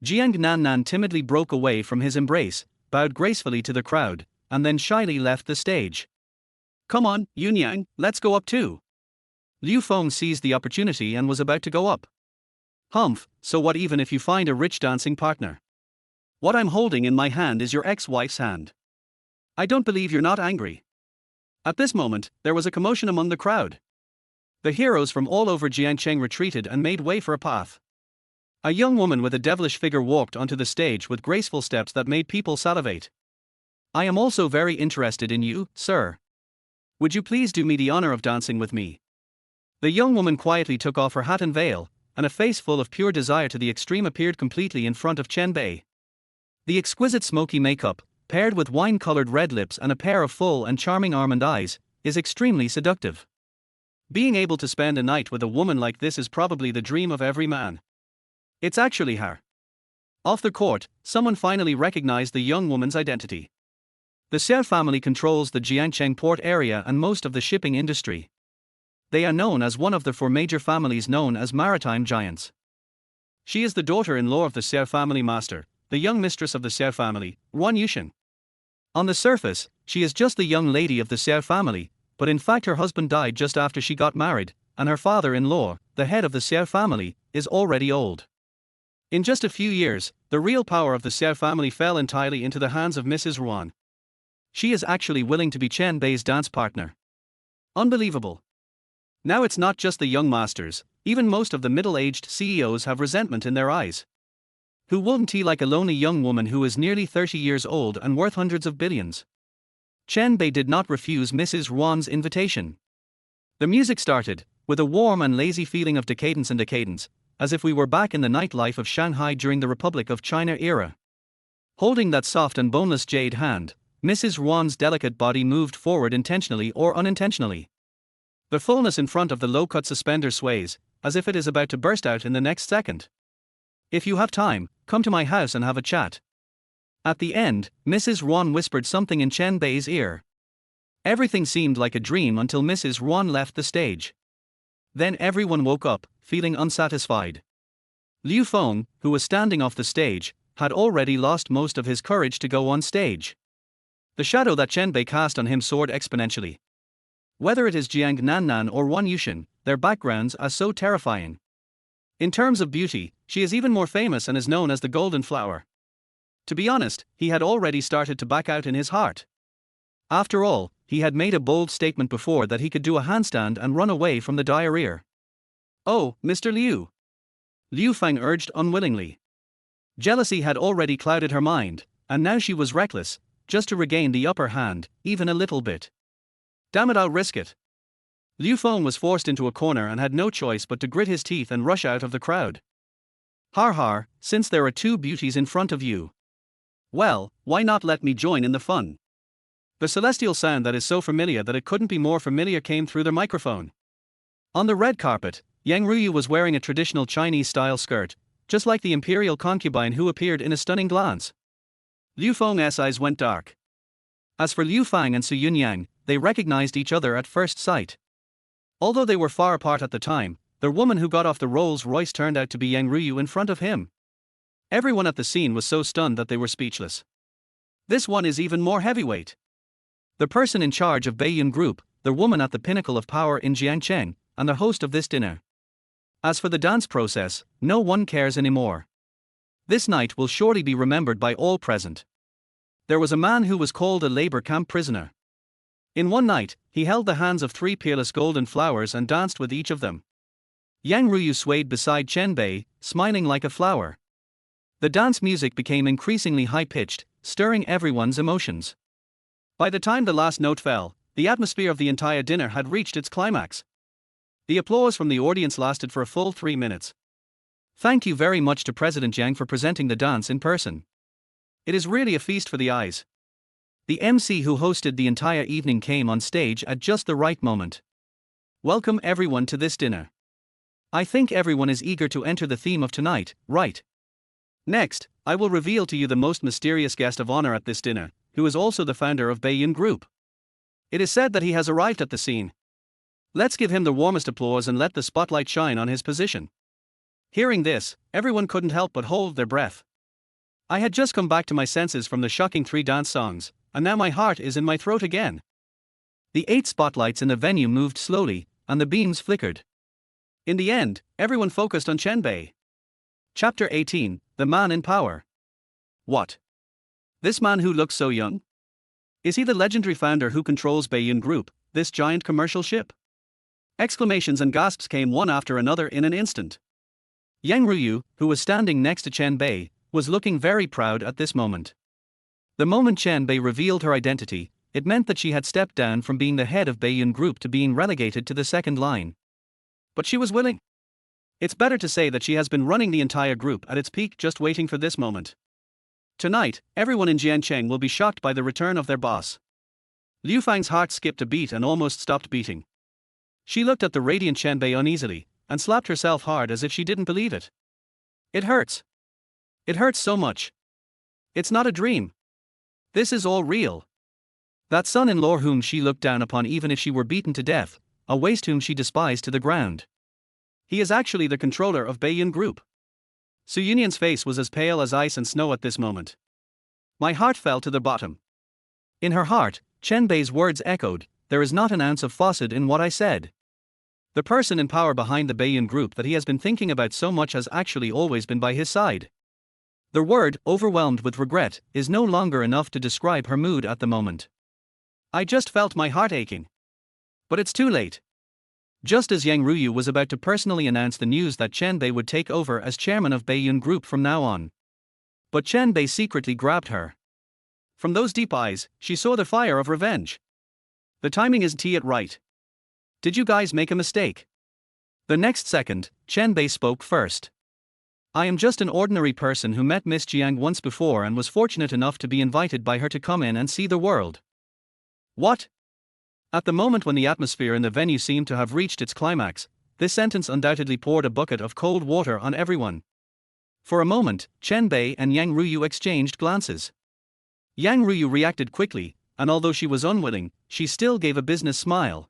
A: Jiang Nannan timidly broke away from his embrace, bowed gracefully to the crowd, and then shyly left the stage. Come on, Yunyang, let's go up too. Liu Feng seized the opportunity and was about to go up. Humph, so what even if you find a rich dancing partner? What I'm holding in my hand is your ex-wife's hand. I don't believe you're not angry. At this moment, there was a commotion among the crowd. The heroes from all over Jiangcheng retreated and made way for a path. A young woman with a devilish figure walked onto the stage with graceful steps that made people salivate. I am also very interested in you, sir. Would you please do me the honor of dancing with me? The young woman quietly took off her hat and veil, and a face full of pure desire to the extreme appeared completely in front of Chen Bei. The exquisite smoky makeup, paired with wine-colored red lips and a pair of full and charming almond eyes, is extremely seductive. Being able to spend a night with a woman like this is probably the dream of every man. It's actually her. Off the court, someone finally recognized the young woman's identity. The Xie family controls the Jiangcheng port area and most of the shipping industry. They are known as one of the four major families known as maritime giants. She is the daughter-in-law of the Xie family master, the young mistress of the Xie family, Wan Yushen. On the surface, she is just the young lady of the Xie family, but in fact her husband died just after she got married, and her father-in-law, the head of the Xie family, is already old. In just a few years, the real power of the Xie family fell entirely into the hands of Mrs. Ruan. She is actually willing to be Chen Bei's dance partner. Unbelievable. Now it's not just the young masters, even most of the middle-aged CEOs have resentment in their eyes. Who wouldn't he like a lonely young woman who is nearly 30 years old and worth hundreds of billions? Chen Bei did not refuse Mrs. Ruan's invitation. The music started, with a warm and lazy feeling of decadence, as if we were back in the nightlife of Shanghai during the Republic of China era. Holding that soft and boneless jade hand, Mrs. Ruan's delicate body moved forward intentionally or unintentionally. The fullness in front of the low-cut suspender sways, as if it is about to burst out in the next second. If you have time, come to my house and have a chat. At the end, Mrs. Ruan whispered something in Chen Bei's ear. Everything seemed like a dream until Mrs. Ruan left the stage. Then everyone woke up, feeling unsatisfied. Liu Feng, who was standing off the stage, had already lost most of his courage to go on stage. The shadow that Chen Bei cast on him soared exponentially. Whether it is Jiang Nannan or Wan Yushin, their backgrounds are so terrifying. In terms of beauty, she is even more famous and is known as the Golden Flower. To be honest, he had already started to back out in his heart. After all, he had made a bold statement before that he could do a handstand and run away from the diarrhea. Oh, Mr. Liu. Liu Feng urged unwillingly. Jealousy had already clouded her mind, and now she was reckless, just to regain the upper hand, even a little bit. Damn it, I'll risk it. Liu Feng was forced into a corner and had no choice but to grit his teeth and rush out of the crowd. Har har, since there are two beauties in front of you. Well, why not let me join in the fun? The celestial sound that is so familiar that it couldn't be more familiar came through the microphone. On the red carpet, Yang Ruyu was wearing a traditional Chinese-style skirt, just like the imperial concubine who appeared in a stunning glance. Liu Feng's eyes went dark. As for Liu Fang and Su Yunyan, they recognized each other at first sight. Although they were far apart at the time, the woman who got off the Rolls-Royce turned out to be Yang Ruyu in front of him. Everyone at the scene was so stunned that they were speechless. This one is even more heavyweight. The person in charge of Beiyun Group, the woman at the pinnacle of power in Jiangcheng, and the host of this dinner. As for the dance process, no one cares anymore. This night will surely be remembered by all present. There was a man who was called a labor camp prisoner. In one night, he held the hands of 3 peerless golden flowers and danced with each of them. Yang Ruyu swayed beside Chen Bei, smiling like a flower. The dance music became increasingly high-pitched, stirring everyone's emotions. By the time the last note fell, the atmosphere of the entire dinner had reached its climax. The applause from the audience lasted for a full 3 minutes. Thank you very much to President Jiang for presenting the dance in person. It is really a feast for the eyes. The MC who hosted the entire evening came on stage at just the right moment. Welcome everyone to this dinner. I think everyone is eager to enter the theme of tonight, right? Next, I will reveal to you the most mysterious guest of honor at this dinner, who is also the founder of Beiyun Group. It is said that he has arrived at the scene. Let's give him the warmest applause and let the spotlight shine on his position. Hearing this, everyone couldn't help but hold their breath. I had just come back to my senses from the shocking 3 dance songs, and now my heart is in my throat again. The 8 spotlights in the venue moved slowly, and the beams flickered. In the end, everyone focused on Chen Bei. Chapter 18, The Man in Power. What? This man who looks so young? Is he the legendary founder who controls Beiyun Group, this giant commercial ship? Exclamations and gasps came one after another in an instant. Yang Ruyu, who was standing next to Chen Bei, was looking very proud at this moment. The moment Chen Bei revealed her identity, it meant that she had stepped down from being the head of Beiyun Group to being relegated to the second line. But she was willing. It's better to say that she has been running the entire group at its peak, just waiting for this moment. Tonight, everyone in Jiangcheng will be shocked by the return of their boss. Liu Fang's heart skipped a beat and almost stopped beating. She looked at the radiant Chen Bei uneasily, and slapped herself hard as if she didn't believe it. It hurts. It hurts so much. It's not a dream. This is all real. That son-in-law whom she looked down upon even if she were beaten to death, a waste whom she despised to the ground. He is actually the controller of Beiyun Group. Su Yunyan's face was as pale as ice and snow at this moment. My heart fell to the bottom. In her heart, Chen Bei's words echoed, there is not an ounce of falsehood in what I said. The person in power behind the Beiyun Group that he has been thinking about so much has actually always been by his side. The word, overwhelmed with regret, is no longer enough to describe her mood at the moment. I just felt my heart aching. But it's too late. Just as Yang Ruyu was about to personally announce the news that Chen Bei would take over as chairman of Beiyun Group from now on. But Chen Bei secretly grabbed her. From those deep eyes, she saw the fire of revenge. The timing isn't yet right. Did you guys make a mistake? The next second, Chen Bei spoke first. I am just an ordinary person who met Miss Jiang once before and was fortunate enough to be invited by her to come in and see the world. What? At the moment when the atmosphere in the venue seemed to have reached its climax, this sentence undoubtedly poured a bucket of cold water on everyone. For a moment, Chen Bei and Yang Ruyu exchanged glances. Yang Ruyu reacted quickly, and although she was unwilling, she still gave a business smile.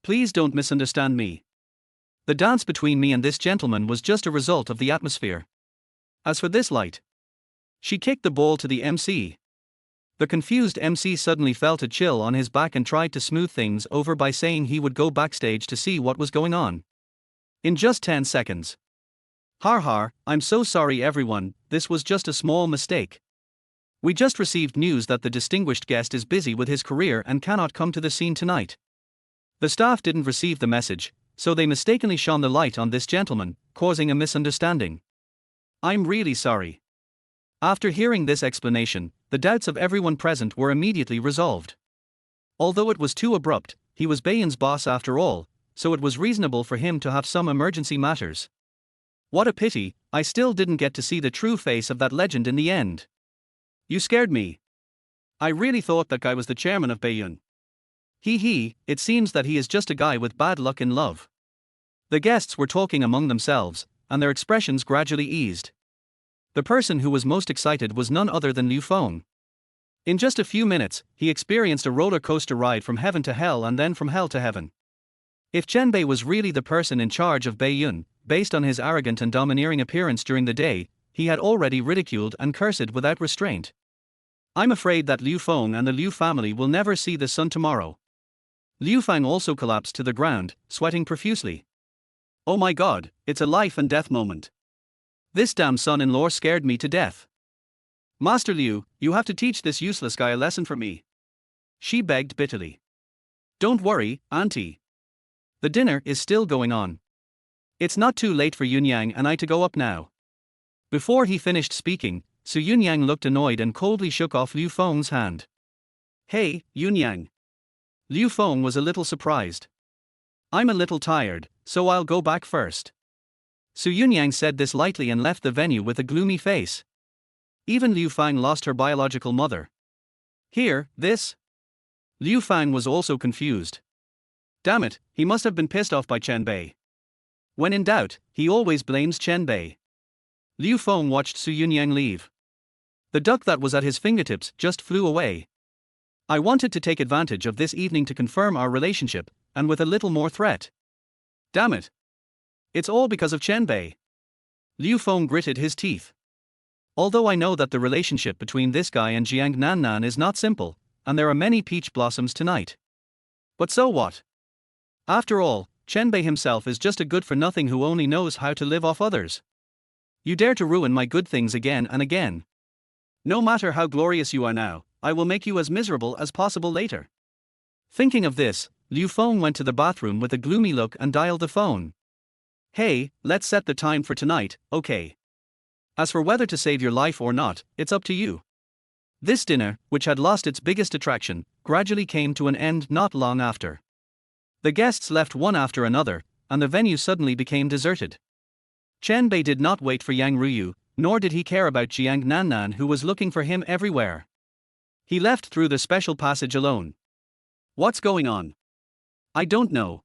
A: Please don't misunderstand me. The dance between me and this gentleman was just a result of the atmosphere. As for this light, she kicked the ball to the MC. The confused MC suddenly felt a chill on his back and tried to smooth things over by saying he would go backstage to see what was going on. In just 10 seconds. Har har, I'm so sorry everyone, this was just a small mistake. We just received news that the distinguished guest is busy with his career and cannot come to the scene tonight. The staff didn't receive the message, so they mistakenly shone the light on this gentleman, causing a misunderstanding. I'm really sorry. After hearing this explanation, the doubts of everyone present were immediately resolved. Although it was too abrupt, he was Baiyun's boss after all, so it was reasonable for him to have some emergency matters. What a pity, I still didn't get to see the true face of that legend in the end. You scared me. I really thought that guy was the chairman of Baiyun. It seems that he is just a guy with bad luck in love. The guests were talking among themselves, and their expressions gradually eased. The person who was most excited was none other than Liu Feng. In just a few minutes, he experienced a roller coaster ride from heaven to hell and then from hell to heaven. If Chen Bei was really the person in charge of Baiyun, based on his arrogant and domineering appearance during the day, he had already ridiculed and cursed without restraint. I'm afraid that Liu Feng and the Liu family will never see the sun tomorrow. Liu Feng also collapsed to the ground, sweating profusely. Oh my god, it's a life and death moment. This damn son-in-law scared me to death. Master Liu, you have to teach this useless guy a lesson for me. She begged bitterly. Don't worry, auntie. The dinner is still going on. It's not too late for Yunyan and I to go up now. Before he finished speaking, Su Yunyan looked annoyed and coldly shook off Liu Feng's hand. Hey, Yunyan. Liu Feng was a little surprised. I'm a little tired, so I'll go back first. Su Yunyan said this lightly and left the venue with a gloomy face. Even Liu Feng lost her biological mother. Here, this? Liu Feng was also confused. Damn it, he must have been pissed off by Chen Bei. When in doubt, he always blames Chen Bei. Liu Feng watched Su Yunyan leave. The duck that was at his fingertips just flew away. I wanted to take advantage of this evening to confirm our relationship, and with a little more threat. Damn it. It's all because of Chen Bei. Liu Feng gritted his teeth. Although I know that the relationship between this guy and Jiang Nannan is not simple, and there are many peach blossoms tonight. But so what? After all, Chen Bei himself is just a good-for-nothing who only knows how to live off others. You dare to ruin my good things again and again. No matter how glorious you are now, I will make you as miserable as possible later. Thinking of this, Liu Feng went to the bathroom with a gloomy look and dialed the phone. Hey, let's set the time for tonight, okay? As for whether to save your life or not, it's up to you. This dinner, which had lost its biggest attraction, gradually came to an end not long after. The guests left one after another, and the venue suddenly became deserted. Chen Bei did not wait for Yang Ruyu, nor did he care about Jiang Nannan who was looking for him everywhere. He left through the special passage alone. What's going on? I don't know.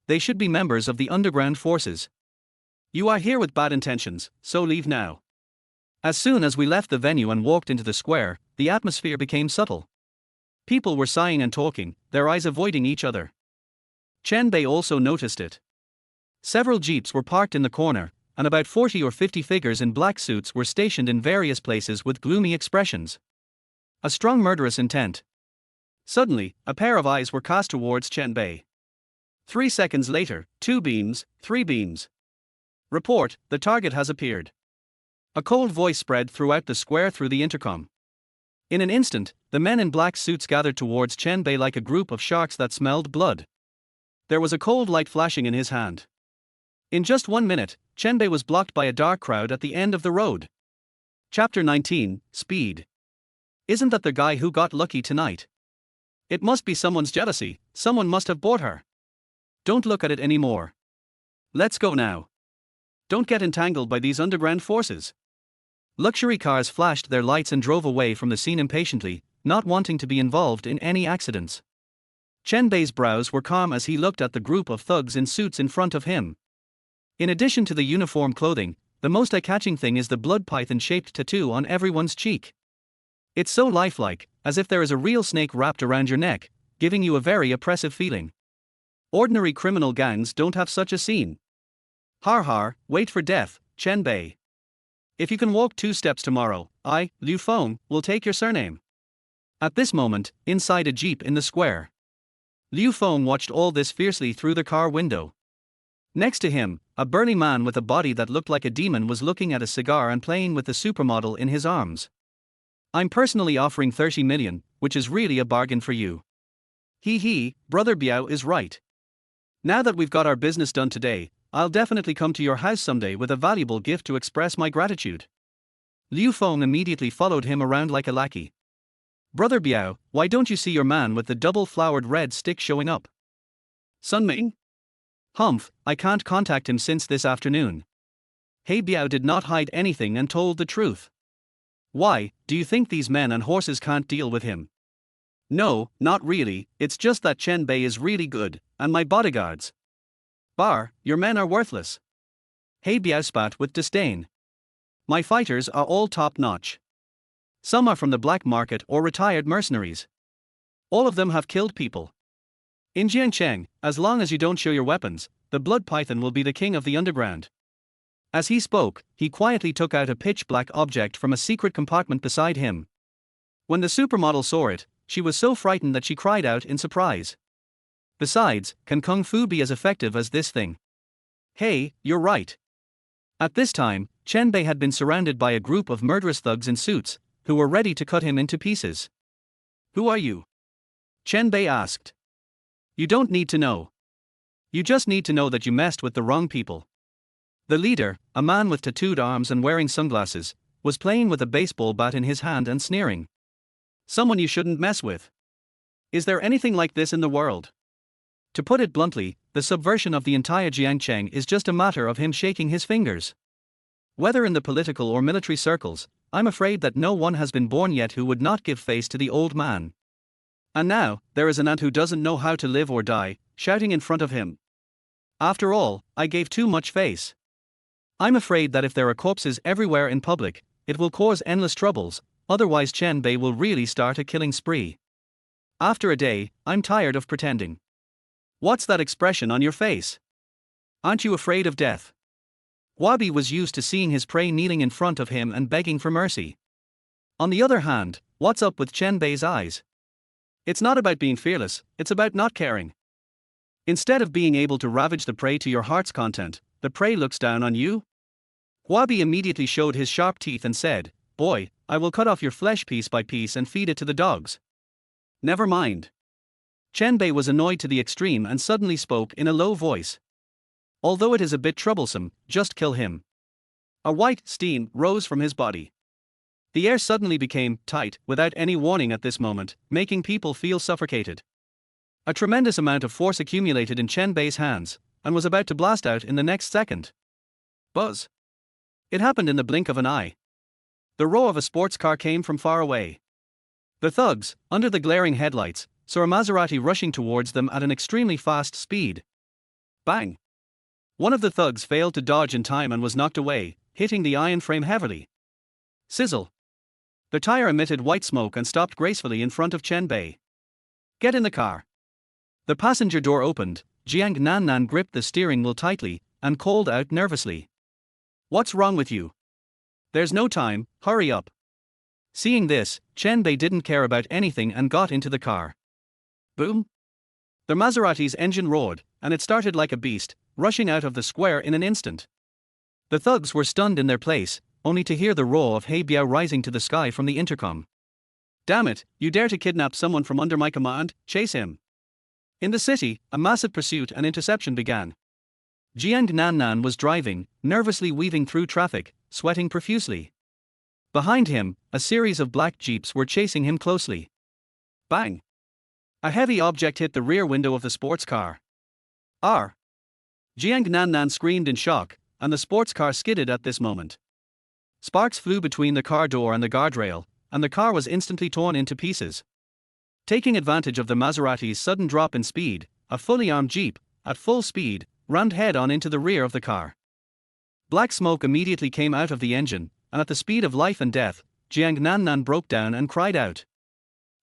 A: They should be members of the underground forces. You are here with bad intentions, so leave now. As soon as we left the venue and walked into the square, the atmosphere became subtle. People were sighing and talking, their eyes avoiding each other. Chen Bei also noticed it. Several jeeps were parked in the corner, and about 40 or 50 figures in black suits were stationed in various places with gloomy expressions. A strong murderous intent. Suddenly, a pair of eyes were cast towards Chen Bei. 3 seconds later, 2 beams, 3 beams. Report, the target has appeared. A cold voice spread throughout the square through the intercom. In an instant, the men in black suits gathered towards Chen Bei like a group of sharks that smelled blood. There was a cold light flashing in his hand. In just 1 minute, Chen Bei was blocked by a dark crowd at the end of the road. Chapter 19, Speed. Isn't that the guy who got lucky tonight? It must be someone's jealousy, someone must have bought her. Don't look at it anymore. Let's go now. Don't get entangled by these underground forces. Luxury cars flashed their lights and drove away from the scene impatiently, not wanting to be involved in any accidents. Chen Bei's brows were calm as he looked at the group of thugs in suits in front of him. In addition to the uniform clothing, the most eye-catching thing is the blood python-shaped tattoo on everyone's cheek. It's so lifelike, as if there is a real snake wrapped around your neck, giving you a very oppressive feeling. Ordinary criminal gangs don't have such a scene. Har har, wait for death, Chen Bei. If you can walk 2 steps tomorrow, I, Liu Feng, will take your surname. At this moment, inside a jeep in the square, Liu Feng watched all this fiercely through the car window. Next to him, a burly man with a body that looked like a demon was looking at a cigar and playing with the supermodel in his arms. I'm personally offering 30 million, which is really a bargain for you. He, Brother Biao is right. Now that we've got our business done today, I'll definitely come to your house someday with a valuable gift to express my gratitude. Liu Feng immediately followed him around like a lackey. Brother Biao, why don't you see your man with the double-flowered red stick showing up? Sun Ming? Humph, I can't contact him since this afternoon. He Biao did not hide anything and told the truth. Why, do you think these men and horses can't deal with him? No, not really, it's just that Chen Bei is really good, and my bodyguards. Bar, your men are worthless. He Biao spat with disdain. My fighters are all top-notch. Some are from the black market or retired mercenaries. All of them have killed people. In Jiangcheng, as long as you don't show your weapons, the blood python will be the king of the underground. As he spoke, he quietly took out a pitch-black object from a secret compartment beside him. When the supermodel saw it, she was so frightened that she cried out in surprise. Besides, can Kung Fu be as effective as this thing? Hey, you're right. At this time, Chen Bei had been surrounded by a group of murderous thugs in suits, who were ready to cut him into pieces. Who are you? Chen Bei asked. You don't need to know. You just need to know that you messed with the wrong people. The leader, a man with tattooed arms and wearing sunglasses, was playing with a baseball bat in his hand and sneering. Someone you shouldn't mess with. Is there anything like this in the world? To put it bluntly, the subversion of the entire Jiangcheng is just a matter of him shaking his fingers. Whether in the political or military circles, I'm afraid that no one has been born yet who would not give face to the old man. And now, there is an ant who doesn't know how to live or die, shouting in front of him. After all, I gave too much face. I'm afraid that if there are corpses everywhere in public, it will cause endless troubles, otherwise Chen Bei will really start a killing spree. After a day, I'm tired of pretending. What's that expression on your face? Aren't you afraid of death? Wabi was used to seeing his prey kneeling in front of him and begging for mercy. On the other hand, what's up with Chen Bei's eyes? It's not about being fearless, it's about not caring. Instead of being able to ravage the prey to your heart's content, the prey looks down on you? Wabi immediately showed his sharp teeth and said, Boy, I will cut off your flesh piece by piece and feed it to the dogs. Never mind. Chen Bei was annoyed to the extreme and suddenly spoke in a low voice. Although it is a bit troublesome, just kill him. A white steam rose from his body. The air suddenly became tight without any warning at this moment, making people feel suffocated. A tremendous amount of force accumulated in Chen Bei's hands, and was about to blast out in the next second. Buzz. It happened in the blink of an eye. The roar of a sports car came from far away. The thugs, under the glaring headlights, saw a Maserati rushing towards them at an extremely fast speed. Bang! One of the thugs failed to dodge in time and was knocked away, hitting the iron frame heavily. Sizzle! The tire emitted white smoke and stopped gracefully in front of Chen Bei. Get in the car. The passenger door opened, Jiang Nannan gripped the steering wheel tightly, and called out nervously. What's wrong with you? There's no time, hurry up. Seeing this, Chen Bei didn't care about anything and got into the car. Boom! The Maserati's engine roared, and it started like a beast, rushing out of the square in an instant. The thugs were stunned in their place, only to hear the roar of He Biao rising to the sky from the intercom. Damn it, you dare to kidnap someone from under my command, chase him. In the city, a massive pursuit and interception began. Jiang Nannan was driving, nervously weaving through traffic, sweating profusely. Behind him, a series of black jeeps were chasing him closely. Bang! A heavy object hit the rear window of the sports car. R. Jiang Nannan screamed in shock, and the sports car skidded at this moment. Sparks flew between the car door and the guardrail, and the car was instantly torn into pieces. Taking advantage of the Maserati's sudden drop in speed, a fully armed jeep, at full speed, rammed head-on into the rear of the car. Black smoke immediately came out of the engine, and at the speed of life and death, Jiang Nannan broke down and cried out.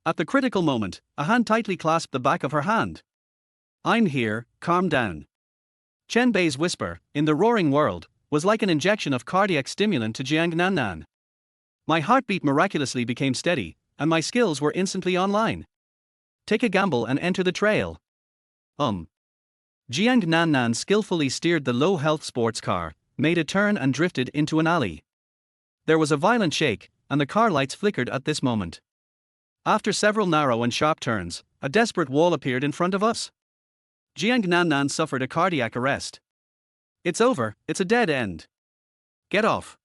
A: At the critical moment, a hand tightly clasped the back of her hand. "I'm here, calm down." Chen Bei's whisper, in the roaring world, was like an injection of cardiac stimulant to Jiang Nannan. My heartbeat miraculously became steady, and my skills were instantly online. Take a gamble and enter the trail. Jiang Nannan skillfully steered the low-health sports car, made a turn and drifted into an alley. There was a violent shake, and the car lights flickered at this moment. After several narrow and sharp turns, a desperate wall appeared in front of us. Jiang Nannan suffered a cardiac arrest. "It's over, it's a dead end. Get off."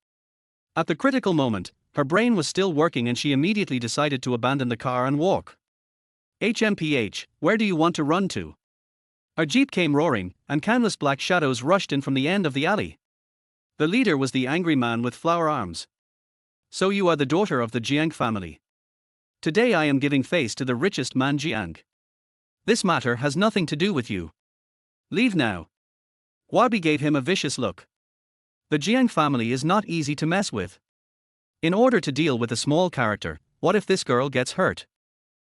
A: At the critical moment, her brain was still working and she immediately decided to abandon the car and walk. "HMPH, where do you want to run to?" A jeep came roaring, and countless black shadows rushed in from the end of the alley. The leader was the angry man with flower arms. "So you are the daughter of the Jiang family. Today I am giving face to the richest man Jiang. This matter has nothing to do with you. Leave now." Wabi gave him a vicious look. The Jiang family is not easy to mess with. In order to deal with a small character, what if this girl gets hurt?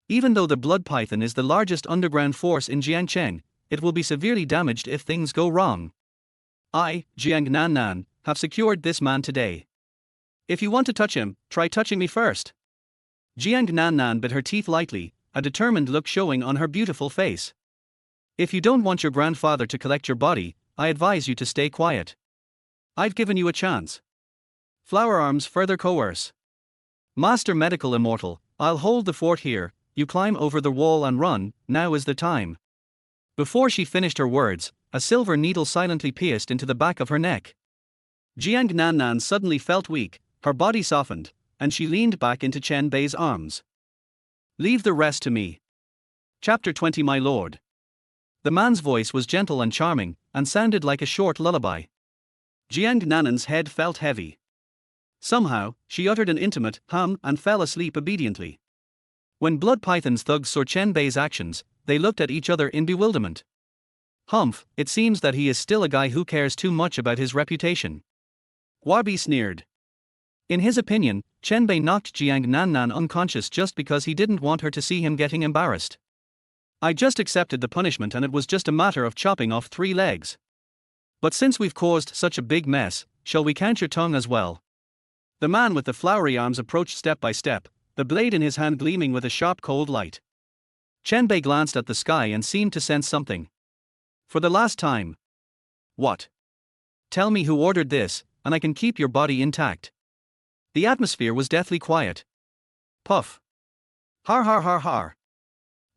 A: Even though the blood python is the largest underground force in Jiangcheng, it will be severely damaged if things go wrong. I, Jiang Nannan, have secured this man today. If you want to touch him, try touching me first. Jiang Nannan bit her teeth lightly, a determined look showing on her beautiful face. If you don't want your grandfather to collect your body, I advise you to stay quiet. I've given you a chance. Flower arms further coerce. Master Medical Immortal, I'll hold the fort here, you climb over the wall and run, now is the time. Before she finished her words, a silver needle silently pierced into the back of her neck. Jiang Nannan suddenly felt weak, her body softened, and she leaned back into Chen Bei's arms. "Leave the rest to me." Chapter 20. My lord. The man's voice was gentle and charming, and sounded like a short lullaby. Jiang Nannan's head felt heavy. Somehow, she uttered an intimate hum and fell asleep obediently. When Blood Python's thugs saw Chen Bei's actions, they looked at each other in bewilderment. "Humph, it seems that he is still a guy who cares too much about his reputation." Wabi sneered. In his opinion, Chen Bei knocked Jiang Nannan unconscious just because he didn't want her to see him getting embarrassed. "I just accepted the punishment and it was just a matter of chopping off 3 legs. But since we've caused such a big mess, shall we count your tongue as well?" The man with the flowery arms approached step by step, the blade in his hand gleaming with a sharp cold light. Chen Bei glanced at the sky and seemed to sense something. "For the last time." "What?" "Tell me who ordered this, and I can keep your body intact." The atmosphere was deathly quiet. Puff. Har har har har.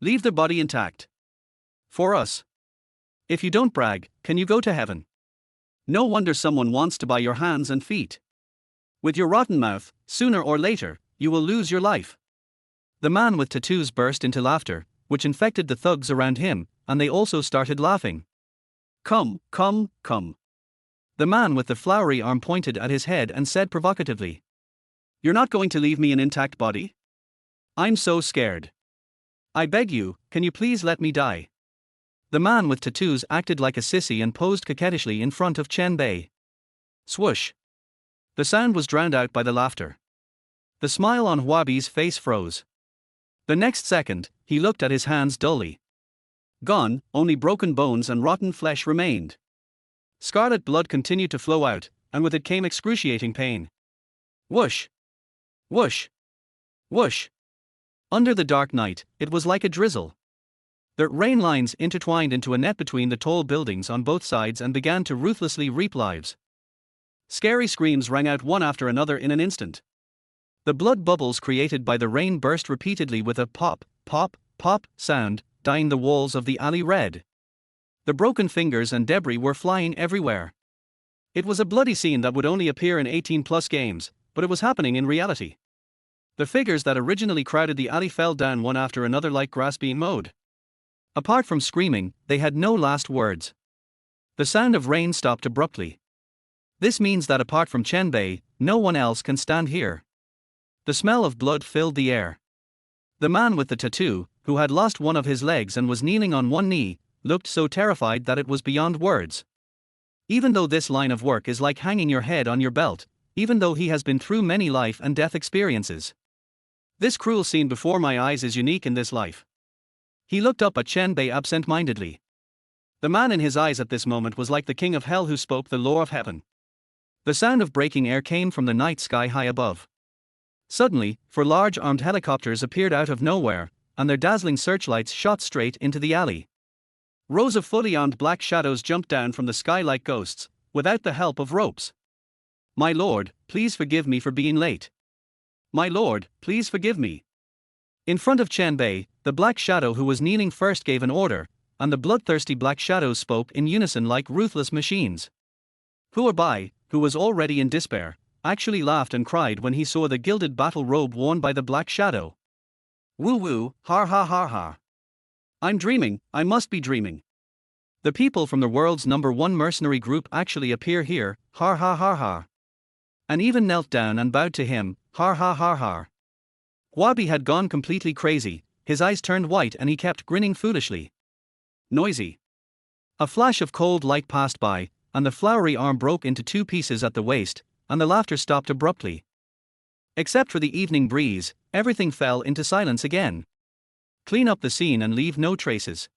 A: "Leave the body intact. For us. If you don't brag, can you go to heaven? No wonder someone wants to buy your hands and feet. With your rotten mouth, sooner or later, you will lose your life." The man with tattoos burst into laughter, which infected the thugs around him, and they also started laughing. Come. The man with the flowery arm pointed at his head and said provocatively. "You're not going to leave me an intact body? I'm so scared. I beg you, can you please let me die?" The man with tattoos acted like a sissy and posed coquettishly in front of Chen Bei. Swoosh. The sound was drowned out by the laughter. The smile on Wabi's face froze. The next second, he looked at his hands dully. Gone, only broken bones and rotten flesh remained. Scarlet blood continued to flow out, and with it came excruciating pain. Whoosh! Whoosh! Whoosh! Under the dark night, it was like a drizzle. The rain lines intertwined into a net between the tall buildings on both sides and began to ruthlessly reap lives. Scary screams rang out one after another in an instant. The blood bubbles created by the rain burst repeatedly with a pop, pop, pop sound, dyeing the walls of the alley red. The broken fingers and debris were flying everywhere. It was a bloody scene that would only appear in 18+ games, but it was happening in reality. The figures that originally crowded the alley fell down one after another like grass being mowed. Apart from screaming, they had no last words. The sound of rain stopped abruptly. This means that apart from Chen Bei, no one else can stand here. The smell of blood filled the air. The man with the tattoo, who had lost one of his legs and was kneeling on one knee, looked so terrified that it was beyond words. Even though this line of work is like hanging your head on your belt, even though he has been through many life and death experiences. This cruel scene before my eyes is unique in this life. He looked up at Chen Bei absent-mindedly. The man in his eyes at this moment was like the king of hell who spoke the law of heaven. The sound of breaking air came from the night sky high above. Suddenly, 4 large armed helicopters appeared out of nowhere, and their dazzling searchlights shot straight into the alley. Rows of fully armed black shadows jumped down from the sky like ghosts, without the help of ropes. My lord, please forgive me for being late. My lord, please forgive me. In front of Chen Bei, the black shadow who was kneeling first gave an order, and the bloodthirsty black shadows spoke in unison like ruthless machines. Hu Bei, who was already in despair, actually laughed and cried when he saw the gilded battle robe worn by the black shadow. Woo woo, har ha har ha. I'm dreaming, I must be dreaming. The people from the world's #1 mercenary group actually appear here, har ha har ha. And even knelt down and bowed to him, har ha har ha. Wabi had gone completely crazy, his eyes turned white and he kept grinning foolishly. Noisy. A flash of cold light passed by, and the flowery arm broke into 2 pieces at the waist, and the laughter stopped abruptly. Except for the evening breeze, everything fell into silence again. Clean up the scene and leave no traces.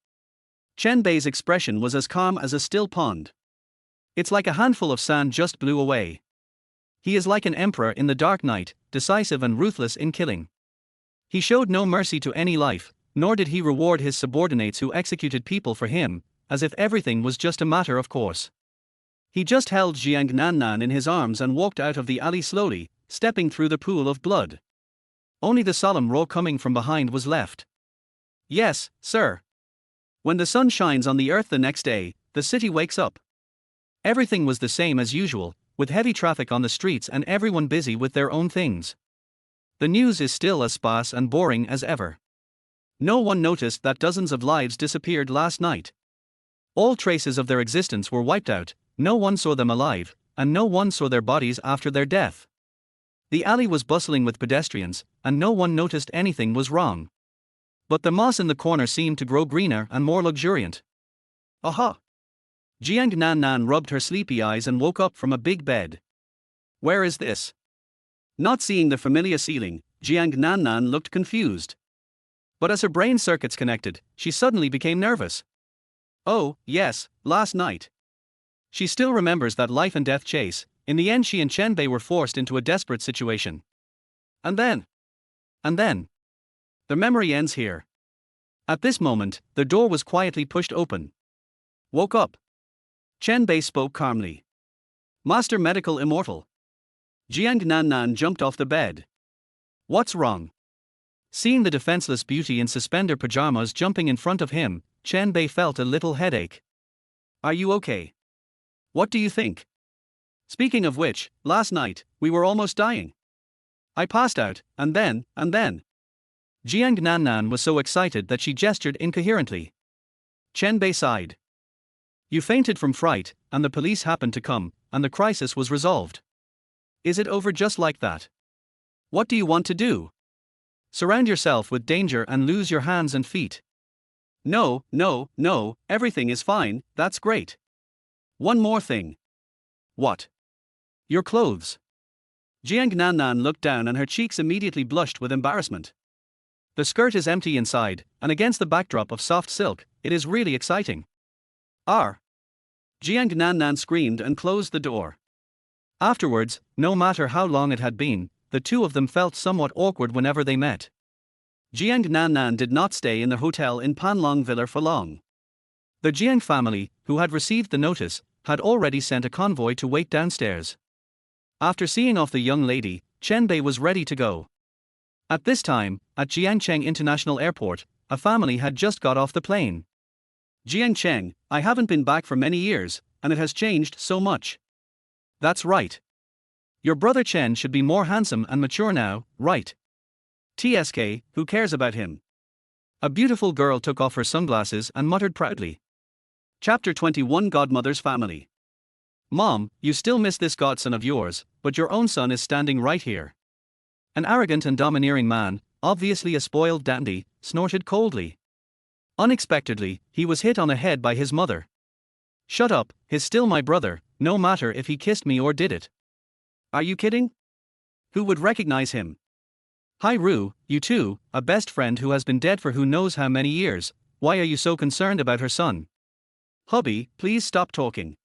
A: Chen Bei's expression was as calm as a still pond. It's like a handful of sand just blew away. He is like an emperor in the dark night, decisive and ruthless in killing. He showed no mercy to any life, nor did he reward his subordinates who executed people for him, as if everything was just a matter of course. He just held Jiang Nannan in his arms and walked out of the alley slowly, stepping through the pool of blood. Only the solemn roar coming from behind was left. Yes, sir. When the sun shines on the earth the next day, the city wakes up. Everything was the same as usual, with heavy traffic on the streets and everyone busy with their own things. The news is still as sparse and boring as ever. No one noticed that dozens of lives disappeared last night. All traces of their existence were wiped out, no one saw them alive, and no one saw their bodies after their death. The alley was bustling with pedestrians, and no one noticed anything was wrong. But the moss in the corner seemed to grow greener and more luxuriant. Aha! Jiang Nannan rubbed her sleepy eyes and woke up from a big bed. Where is this? Not seeing the familiar ceiling, Jiang Nannan looked confused. But as her brain circuits connected, she suddenly became nervous. Oh, yes, last night. She still remembers that life and death chase. In the end she and Chen Bei were forced into a desperate situation. And then. The memory ends here. At this moment, the door was quietly pushed open. Woke up. Chen Bei spoke calmly. Master Medical Immortal. Jiang Nannan jumped off the bed. What's wrong? Seeing the defenseless beauty in suspender pajamas jumping in front of him, Chen Bei felt a little headache. Are you okay? What do you think? Speaking of which, last night, we were almost dying. I passed out, and then. Jiang Nannan was so excited that she gestured incoherently. Chen Bei sighed. You fainted from fright, and the police happened to come, and the crisis was resolved. Is it over just like that? What do you want to do? Surround yourself with danger and lose your hands and feet? No, everything is fine, that's great. One more thing. What? Your clothes. Jiang Nannan looked down and her cheeks immediately blushed with embarrassment. The skirt is empty inside, and against the backdrop of soft silk, it is really exciting. Ar! Jiang Nannan screamed and closed the door. Afterwards, no matter how long it had been, the two of them felt somewhat awkward whenever they met. Jiang Nannan did not stay in the hotel in Panlong Villa for long. The Jiang family, who had received the notice, had already sent a convoy to wait downstairs. After seeing off the young lady, Chen Bei was ready to go. At this time, at Jiangcheng International Airport, a family had just got off the plane. Jiangcheng, I haven't been back for many years, and it has changed so much. That's right. Your brother Chen should be more handsome and mature now, right? TSK, who cares about him? A beautiful girl took off her sunglasses and muttered proudly. Chapter 21 Godmother's Family. Mom, you still miss this godson of yours, but your own son is standing right here. An arrogant and domineering man, obviously a spoiled dandy, snorted coldly. Unexpectedly, he was hit on the head by his mother. Shut up, he's still my brother, no matter if he kissed me or did it. Are you kidding? Who would recognize him? Hi Ru, you too, a best friend who has been dead for who knows how many years, why are you so concerned about her son? Hubby, please stop talking.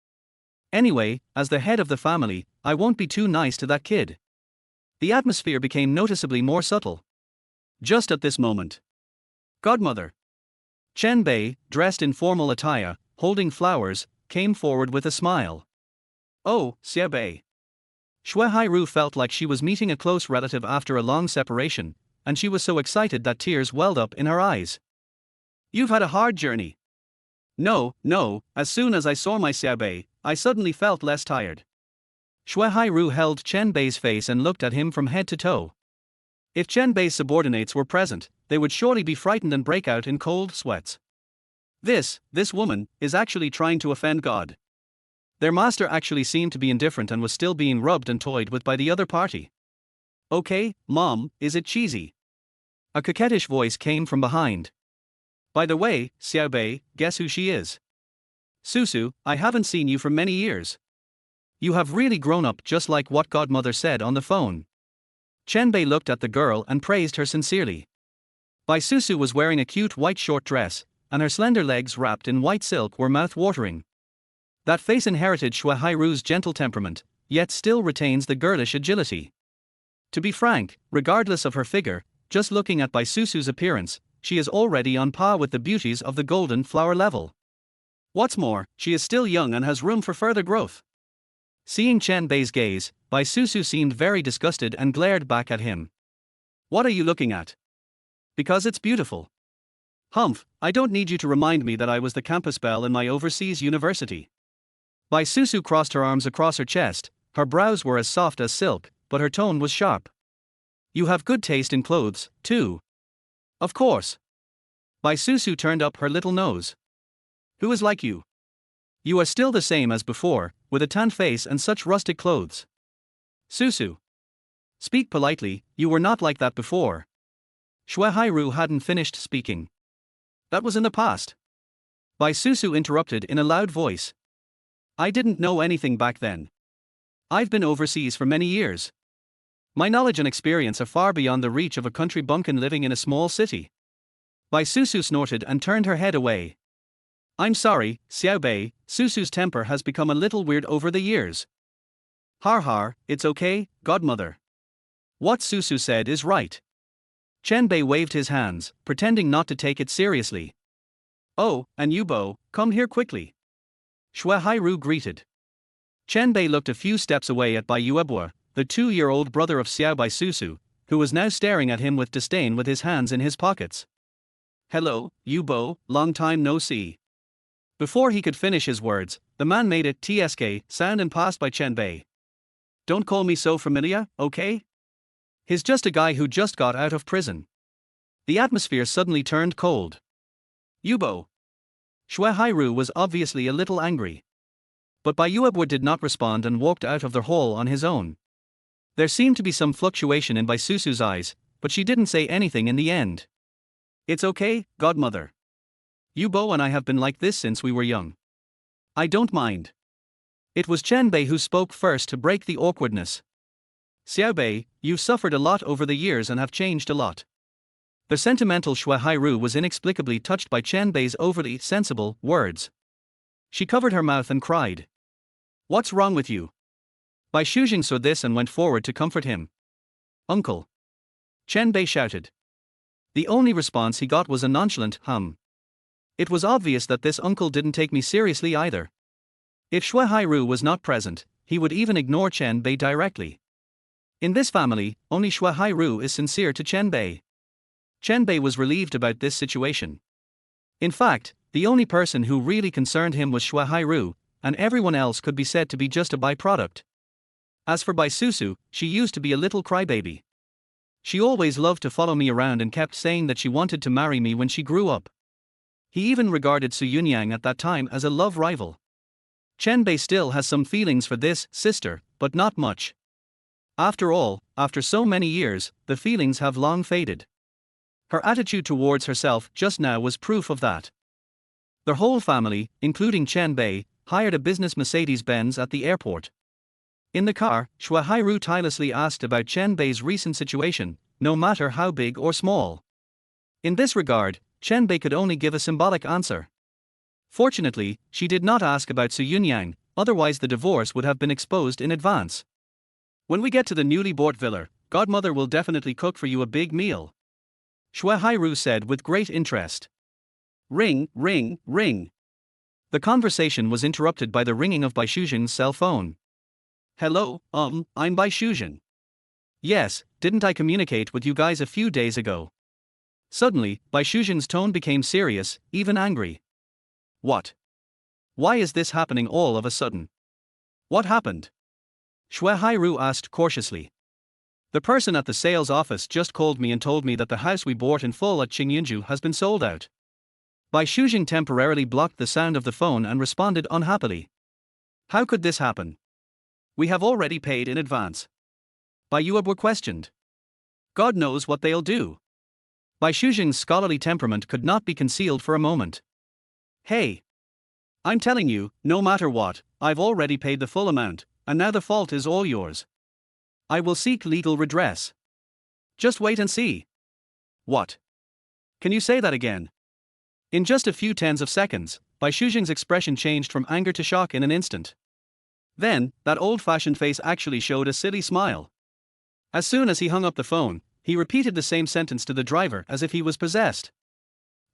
A: Anyway, as the head of the family, I won't be too nice to that kid. The atmosphere became noticeably more subtle. Just at this moment. Godmother. Chen Bei, dressed in formal attire, holding flowers, came forward with a smile. Oh, Su Bei. Shui Hairu felt like she was meeting a close relative after a long separation, and she was so excited that tears welled up in her eyes. You've had a hard journey. No, as soon as I saw my Su Bei, I suddenly felt less tired. Shui Hairu held Chen Bei's face and looked at him from head to toe. If Chen Bei's subordinates were present, they would surely be frightened and break out in cold sweats. This woman, is actually trying to offend God. Their master actually seemed to be indifferent and was still being rubbed and toyed with by the other party. Okay, Mom, is it cheesy? A coquettish voice came from behind. By the way, Su Bei, guess who she is? Susu, I haven't seen you for many years. You have really grown up just like what Godmother said on the phone. Chen Bei looked at the girl and praised her sincerely. Bai Susu was wearing a cute white short dress, and her slender legs wrapped in white silk were mouth-watering. That face inherited Shui Hairu's gentle temperament, yet still retains the girlish agility. To be frank, regardless of her figure, just looking at Bai Susu's appearance, she is already on par with the beauties of the golden flower level. What's more, she is still young and has room for further growth. Seeing Chen Bei's gaze, Bai Susu seemed very disgusted and glared back at him. What are you looking at? Because it's beautiful. Humph, I don't need you to remind me that I was the campus belle in my overseas university. Bai Susu crossed her arms across her chest, her brows were as soft as silk, but her tone was sharp. You have good taste in clothes, too. Of course. Bai Susu turned up her little nose. Who is like you? You are still the same as before, with a tan face and such rustic clothes. Susu. Speak politely, you were not like that before. Shui Hairu hadn't finished speaking. That was in the past. Bai Susu interrupted in a loud voice. I didn't know anything back then. I've been overseas for many years. My knowledge and experience are far beyond the reach of a country bumpkin living in a small city. Bai Susu snorted and turned her head away. I'm sorry, Su Bei, Susu's temper has become a little weird over the years. Har, it's okay, Godmother. What Susu said is right. Chen Bei waved his hands, pretending not to take it seriously. Oh, and you Bo, come here quickly. Shui Hairu greeted. Chen Bei looked a few steps away at Bai Yuebua, the 2-year-old brother of Xiao Bai Susu, who was now staring at him with disdain with his hands in his pockets. Hello, Yu Bo, long time no see. Before he could finish his words, the man made a TSK sound and passed by Chen Bei. Don't call me so familiar, okay? He's just a guy who just got out of prison. The atmosphere suddenly turned cold. Yubo. Shui Hairu was obviously a little angry. But Bai Yuebua did not respond and walked out of the hall on his own. There seemed to be some fluctuation in Bai Susu's eyes, but she didn't say anything in the end. It's okay, Godmother. Yubo and I have been like this since we were young. I don't mind. It was Chen Bei who spoke first to break the awkwardness. Xiao Bei, you've suffered a lot over the years and have changed a lot. The sentimental Shui Hairu was inexplicably touched by Chen Bei's overly sensible words. She covered her mouth and cried. What's wrong with you? Bai Shujing saw this and went forward to comfort him. Uncle. Chen Bei shouted. The only response he got was a nonchalant hum. It was obvious that this uncle didn't take me seriously either. If Shui Hairu was not present, he would even ignore Chen Bei directly. In this family, only Shui Hairu is sincere to Chen Bei. Chen Bei was relieved about this situation. In fact, the only person who really concerned him was Shui Hairu, and everyone else could be said to be just a byproduct. As for Bai Susu, she used to be a little crybaby. She always loved to follow me around and kept saying that she wanted to marry me when she grew up. He even regarded Su Yunyan at that time as a love rival. Chen Bei still has some feelings for this sister, but not much. After all, after so many years, the feelings have long faded. Her attitude towards herself just now was proof of that. Their whole family, including Chen Bei, hired a business Mercedes-Benz at the airport. In the car, Shu Hairu tirelessly asked about Chen Bei's recent situation, no matter how big or small. In this regard, Chen Bei could only give a symbolic answer. Fortunately, she did not ask about Su Yunyan, otherwise the divorce would have been exposed in advance. When we get to the newly bought villa, Godmother will definitely cook for you a big meal, Shu Hairu said with great interest. Ring, ring, ring. The conversation was interrupted by the ringing of Bai Shuzhen's cell phone. Hello, I'm Bai Shuzhen. Yes, didn't I communicate with you guys a few days ago? Suddenly, Bai Shuzhen's tone became serious, even angry. What? Why is this happening all of a sudden? What happened? Shu Hairu asked cautiously. The person at the sales office just called me and told me that the house we bought in full at Qingyunju has been sold out. Bai Shuzhen temporarily blocked the sound of the phone and responded unhappily. How could this happen? We have already paid in advance. Bai Yuebu questioned. God knows what they'll do. Bai Shuzhen's scholarly temperament could not be concealed for a moment. Hey! I'm telling you, no matter what, I've already paid the full amount, and now the fault is all yours. I will seek legal redress. Just wait and see. What? Can you say that again? In just a few tens of seconds, Bai Shuzhen's expression changed from anger to shock in an instant. Then, that old-fashioned face actually showed a silly smile. As soon as he hung up the phone, he repeated the same sentence to the driver as if he was possessed.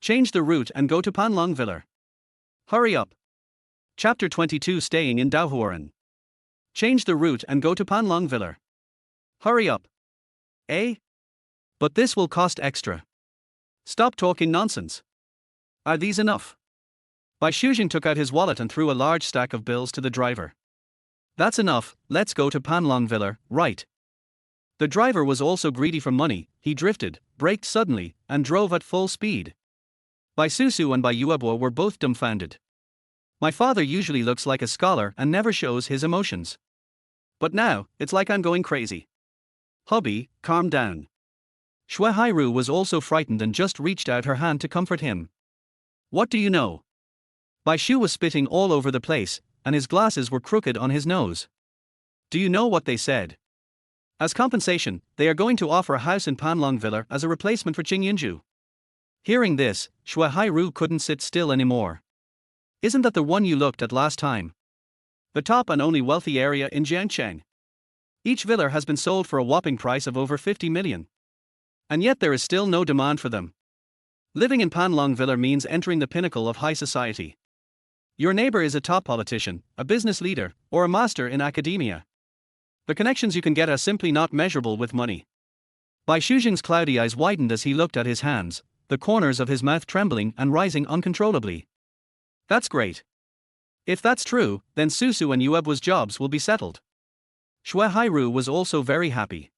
A: Change the route and go to Panlong Villa. Hurry up. Chapter 22 Staying in Daohuaran. Change the route and go to Panlong Villa. Hurry up. Eh? But this will cost extra. Stop talking nonsense. Are these enough? Bai Shuzhen took out his wallet and threw a large stack of bills to the driver. That's enough, let's go to Panlong Villa, right? The driver was also greedy for money, he drifted, braked suddenly, and drove at full speed. Bai Susu and Bai Yuebuo were both dumbfounded. My father usually looks like a scholar and never shows his emotions. But now, it's like I'm going crazy. Hubby, calm down. Shu Hairu was also frightened and just reached out her hand to comfort him. What do you know? Bai Shu was spitting all over the place, and his glasses were crooked on his nose. Do you know what they said? As compensation, they are going to offer a house in Panlong Villa as a replacement for Qingyunju. Hearing this, Shu Hairu couldn't sit still anymore. Isn't that the one you looked at last time? The top and only wealthy area in Jiangcheng. Each villa has been sold for a whopping price of over 50 million. And yet there is still no demand for them. Living in Panlong Villa means entering the pinnacle of high society. Your neighbor is a top politician, a business leader, or a master in academia. The connections you can get are simply not measurable with money. Bai Shuzhen's cloudy eyes widened as he looked at his hands, the corners of his mouth trembling and rising uncontrollably. That's great. If that's true, then Susu and Yuebu's jobs will be settled. Shu Hairu was also very happy.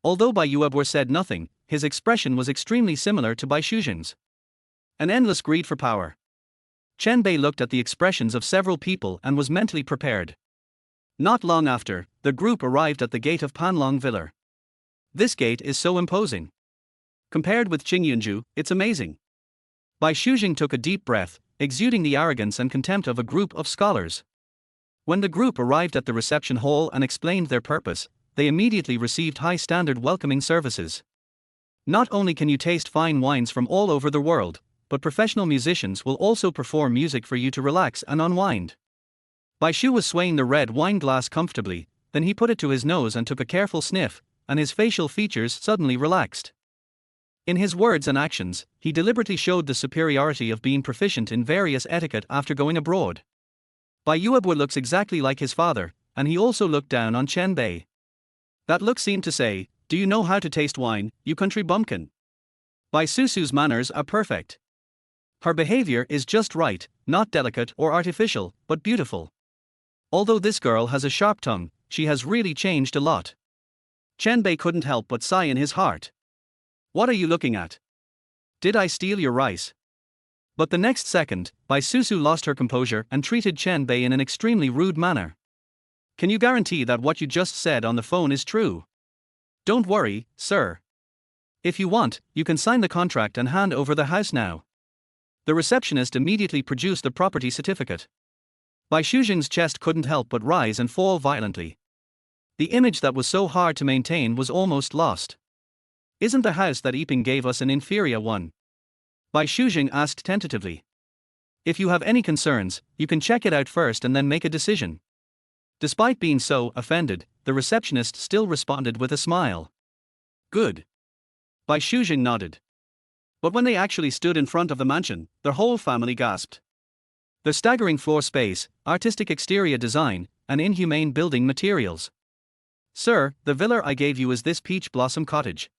A: Although Bai Yuebu said nothing, his expression was extremely similar to Bai Shuzhen's. An endless greed for power. Chen Bei looked at the expressions of several people and was mentally prepared. Not long after, the group arrived at the gate of Panlong Villa. This gate is so imposing. Compared with Qingyunju, it's amazing. Bai Shuzhen took a deep breath, exuding the arrogance and contempt of a group of scholars. When the group arrived at the reception hall and explained their purpose, they immediately received high-standard welcoming services. Not only can you taste fine wines from all over the world, but professional musicians will also perform music for you to relax and unwind. Bai Shu was swaying the red wine glass comfortably, then he put it to his nose and took a careful sniff, and his facial features suddenly relaxed. In his words and actions, he deliberately showed the superiority of being proficient in various etiquette after going abroad. Bai Yuebu looks exactly like his father, and he also looked down on Chen Bei. That look seemed to say, "Do you know how to taste wine, you country bumpkin?" Bai Susu's manners are perfect. Her behavior is just right, not delicate or artificial, but beautiful. Although this girl has a sharp tongue, she has really changed a lot. Chen Bei couldn't help but sigh in his heart. What are you looking at? Did I steal your rice? But the next second, Bai Susu lost her composure and treated Chen Bei in an extremely rude manner. Can you guarantee that what you just said on the phone is true? Don't worry, sir. If you want, you can sign the contract and hand over the house now. The receptionist immediately produced the property certificate. Bai Shuzheng's chest couldn't help but rise and fall violently. The image that was so hard to maintain was almost lost. Isn't the house that Yiping gave us an inferior one? Bai Shuzheng asked tentatively. If you have any concerns, you can check it out first and then make a decision. Despite being so offended, the receptionist still responded with a smile. Good. Bai Shuzheng nodded. But when they actually stood in front of the mansion, their whole family gasped. The staggering floor space, artistic exterior design, and inhumane building materials. Sir, the villa I gave you is this peach blossom cottage.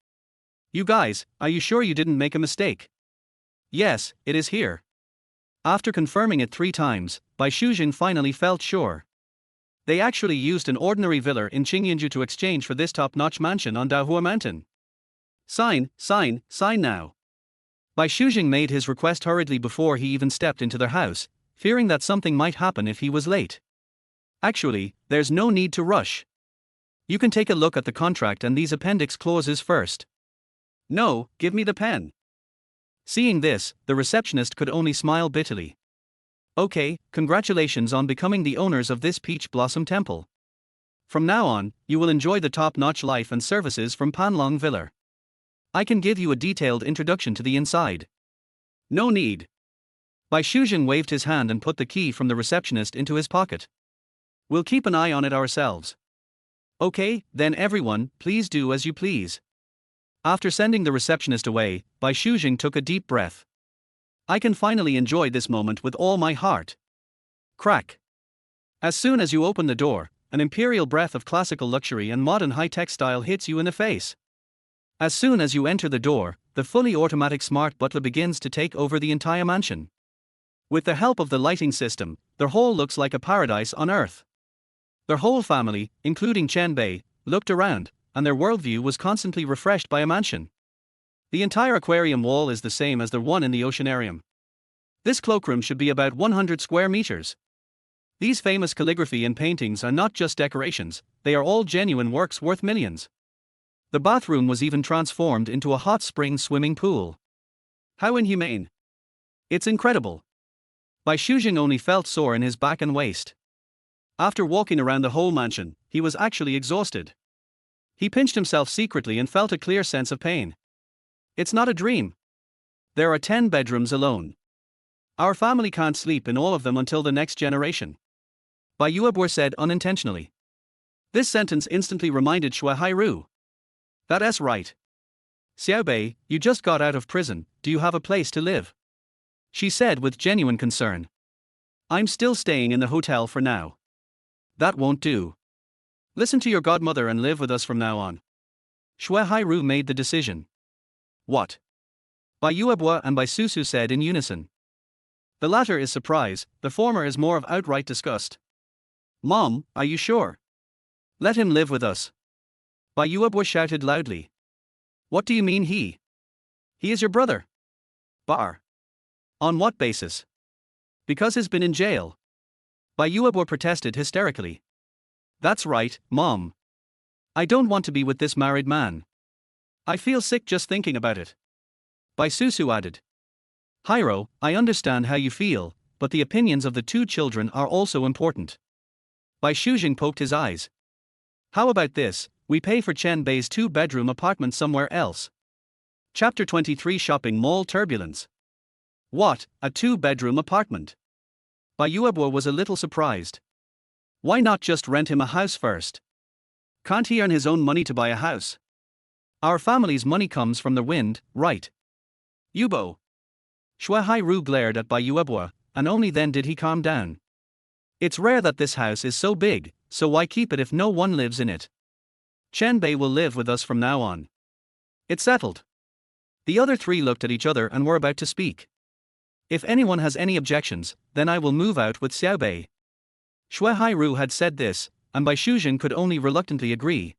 A: You guys, are you sure you didn't make a mistake? Yes, it is here. After confirming it 3 times, Bai Shuzheng finally felt sure. They actually used an ordinary villa in Qingyunju to exchange for this top-notch mansion on Dahua Mountain. Sign now. Bai Shuzheng made his request hurriedly before he even stepped into their house, fearing that something might happen if he was late. Actually, there's no need to rush. You can take a look at the contract and these appendix clauses first. No, give me the pen. Seeing this, the receptionist could only smile bitterly. Okay, congratulations on becoming the owners of this peach blossom temple. From now on, you will enjoy the top-notch life and services from Panlong Villa. I can give you a detailed introduction to the inside. No need. Bai Shuzheng waved his hand and put the key from the receptionist into his pocket. We'll keep an eye on it ourselves. Okay, then everyone, please do as you please. After sending the receptionist away, Bai Shuzheng took a deep breath. I can finally enjoy this moment with all my heart. Crack. As soon as you open the door, an imperial breath of classical luxury and modern high-tech style hits you in the face. As soon as you enter the door, the fully automatic smart butler begins to take over the entire mansion. With the help of the lighting system, their hall looks like a paradise on earth. Their whole family, including Chen Bei, looked around, and their worldview was constantly refreshed by a mansion. The entire aquarium wall is the same as the one in the oceanarium. This cloakroom should be about 100 square meters. These famous calligraphy and paintings are not just decorations, they are all genuine works worth millions. The bathroom was even transformed into a hot spring swimming pool. How inhumane! It's incredible. Bai Shuzheng only felt sore in his back and waist. After walking around the whole mansion, he was actually exhausted. He pinched himself secretly and felt a clear sense of pain. It's not a dream. There are 10 bedrooms alone. Our family can't sleep in all of them until the next generation. Bai Yuebor said unintentionally. This sentence instantly reminded Shui Hairu. That's right. Xiao Bei, you just got out of prison, do you have a place to live? She said with genuine concern. I'm still staying in the hotel for now. That won't do. Listen to your godmother and live with us from now on. Shui Hairu made the decision. What? Bai Yuebor and Bai Susu said in unison. The latter is surprise, the former is more of outright disgust. Mom, are you sure? Let him live with us. Bai Yuebor shouted loudly. What do you mean he? He is your brother. Bar. On what basis? Because he's been in jail. Bai Yuebor protested hysterically. That's right, Mom. I don't want to be with this married man. I feel sick just thinking about it. Bai Susu added. Hairo, I understand how you feel, but the opinions of the 2 children are also important. Bai Shuzheng poked his eyes. How about this, we pay for Chen Bei's 2-bedroom apartment somewhere else. Chapter 23 Shopping Mall Turbulence. What, a 2-bedroom apartment? Bai Yuebor was a little surprised. Why not just rent him a house first? Can't he earn his own money to buy a house? Our family's money comes from the wind, right? Yubo. Shui Hairu glared at Bai Yuebor, and only then did he calm down. It's rare that this house is so big, so why keep it if no one lives in it? Chen Bei will live with us from now on. It's settled. The other 3 looked at each other and were about to speak. If anyone has any objections, then I will move out with Xiao Bei. Shui Hairu had said this, and Bai Shuzheng could only reluctantly agree.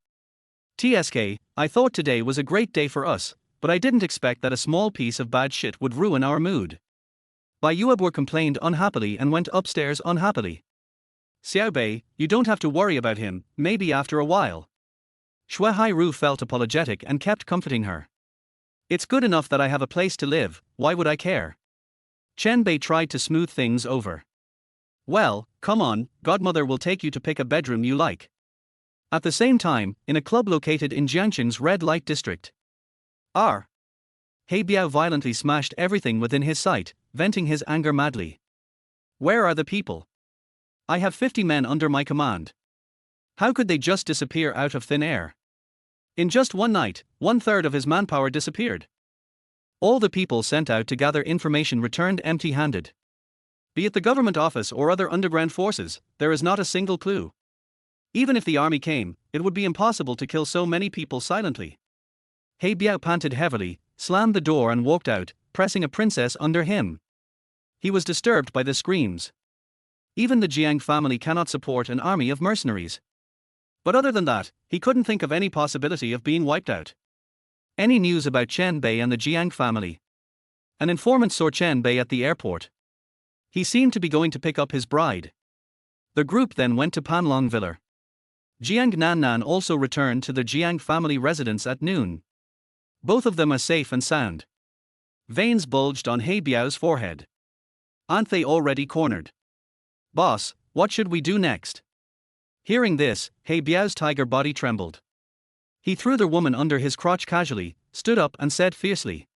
A: TSK, I thought today was a great day for us, but I didn't expect that a small piece of bad shit would ruin our mood. Bai Yuebor complained unhappily and went upstairs unhappily. Xiao Bei, you don't have to worry about him, maybe after a while. Shui Hairu felt apologetic and kept comforting her. It's good enough that I have a place to live, why would I care? Chen Bei tried to smooth things over. Well, come on, godmother will take you to pick a bedroom you like. At the same time, in a club located in Jiangqing's red light district. R. He Biao violently smashed everything within his sight, venting his anger madly. Where are the people? I have 50 men under my command. How could they just disappear out of thin air? In just one night, 1/3 of his manpower disappeared. All the people sent out to gather information returned empty-handed. Be it the government office or other underground forces, there is not a single clue. Even if the army came, it would be impossible to kill so many people silently. He Biao panted heavily, slammed the door and walked out, pressing a princess under him. He was disturbed by the screams. Even the Jiang family cannot support an army of mercenaries. But other than that, he couldn't think of any possibility of being wiped out. Any news about Chen Bei and the Jiang family? An informant saw Chen Bei at the airport. He seemed to be going to pick up his bride. The group then went to Panlong Villa. Jiang Nannan also returned to the Jiang family residence at noon. Both of them are safe and sound. Veins bulged on He Biao's forehead. Aren't they already cornered? Boss, what should we do next? Hearing this, He Biao's tiger body trembled. He threw the woman under his crotch casually, stood up and said fiercely.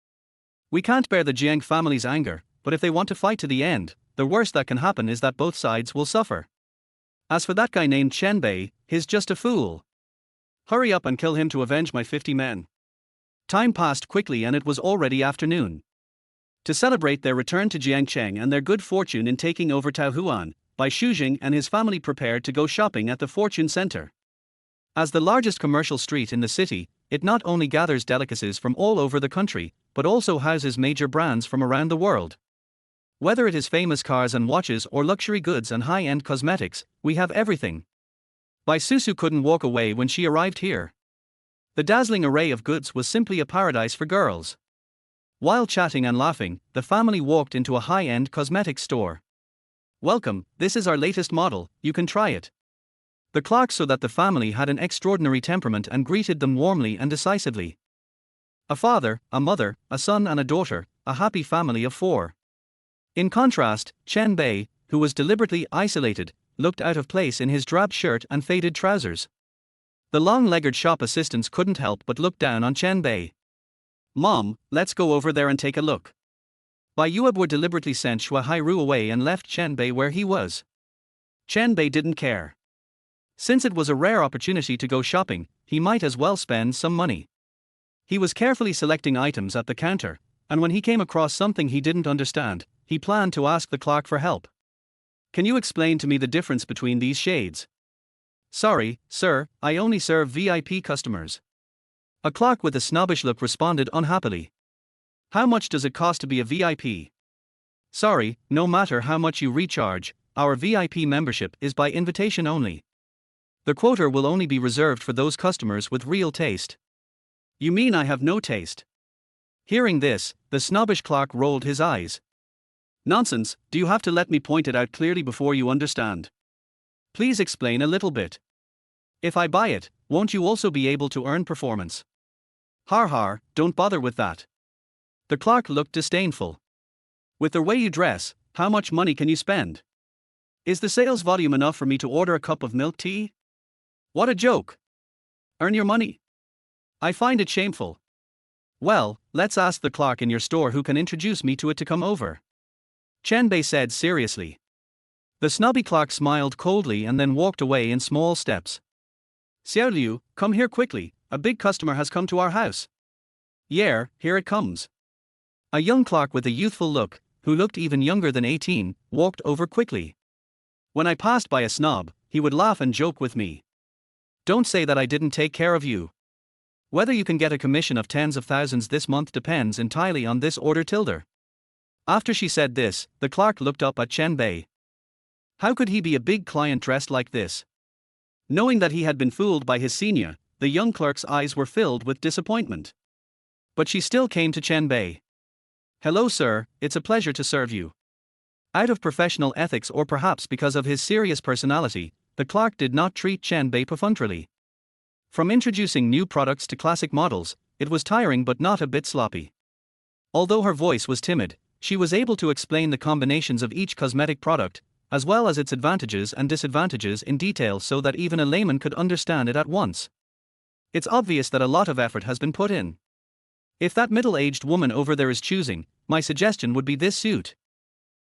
A: We can't bear the Jiang family's anger, but if they want to fight to the end, the worst that can happen is that both sides will suffer. As for that guy named Chen Bei, he's just a fool. Hurry up and kill him to avenge my 50 men. Time passed quickly and it was already afternoon. To celebrate their return to Jiangcheng and their good fortune in taking over Taohuan, Bai Shujing and his family prepared to go shopping at the Fortune Center. As the largest commercial street in the city, it not only gathers delicacies from all over the country, but also houses major brands from around the world. Whether it is famous cars and watches or luxury goods and high-end cosmetics, we have everything. Bai Susu couldn't walk away when she arrived here. The dazzling array of goods was simply a paradise for girls. While chatting and laughing, the family walked into a high-end cosmetics store. Welcome, this is our latest model, you can try it. The clerk saw that the family had an extraordinary temperament and greeted them warmly and decisively. A father, a mother, a son and a daughter, a happy family of 4. In contrast, Chen Bei, who was deliberately isolated, looked out of place in his drab shirt and faded trousers. The long-legged shop assistants couldn't help but look down on Chen Bei. Mom, let's go over there and take a look. Bai Yuebor deliberately sent Xue Hairu away and left Chen Bei where he was. Chen Bei didn't care. Since it was a rare opportunity to go shopping, he might as well spend some money. He was carefully selecting items at the counter, and when he came across something he didn't understand, he planned to ask the clerk for help. Can you explain to me the difference between these shades? Sorry, sir, I only serve VIP customers. A clerk with a snobbish look responded unhappily. How much does it cost to be a VIP? Sorry, no matter how much you recharge, our VIP membership is by invitation only. The quota will only be reserved for those customers with real taste. You mean I have no taste? Hearing this, the snobbish clerk rolled his eyes. Nonsense, do you have to let me point it out clearly before you understand? Please explain a little bit. If I buy it, won't you also be able to earn performance? Har har, don't bother with that. The clerk looked disdainful. With the way you dress, how much money can you spend? Is the sales volume enough for me to order a cup of milk tea? What a joke! Earn your money. I find it shameful. Well, let's ask the clerk in your store who can introduce me to it to come over. Chen Bei said seriously. The snobby clerk smiled coldly and then walked away in small steps. Xiao Liu, come here quickly, a big customer has come to our house. Yeah, here it comes. A young clerk with a youthful look, who looked even younger than 18, walked over quickly. When I passed by a snob, he would laugh and joke with me. Don't say that I didn't take care of you. Whether you can get a commission of tens of thousands this month depends entirely on this order tilde. After she said this, the clerk looked up at Chen Bei. How could he be a big client dressed like this? Knowing that he had been fooled by his senior, the young clerk's eyes were filled with disappointment. But she still came to Chen Bei. Hello sir, it's a pleasure to serve you. Out of professional ethics or perhaps because of his serious personality, the clerk did not treat Chen Bei perfunctorily. From introducing new products to classic models, it was tiring but not a bit sloppy. Although her voice was timid, she was able to explain the combinations of each cosmetic product, as well as its advantages and disadvantages in detail so that even a layman could understand it at once. It's obvious that a lot of effort has been put in. If that middle-aged woman over there is choosing, my suggestion would be this suit.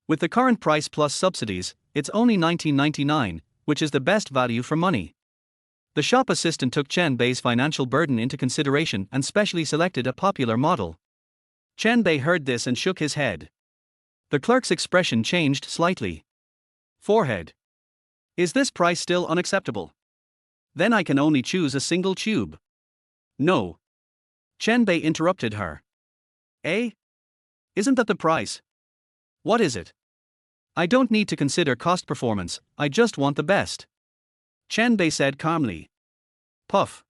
A: With the current price plus subsidies, it's only $19.99, which is the best value for money. The shop assistant took Chen Bei's financial burden into consideration and specially selected a popular model. Chen Bei heard this and shook his head. The clerk's expression changed slightly. Forehead. Is this price still unacceptable? Then I can only choose a single tube. No. Chen Bei interrupted her. Eh? Isn't that the price? What is it? I don't need to consider cost performance, I just want the best. Chen Bei said calmly. Puff.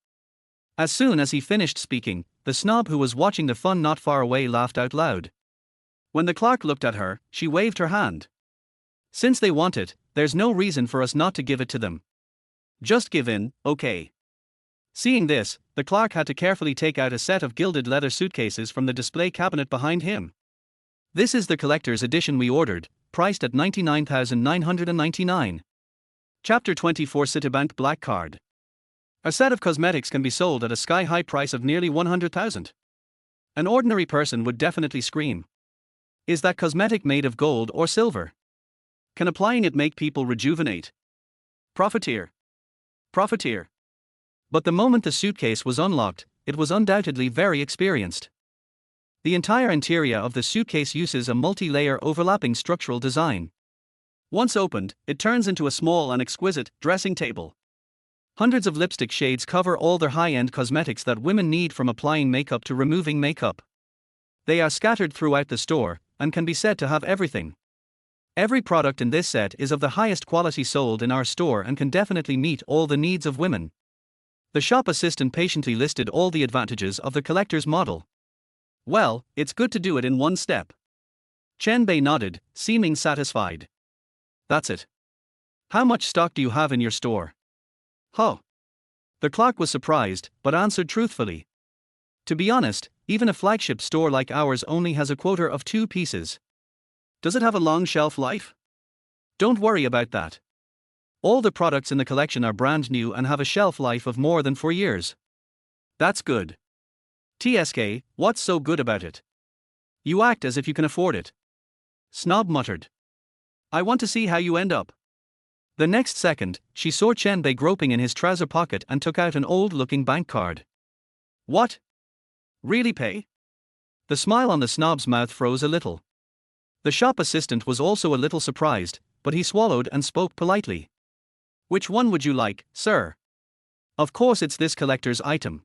A: As soon as he finished speaking, the snob who was watching the fun not far away laughed out loud. When the clerk looked at her, she waved her hand. Since they want it, there's no reason for us not to give it to them. Just give in, okay. Seeing this, the clerk had to carefully take out a set of gilded leather suitcases from the display cabinet behind him. This is the collector's edition we ordered, priced at $99,999. Chapter 24 Citibank Black Card. A set of cosmetics can be sold at a sky-high price of nearly $100,000. An ordinary person would definitely scream. Is that cosmetic made of gold or silver? Can applying it make people rejuvenate? Profiteer. Profiteer. But the moment the suitcase was unlocked, it was undoubtedly very experienced. The entire interior of the suitcase uses a multi-layer overlapping structural design. Once opened, it turns into a small and exquisite dressing table. Hundreds of lipstick shades cover all the high-end cosmetics that women need, from applying makeup to removing makeup. They are scattered throughout the store, and can be said to have everything. Every product in this set is of the highest quality sold in our store and can definitely meet all the needs of women. The shop assistant patiently listed all the advantages of the collector's model. Well, it's good to do it in one step. Chen Bei nodded, seeming satisfied. That's it. How much stock do you have in your store? Huh. The clerk was surprised, but answered truthfully. To be honest, even a flagship store like ours only has a quota of 2 pieces. Does it have a long shelf life? Don't worry about that. All the products in the collection are brand new and have a shelf life of more than 4 years. That's good. TSK, what's so good about it? You act as if you can afford it. Snob muttered. I want to see how you end up. The next second, she saw Chen Bei groping in his trouser pocket and took out an old-looking bank card. What? Really pay? The smile on the snob's mouth froze a little. The shop assistant was also a little surprised, but he swallowed and spoke politely. Which one would you like, sir? Of course it's this collector's item.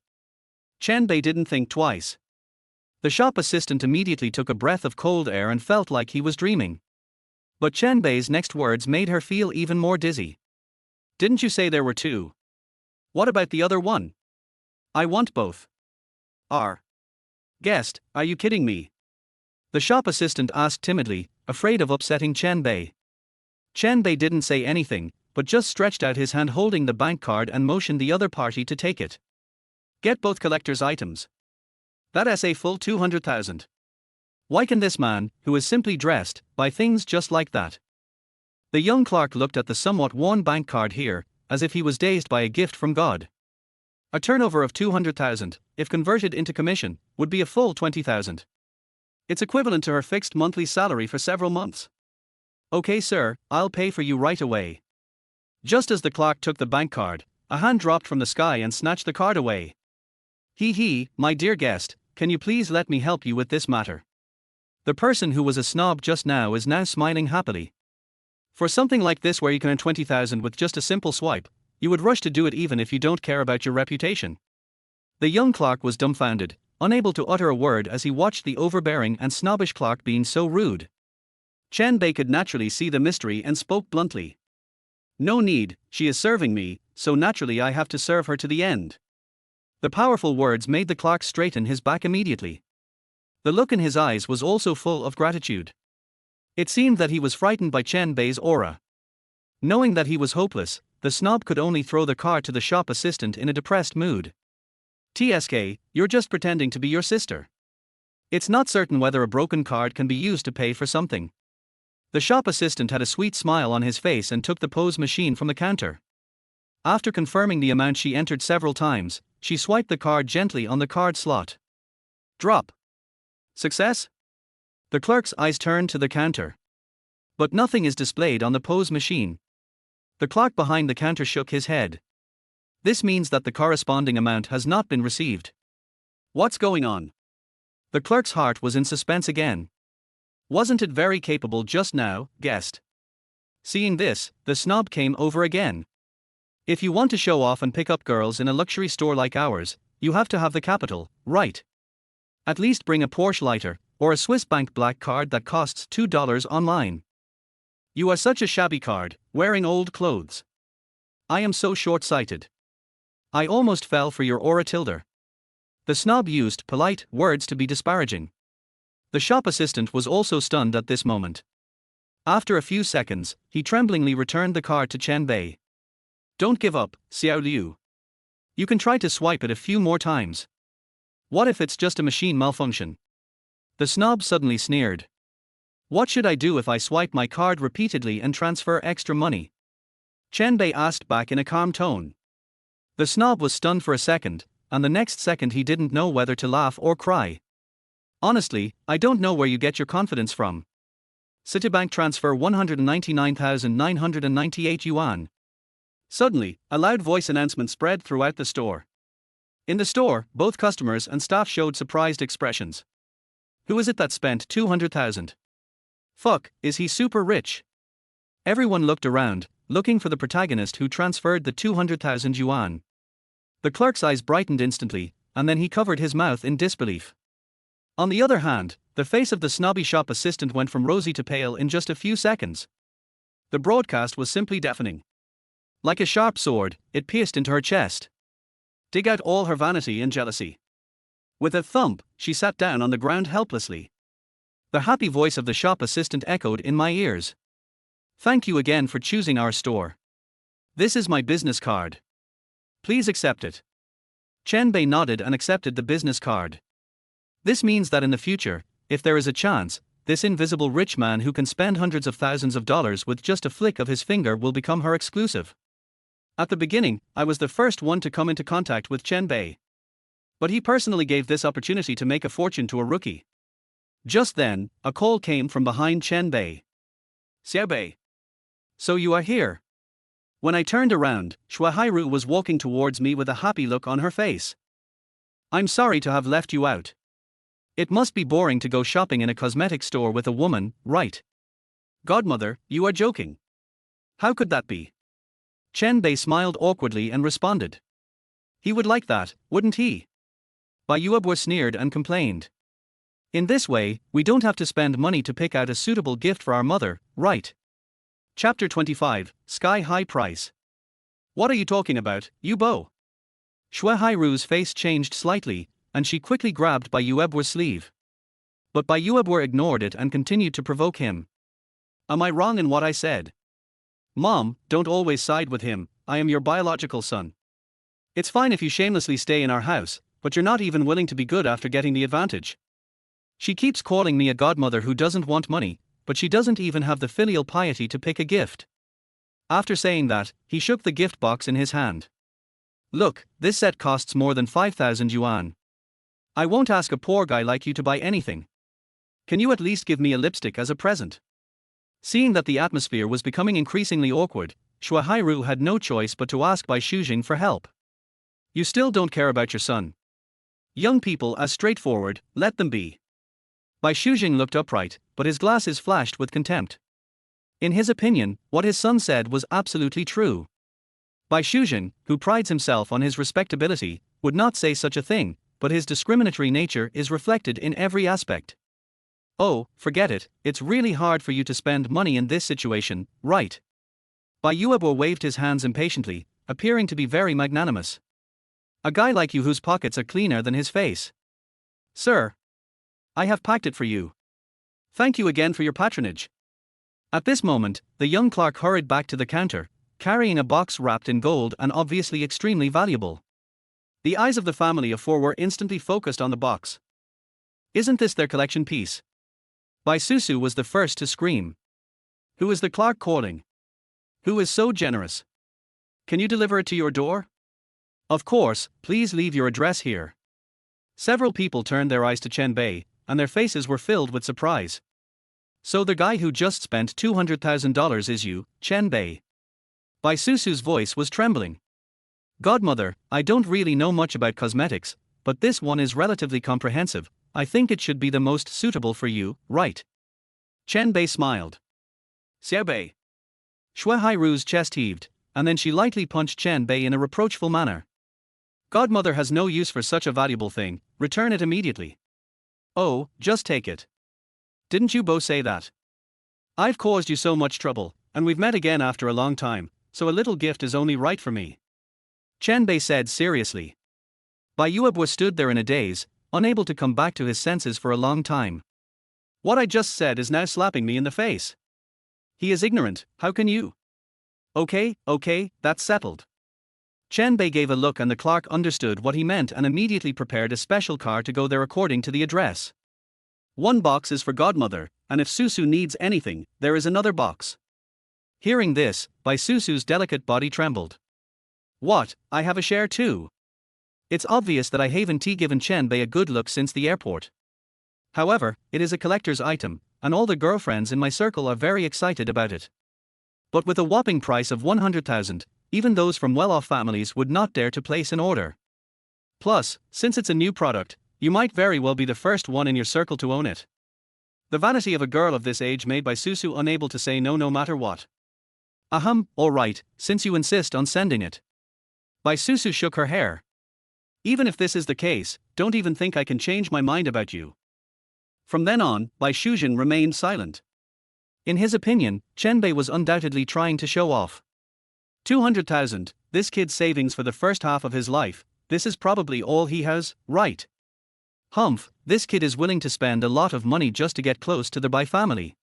A: Chen Bei didn't think twice. The shop assistant immediately took a breath of cold air and felt like he was dreaming. But Chen Bei's next words made her feel even more dizzy. Didn't you say there were 2? What about the other one? I want both. Guest, are you kidding me? The shop assistant asked timidly, afraid of upsetting Chen Bei. Chen Bei didn't say anything, but just stretched out his hand holding the bank card and motioned the other party to take it. Get both collector's items. That's a full 200,000. Why can this man, who is simply dressed, buy things just like that? The young clerk looked at the somewhat worn bank card here, as if he was dazed by a gift from God. A turnover of 200,000, if converted into commission, would be a full 20,000. It's equivalent to her fixed monthly salary for several months. Okay sir, I'll pay for you right away. Just as the clerk took the bank card, a hand dropped from the sky and snatched the card away. My dear guest, can you please let me help you with this matter? The person who was a snob just now is now smiling happily. For something like this where you can earn 20,000 with just a simple swipe, you would rush to do it even if you don't care about your reputation. The young clerk was dumbfounded, unable to utter a word as he watched the overbearing and snobbish clerk being so rude. Chen Bei could naturally see the mystery and spoke bluntly. No need, she is serving me, so naturally I have to serve her to the end. The powerful words made the clerk straighten his back immediately. The look in his eyes was also full of gratitude. It seemed that he was frightened by Chen Bei's aura. Knowing that he was hopeless, the snob could only throw the card to the shop assistant in a depressed mood. TSK, you're just pretending to be your sister. It's not certain whether a broken card can be used to pay for something. The shop assistant had a sweet smile on his face and took the POS machine from the counter. After confirming the amount she entered several times, she swiped the card gently on the card slot. Drop. Success? The clerk's eyes turned to the counter. But nothing is displayed on the POS machine. The clerk behind the counter shook his head. This means that the corresponding amount has not been received. What's going on? The clerk's heart was in suspense again. Wasn't it very capable just now, guest? Seeing this, the snob came over again. If you want to show off and pick up girls in a luxury store like ours, you have to have the capital, right? At least bring a Porsche lighter, or a Swiss bank black card that costs $2 online. You are such a shabby card, wearing old clothes. I am so short-sighted. I almost fell for your aura tilde. The snob used polite words to be disparaging. The shop assistant was also stunned at this moment. After a few seconds, he tremblingly returned the card to Chen Bei. Don't give up, Xiao Liu. You can try to swipe it a few more times. What if it's just a machine malfunction? The snob suddenly sneered. What should I do if I swipe my card repeatedly and transfer extra money? Chen Bei asked back in a calm tone. The snob was stunned for a second, and the next second he didn't know whether to laugh or cry. Honestly, I don't know where you get your confidence from. Citibank transfer 199,998 yuan. Suddenly, a loud voice announcement spread throughout the store. In the store, both customers and staff showed surprised expressions. Who is it that spent 200,000? Fuck, is he super rich? Everyone looked around, looking for the protagonist who transferred the 200,000 yuan. The clerk's eyes brightened instantly, and then he covered his mouth in disbelief. On the other hand, the face of the snobby shop assistant went from rosy to pale in just a few seconds. The broadcast was simply deafening. Like a sharp sword, it pierced into her chest. Dig out all her vanity and jealousy. With a thump, she sat down on the ground helplessly. The happy voice of the shop assistant echoed in my ears. Thank you again for choosing our store. This is my business card. Please accept it. Chen Bei nodded and accepted the business card. This means that in the future, if there is a chance, this invisible rich man who can spend hundreds of thousands of dollars with just a flick of his finger will become her exclusive. At the beginning, I was the first one to come into contact with Chen Bei. But he personally gave this opportunity to make a fortune to a rookie. Just then, a call came from behind Chen Bei. Xiao Bei. So you are here. When I turned around, Shuahairu was walking towards me with a happy look on her face. I'm sorry to have left you out. It must be boring to go shopping in a cosmetic store with a woman, right? Godmother, you are joking. How could that be? Chen Bei smiled awkwardly and responded. He would like that, wouldn't he? Bai Yuebuo sneered and complained. In this way, we don't have to spend money to pick out a suitable gift for our mother, right? Chapter 25, Sky High Price. What are you talking about, Yubo? Shuahairu's face changed slightly, and she quickly grabbed Bai Yuebuo's sleeve. But Bai Yuebuo ignored it and continued to provoke him. Am I wrong in what I said? Mom, don't always side with him, I am your biological son. It's fine if you shamelessly stay in our house, but you're not even willing to be good after getting the advantage. She keeps calling me a godmother who doesn't want money, but she doesn't even have the filial piety to pick a gift. After saying that, he shook the gift box in his hand. Look, this set costs more than 5,000 yuan. I won't ask a poor guy like you to buy anything. Can you at least give me a lipstick as a present? Seeing that the atmosphere was becoming increasingly awkward, Shuahairu had no choice but to ask Bai Shujing for help. You still don't care about your son. Young people are straightforward, let them be. Bai Shujing looked upright, but his glasses flashed with contempt. In his opinion, what his son said was absolutely true. Bai Shujing, who prides himself on his respectability, would not say such a thing, but his discriminatory nature is reflected in every aspect. Oh, forget it, it's really hard for you to spend money in this situation, right? Bai Yuebuo waved his hands impatiently, appearing to be very magnanimous. A guy like you whose pockets are cleaner than his face. Sir. I have packed it for you. Thank you again for your patronage. At this moment, the young clerk hurried back to the counter, carrying a box wrapped in gold and obviously extremely valuable. The eyes of the family of four were instantly focused on the box. Isn't this their collection piece? Bai Susu was the first to scream. Who is the clerk calling? Who is so generous? Can you deliver it to your door? Of course, please leave your address here. Several people turned their eyes to Chen Bei, and their faces were filled with surprise. So the guy who just spent $200,000 is you, Chen Bei. Bai Susu's voice was trembling. Godmother, I don't really know much about cosmetics, but this one is relatively comprehensive. I think it should be the most suitable for you, right? Chen Bei smiled. Xiao Bei. Shui Hairu's chest heaved, and then she lightly punched Chen Bei in a reproachful manner. Godmother has no use for such a valuable thing, return it immediately. Oh, just take it. Didn't you both say that? I've caused you so much trouble, and we've met again after a long time, so a little gift is only right for me. Chen Bei said seriously. Bai Yuebu stood there in a daze, unable to come back to his senses for a long time. What I just said is now slapping me in the face. He is ignorant, how can you? Okay, that's settled. Chen Bei gave a look and the clerk understood what he meant and immediately prepared a special car to go there according to the address. One box is for Godmother, and if Susu needs anything, there is another box. Hearing this, Bai Susu's delicate body trembled. What, I have a share too? It's obvious that I haven't given Chen Bei a good look since the airport. However, it is a collector's item, and all the girlfriends in my circle are very excited about it. But with a whopping price of 100,000, even those from well-off families would not dare to place an order. Plus, since it's a new product, you might very well be the first one in your circle to own it. The vanity of a girl of this age made Bai Susu unable to say no matter what. Alright, since you insist on sending it. Bai Susu shook her hair. Even if this is the case, don't even think I can change my mind about you. From then on, Bai Shuzhen remained silent. In his opinion, Chen Bei was undoubtedly trying to show off. 200,000, this kid's savings for the first half of his life, this is probably all he has, right? This kid is willing to spend a lot of money just to get close to the Bai family.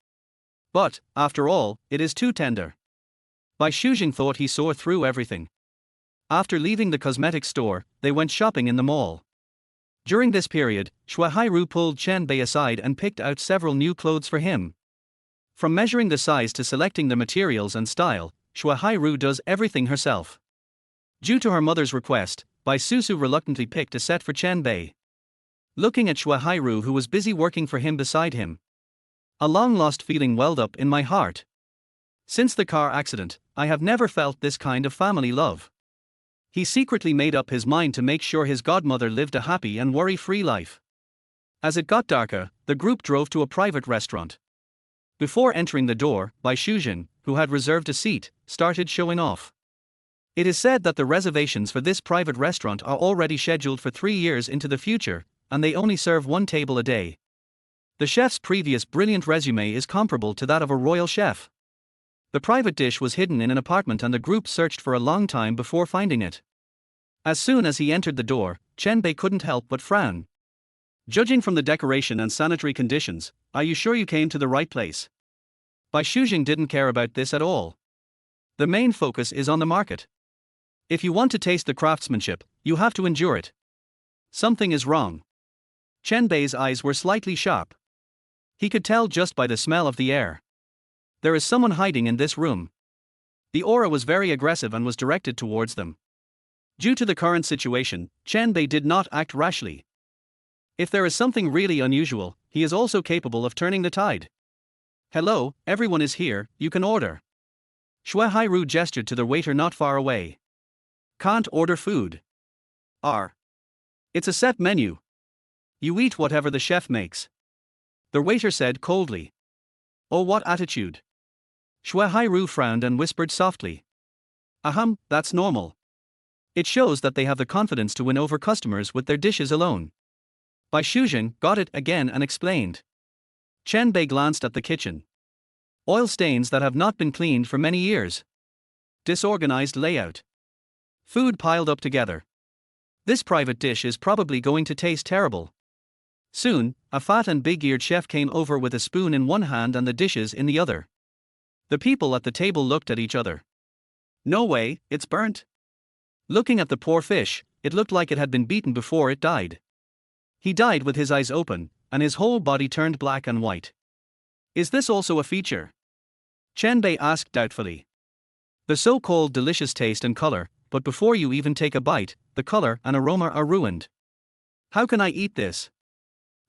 A: But, after all, it is too tender. Bai Shuzhen thought he saw through everything. After leaving the cosmetics store, they went shopping in the mall. During this period, Shui Hairu pulled Chen Bei aside and picked out several new clothes for him. From measuring the size to selecting the materials and style, Shui Hairu does everything herself. Due to her mother's request, Bai Susu reluctantly picked a set for Chen Bei. Looking at Shui Hairu who was busy working for him beside him, a long-lost feeling welled up in my heart. Since the car accident, I have never felt this kind of family love. He secretly made up his mind to make sure his godmother lived a happy and worry-free life. As it got darker, the group drove to a private restaurant. Before entering the door, Bai Shuzhen, who had reserved a seat, started showing off. It is said that the reservations for this private restaurant are already scheduled for 3 years into the future, and they only serve one table a day. The chef's previous brilliant resume is comparable to that of a royal chef. The private dish was hidden in an apartment and the group searched for a long time before finding it. As soon as he entered the door, Chen Bei couldn't help but frown. Judging from the decoration and sanitary conditions, are you sure you came to the right place? Bai Shuzhen didn't care about this at all. The main focus is on the market. If you want to taste the craftsmanship, you have to endure it. Something is wrong. Chen Bei's eyes were slightly sharp. He could tell just by the smell of the air. There is someone hiding in this room. The aura was very aggressive and was directed towards them. Due to the current situation, Chen Bei did not act rashly. If there is something really unusual, he is also capable of turning the tide. Hello, everyone is here, you can order. Shui Hairu gestured to the waiter not far away. Can't order food. It's a set menu. You eat whatever the chef makes. The waiter said coldly. Oh, what attitude. Shui Hairu frowned and whispered softly. That's normal. It shows that they have the confidence to win over customers with their dishes alone. Bai Shuzhen got it again and explained. Chen Bei glanced at the kitchen. Oil stains that have not been cleaned for many years. Disorganized layout. Food piled up together. This private dish is probably going to taste terrible. Soon, a fat and big-eared chef came over with a spoon in one hand and the dishes in the other. The people at the table looked at each other. No way, it's burnt. Looking at the poor fish, it looked like it had been beaten before it died. He died with his eyes open, and his whole body turned black and white. Is this also a feature? Chen Bei asked doubtfully. The so-called delicious taste and color, but before you even take a bite, the color and aroma are ruined. How can I eat this?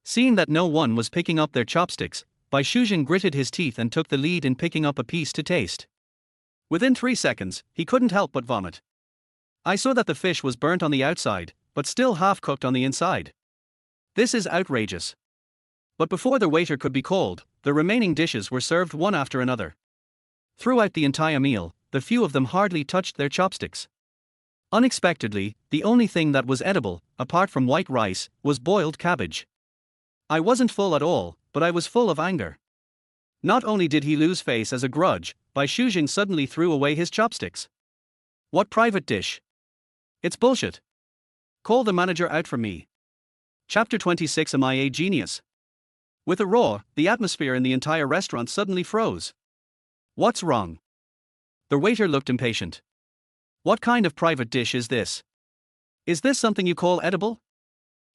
A: Seeing that no one was picking up their chopsticks, Bai Shuzhen gritted his teeth and took the lead in picking up a piece to taste. Within 3 seconds, he couldn't help but vomit. I saw that the fish was burnt on the outside, but still half-cooked on the inside. This is outrageous. But before the waiter could be called, the remaining dishes were served one after another. Throughout the entire meal, the few of them hardly touched their chopsticks. Unexpectedly, the only thing that was edible, apart from white rice, was boiled cabbage. I wasn't full at all, but I was full of anger. Not only did he lose face as a grudge, Bai Shuzhen suddenly threw away his chopsticks. What private dish? It's bullshit. Call the manager out for me. Chapter 26. Am I a genius? With a roar, the atmosphere in the entire restaurant suddenly froze. What's wrong? The waiter looked impatient. What kind of private dish is this? Is this something you call edible?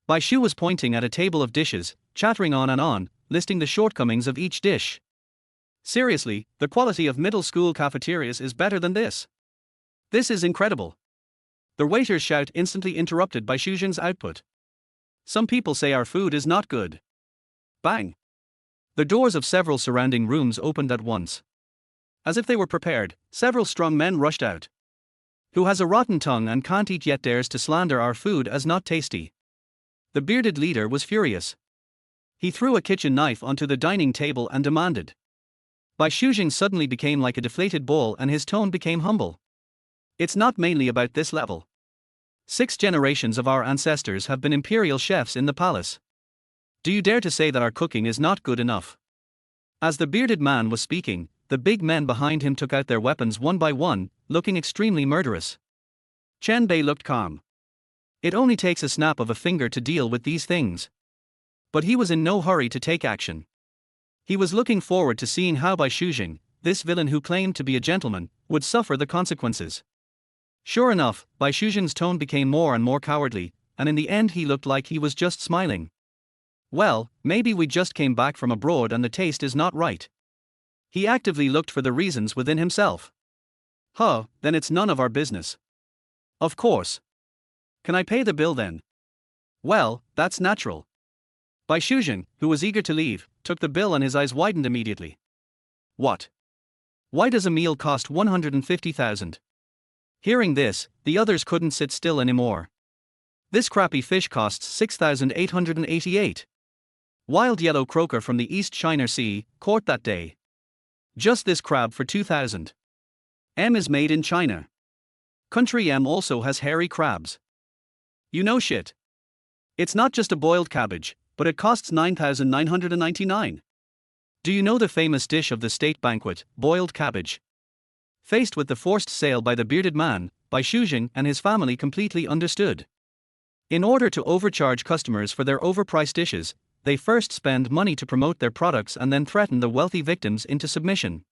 A: Bai Shu was pointing at a table of dishes, chattering on and on, listing the shortcomings of each dish. Seriously, the quality of middle school cafeterias is better than this. This is incredible. The waiter's shout instantly interrupted Bai Shuzhen's output. Some people say our food is not good. Bang! The doors of several surrounding rooms opened at once. As if they were prepared, several strong men rushed out. Who has a rotten tongue and can't eat yet dares to slander our food as not tasty? The bearded leader was furious. He threw a kitchen knife onto the dining table and demanded. Bai Shuzhen suddenly became like a deflated ball and his tone became humble. It's not mainly about this level. 6 generations of our ancestors have been imperial chefs in the palace. Do you dare to say that our cooking is not good enough? As the bearded man was speaking, the big men behind him took out their weapons one by one, looking extremely murderous. Chen Bei looked calm. It only takes a snap of a finger to deal with these things. But he was in no hurry to take action. He was looking forward to seeing how Bai Shuzhen, this villain who claimed to be a gentleman, would suffer the consequences. Sure enough, Bai Shuzhen's tone became more and more cowardly, and in the end he looked like he was just smiling. Well, maybe we just came back from abroad and the taste is not right. He actively looked for the reasons within himself. Then it's none of our business. Of course. Can I pay the bill then? Well, that's natural. Bai Shuzhen, who was eager to leave, took the bill and his eyes widened immediately. What? Why does a meal cost 150,000? Hearing this, the others couldn't sit still anymore. This crappy fish costs 6,888. Wild yellow croaker from the East China Sea, caught that day. Just this crab for 2,000. M is made in China. Country M also has hairy crabs. You know shit. It's not just a boiled cabbage, but it costs 9,999. Do you know the famous dish of the state banquet, boiled cabbage? Faced with the forced sale by the bearded man, Bai Shuzhen and his family completely understood. In order to overcharge customers for their overpriced dishes, they first spend money to promote their products and then threaten the wealthy victims into submission.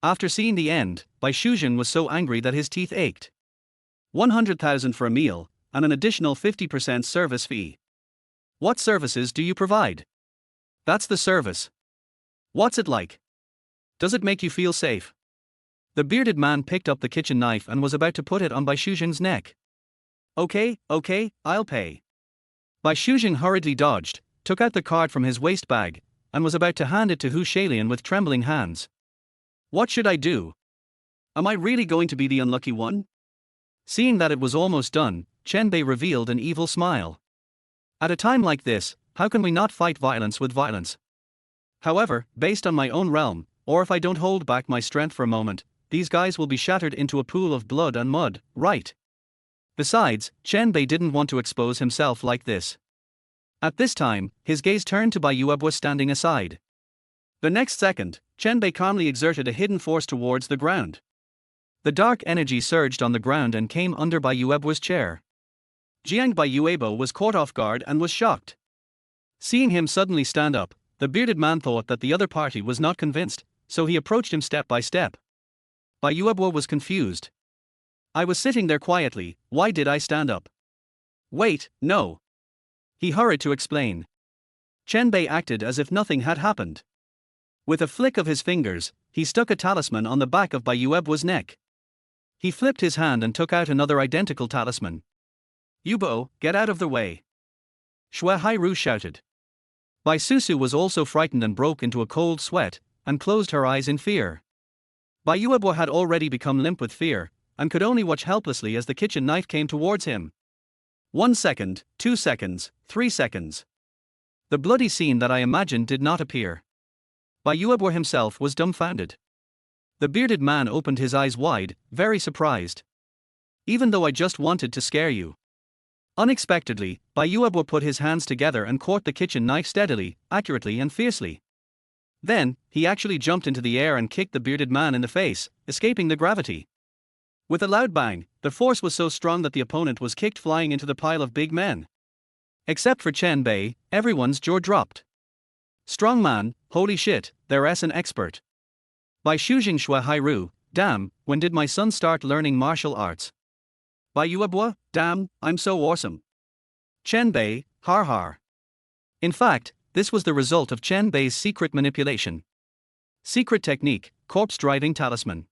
A: After seeing the end, Bai Shuzhen was so angry that his teeth ached. 100,000 for a meal, and an additional 50% service fee. What services do you provide? That's the service. What's it like? Does it make you feel safe? The bearded man picked up the kitchen knife and was about to put it on Bai Shuzhen's neck. Okay, I'll pay. Bai Shuzhen hurriedly dodged, took out the card from his waist bag, and was about to hand it to Hu Shailian with trembling hands. What should I do? Am I really going to be the unlucky one? Seeing that it was almost done, Chen Bei revealed an evil smile. At a time like this, how can we not fight violence with violence? However, based on my own realm, or if I don't hold back my strength for a moment, these guys will be shattered into a pool of blood and mud, right? Besides, Chen Bei didn't want to expose himself like this. At this time, his gaze turned to Bai Yuebwa standing aside. The next second, Chen Bei calmly exerted a hidden force towards the ground. The dark energy surged on the ground and came under Bai Yuebwa's chair. Jiang Bai Yuebo was caught off guard and was shocked. Seeing him suddenly stand up, the bearded man thought that the other party was not convinced, so he approached him step by step. Bai Yuebwa was confused. I was sitting there quietly, why did I stand up? Wait, no. He hurried to explain. Chen Bei acted as if nothing had happened. With a flick of his fingers, he stuck a talisman on the back of Bai Yuebuo's neck. He flipped his hand and took out another identical talisman. Yubo, get out of the way. Shui Hairu shouted. Bai Susu was also frightened and broke into a cold sweat, and closed her eyes in fear. Bai Yuebuo had already become limp with fear, and could only watch helplessly as the kitchen knife came towards him. 1 second, 2 seconds, 3 seconds. The bloody scene that I imagined did not appear. Bai Yuebuo himself was dumbfounded. The bearded man opened his eyes wide, very surprised. Even though I just wanted to scare you. Unexpectedly, Bai Yuebuo put his hands together and caught the kitchen knife steadily, accurately and fiercely. Then, he actually jumped into the air and kicked the bearded man in the face, escaping the gravity. With a loud bang, the force was so strong that the opponent was kicked flying into the pile of big men. Except for Chen Bei, everyone's jaw dropped. Strong man, holy shit, there's an expert. By Shujing Shui Hairu, damn, when did my son start learning martial arts? Bai Yuebuo, damn, I'm so awesome. Chen Bei, har har. In fact, this was the result of Chen Bei's secret manipulation. Secret technique, corpse driving talisman.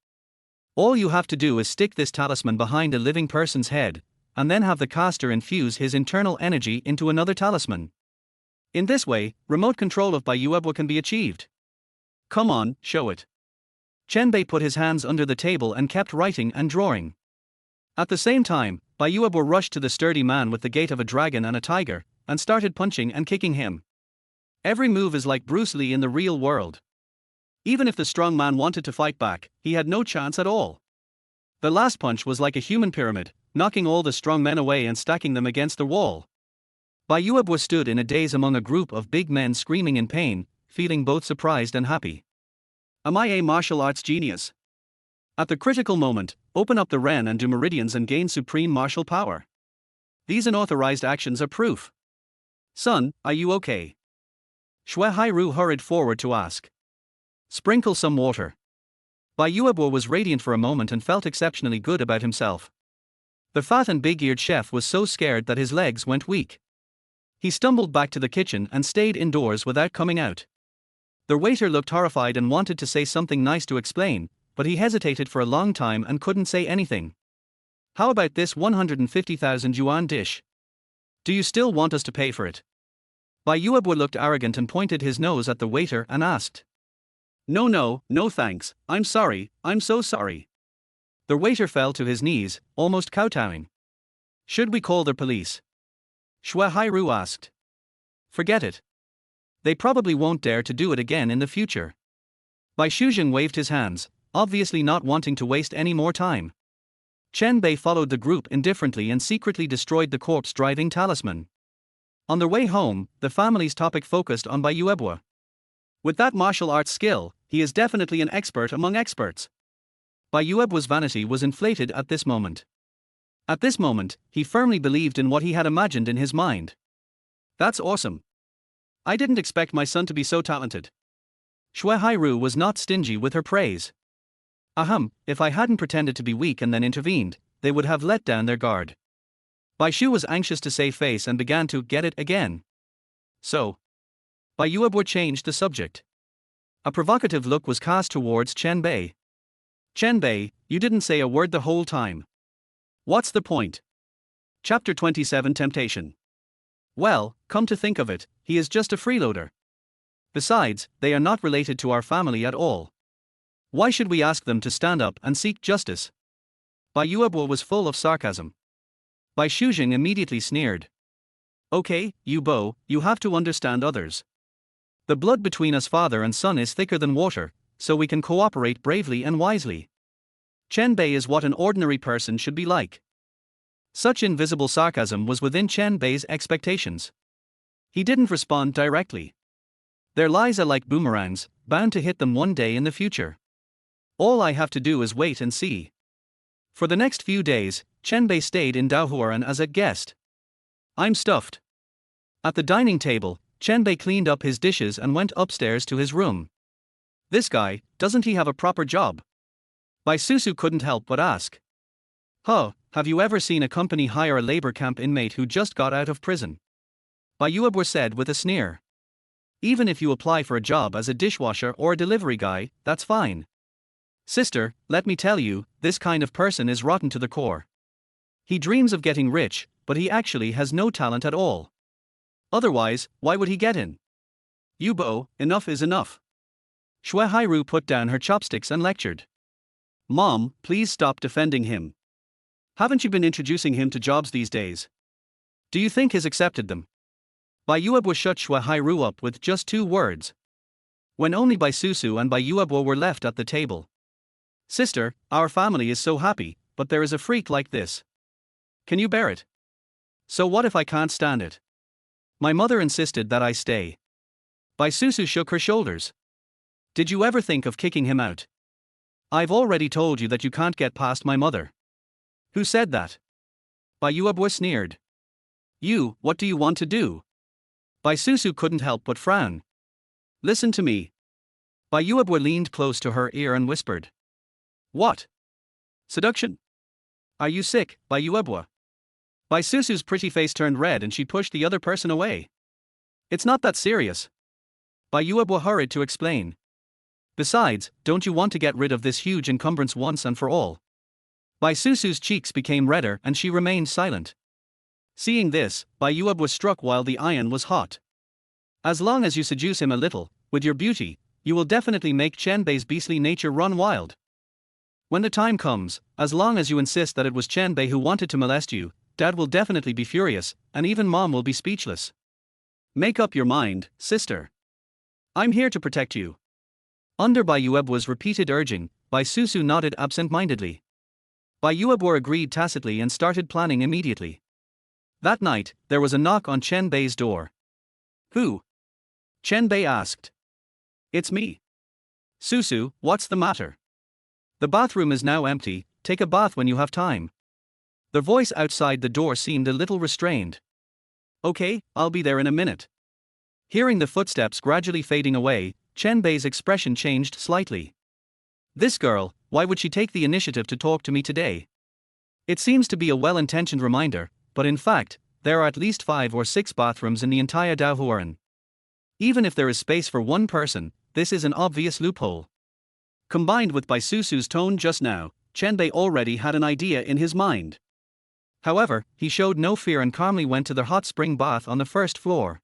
A: All you have to do is stick this talisman behind a living person's head, and then have the caster infuse his internal energy into another talisman. In this way, remote control of Bai Yuebuo can be achieved. Come on, show it. Chen Bei put his hands under the table and kept writing and drawing. At the same time, Bai Yuebuo rushed to the sturdy man with the gait of a dragon and a tiger, and started punching and kicking him. Every move is like Bruce Lee in the real world. Even if the strong man wanted to fight back, he had no chance at all. The last punch was like a human pyramid, knocking all the strong men away and stacking them against the wall. Bai Yuebuo stood in a daze among a group of big men screaming in pain, feeling both surprised and happy. Am I a martial arts genius? At the critical moment, open up the Ren and do meridians and gain supreme martial power. These unauthorized actions are proof. Son, are you okay? Shui Hairu hurried forward to ask. Sprinkle some water. Bai Yuebuo was radiant for a moment and felt exceptionally good about himself. The fat and big-eared chef was so scared that his legs went weak. He stumbled back to the kitchen and stayed indoors without coming out. The waiter looked horrified and wanted to say something nice to explain, but he hesitated for a long time and couldn't say anything. How about this 150,000 yuan dish? Do you still want us to pay for it? Bai Yuebuo looked arrogant and pointed his nose at the waiter and asked. No thanks, I'm sorry, I'm so sorry. The waiter fell to his knees, almost kowtowing. Should we call the police? Shui Hairu asked. Forget it. They probably won't dare to do it again in the future. Bai Shujing waved his hands, obviously not wanting to waste any more time. Chen Bei followed the group indifferently and secretly destroyed the corpse-driving talisman. On their way home, the family's topic focused on Bai Yuebuo. With that martial arts skill, he is definitely an expert among experts. Bai Yuebuo's vanity was inflated at this moment. At this moment, he firmly believed in what he had imagined in his mind. That's awesome. I didn't expect my son to be so talented. Shui Hairu was not stingy with her praise. If I hadn't pretended to be weak and then intervened, they would have let down their guard. Bai Shu was anxious to save face and began to get it again. So, Bai Yuebuo changed the subject. A provocative look was cast towards Chen Bei. Chen Bei, you didn't say a word the whole time. What's the point? Chapter 27 Temptation. Well, come to think of it, he is just a freeloader. Besides, they are not related to our family at all. Why should we ask them to stand up and seek justice? Bai Yuebuo was full of sarcasm. Bai Shujing immediately sneered. Okay, you Bo, you have to understand others. The blood between us father and son is thicker than water, so we can cooperate bravely and wisely. Chen Bei is what an ordinary person should be like. Such invisible sarcasm was within Chen Bei's expectations. He didn't respond directly. Their lies are like boomerangs, bound to hit them one day in the future. All I have to do is wait and see. For the next few days, Chen Bei stayed in Daohuaran as a guest. I'm stuffed. At the dining table, Chen Bei cleaned up his dishes and went upstairs to his room. This guy, doesn't he have a proper job? Bai Susu couldn't help but ask. Huh, have you ever seen a company hire a labor camp inmate who just got out of prison? Bai Yuebwa said with a sneer. Even if you apply for a job as a dishwasher or a delivery guy, that's fine. Sister, let me tell you, this kind of person is rotten to the core. He dreams of getting rich, but he actually has no talent at all. Otherwise, why would he get in? Yubo, enough is enough. Shui Hairu put down her chopsticks and lectured. Mom, please stop defending him. Haven't you been introducing him to jobs these days? Do you think he's accepted them? Bai Yuebwa shut Shui Hairu up with just 2 words. When only Bai Susu and Bai Yuebwa were left at the table. Sister, our family is so happy, but there is a freak like this. Can you bear it? So what if I can't stand it? My mother insisted that I stay. Bai Susu shook her shoulders. Did you ever think of kicking him out? I've already told you that you can't get past my mother. Who said that? Bai Yuebwa sneered. You, what do you want to do? Bai Susu couldn't help but frown. Listen to me. Bai Yuebwa leaned close to her ear and whispered. What? Seduction? Are you sick, Bai Yuebwa? Bai Susu's pretty face turned red and she pushed the other person away. It's not that serious. Bai Yuebwa hurried to explain. Besides, don't you want to get rid of this huge encumbrance once and for all? Bai Susu's cheeks became redder and she remained silent. Seeing this, Bai Yuebwa was struck while the iron was hot. As long as you seduce him a little, with your beauty, you will definitely make Chen Bei's beastly nature run wild. When the time comes, as long as you insist that it was Chen Bei who wanted to molest you, Dad will definitely be furious, and even Mom will be speechless. Make up your mind, sister. I'm here to protect you. Under Bai Yuebwa's repeated urging, Bai Susu nodded absent-mindedly. Bai Yuebwa agreed tacitly and started planning immediately. That night, there was a knock on Chen Bei's door. Who? Chen Bei asked. It's me. Susu, what's the matter? The bathroom is now empty, take a bath when you have time. The voice outside the door seemed a little restrained. Okay, I'll be there in a minute. Hearing the footsteps gradually fading away, Chen Bei's expression changed slightly. This girl, why would she take the initiative to talk to me today? It seems to be a well-intentioned reminder, but in fact, there are at least 5 or 6 bathrooms in the entire Daohuan. Even if there is space for one person, this is an obvious loophole. Combined with Bai Susu's tone just now, Chen Bei already had an idea in his mind. However, he showed no fear and calmly went to the hot spring bath on the 1st floor.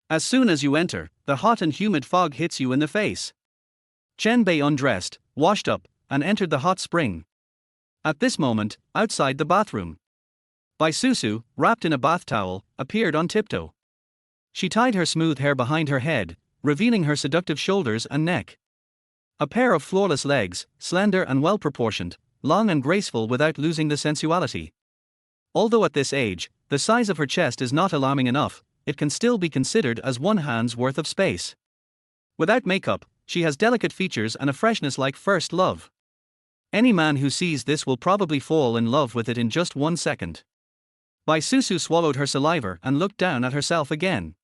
A: As soon as you enter, the hot and humid fog hits you in the face. Chen Bei undressed, washed up, and entered the hot spring. At this moment, outside the bathroom, Bai Susu, wrapped in a bath towel, appeared on tiptoe. She tied her smooth hair behind her head, revealing her seductive shoulders and neck. A pair of flawless legs, slender and well-proportioned, long and graceful without losing the sensuality. Although at this age, the size of her chest is not alarming enough, it can still be considered as one hand's worth of space. Without makeup, she has delicate features and a freshness like first love. Any man who sees this will probably fall in love with it in just 1 second. Bai Susu swallowed her saliva and looked down at herself again.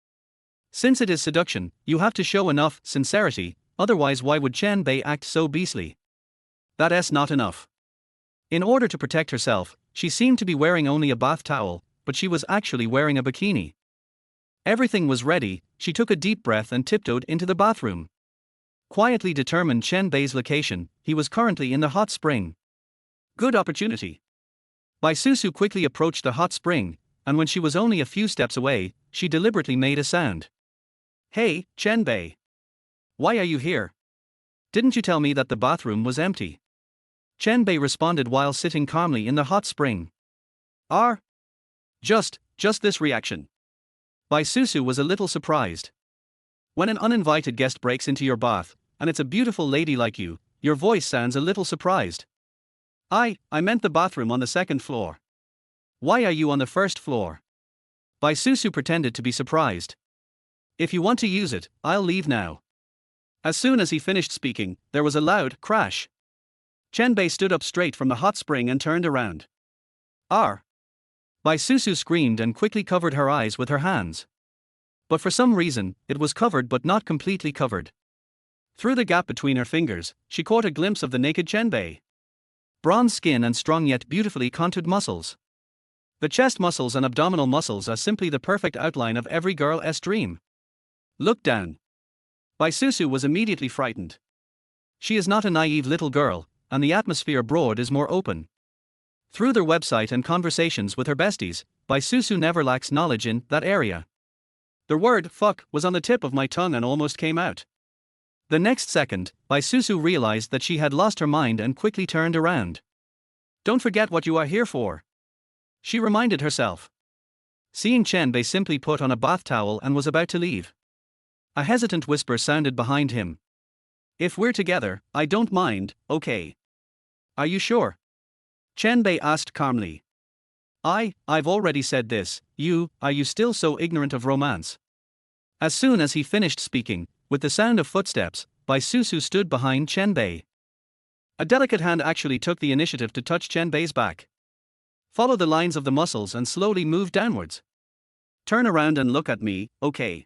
A: Since it is seduction, you have to show enough sincerity, otherwise why would Chen Bei act so beastly? That's not enough. In order to protect herself, she seemed to be wearing only a bath towel, but she was actually wearing a bikini. Everything was ready, she took a deep breath and tiptoed into the bathroom. Quietly determined Chen Bei's location, he was currently in the hot spring. Good opportunity. Bai Susu quickly approached the hot spring, and when she was only a few steps away, she deliberately made a sound. Hey, Chen Bei. Why are you here? Didn't you tell me that the bathroom was empty? Chen Bei responded while sitting calmly in the hot spring. Just this reaction. Bai Susu was a little surprised. When an uninvited guest breaks into your bath, and it's a beautiful lady like you, your voice sounds a little surprised. I meant the bathroom on the 2nd floor. Why are you on the 1st floor? Bai Susu pretended to be surprised. If you want to use it, I'll leave now. As soon as he finished speaking, there was a loud crash. Chen Bei stood up straight from the hot spring and turned around. Bai Susu screamed and quickly covered her eyes with her hands. But for some reason, it was covered but not completely covered. Through the gap between her fingers, she caught a glimpse of the naked Chen Bei. bronze skin and strong yet beautifully contoured muscles. The chest muscles and abdominal muscles are simply the perfect outline of every girl's dream. Look down. Bai Susu was immediately frightened. She is not a naive little girl, and the atmosphere abroad is more open. Through their website and conversations with her besties, Bai Susu never lacks knowledge in that area. The word fuck was on the tip of my tongue and almost came out. The next second, Bai Susu realized that she had lost her mind and quickly turned around. Don't forget what you are here for, she reminded herself. Seeing Chen Bei simply put on a bath towel and was about to leave. A hesitant whisper sounded behind him. If we're together, I don't mind, okay. Are you sure? Chen Bei asked calmly. I've already said this, are you still so ignorant of romance? As soon as he finished speaking, with the sound of footsteps, Bai Susu stood behind Chen Bei. A delicate hand actually took the initiative to touch Chen Bei's back. Follow the lines of the muscles and slowly move downwards. Turn around and look at me, okay.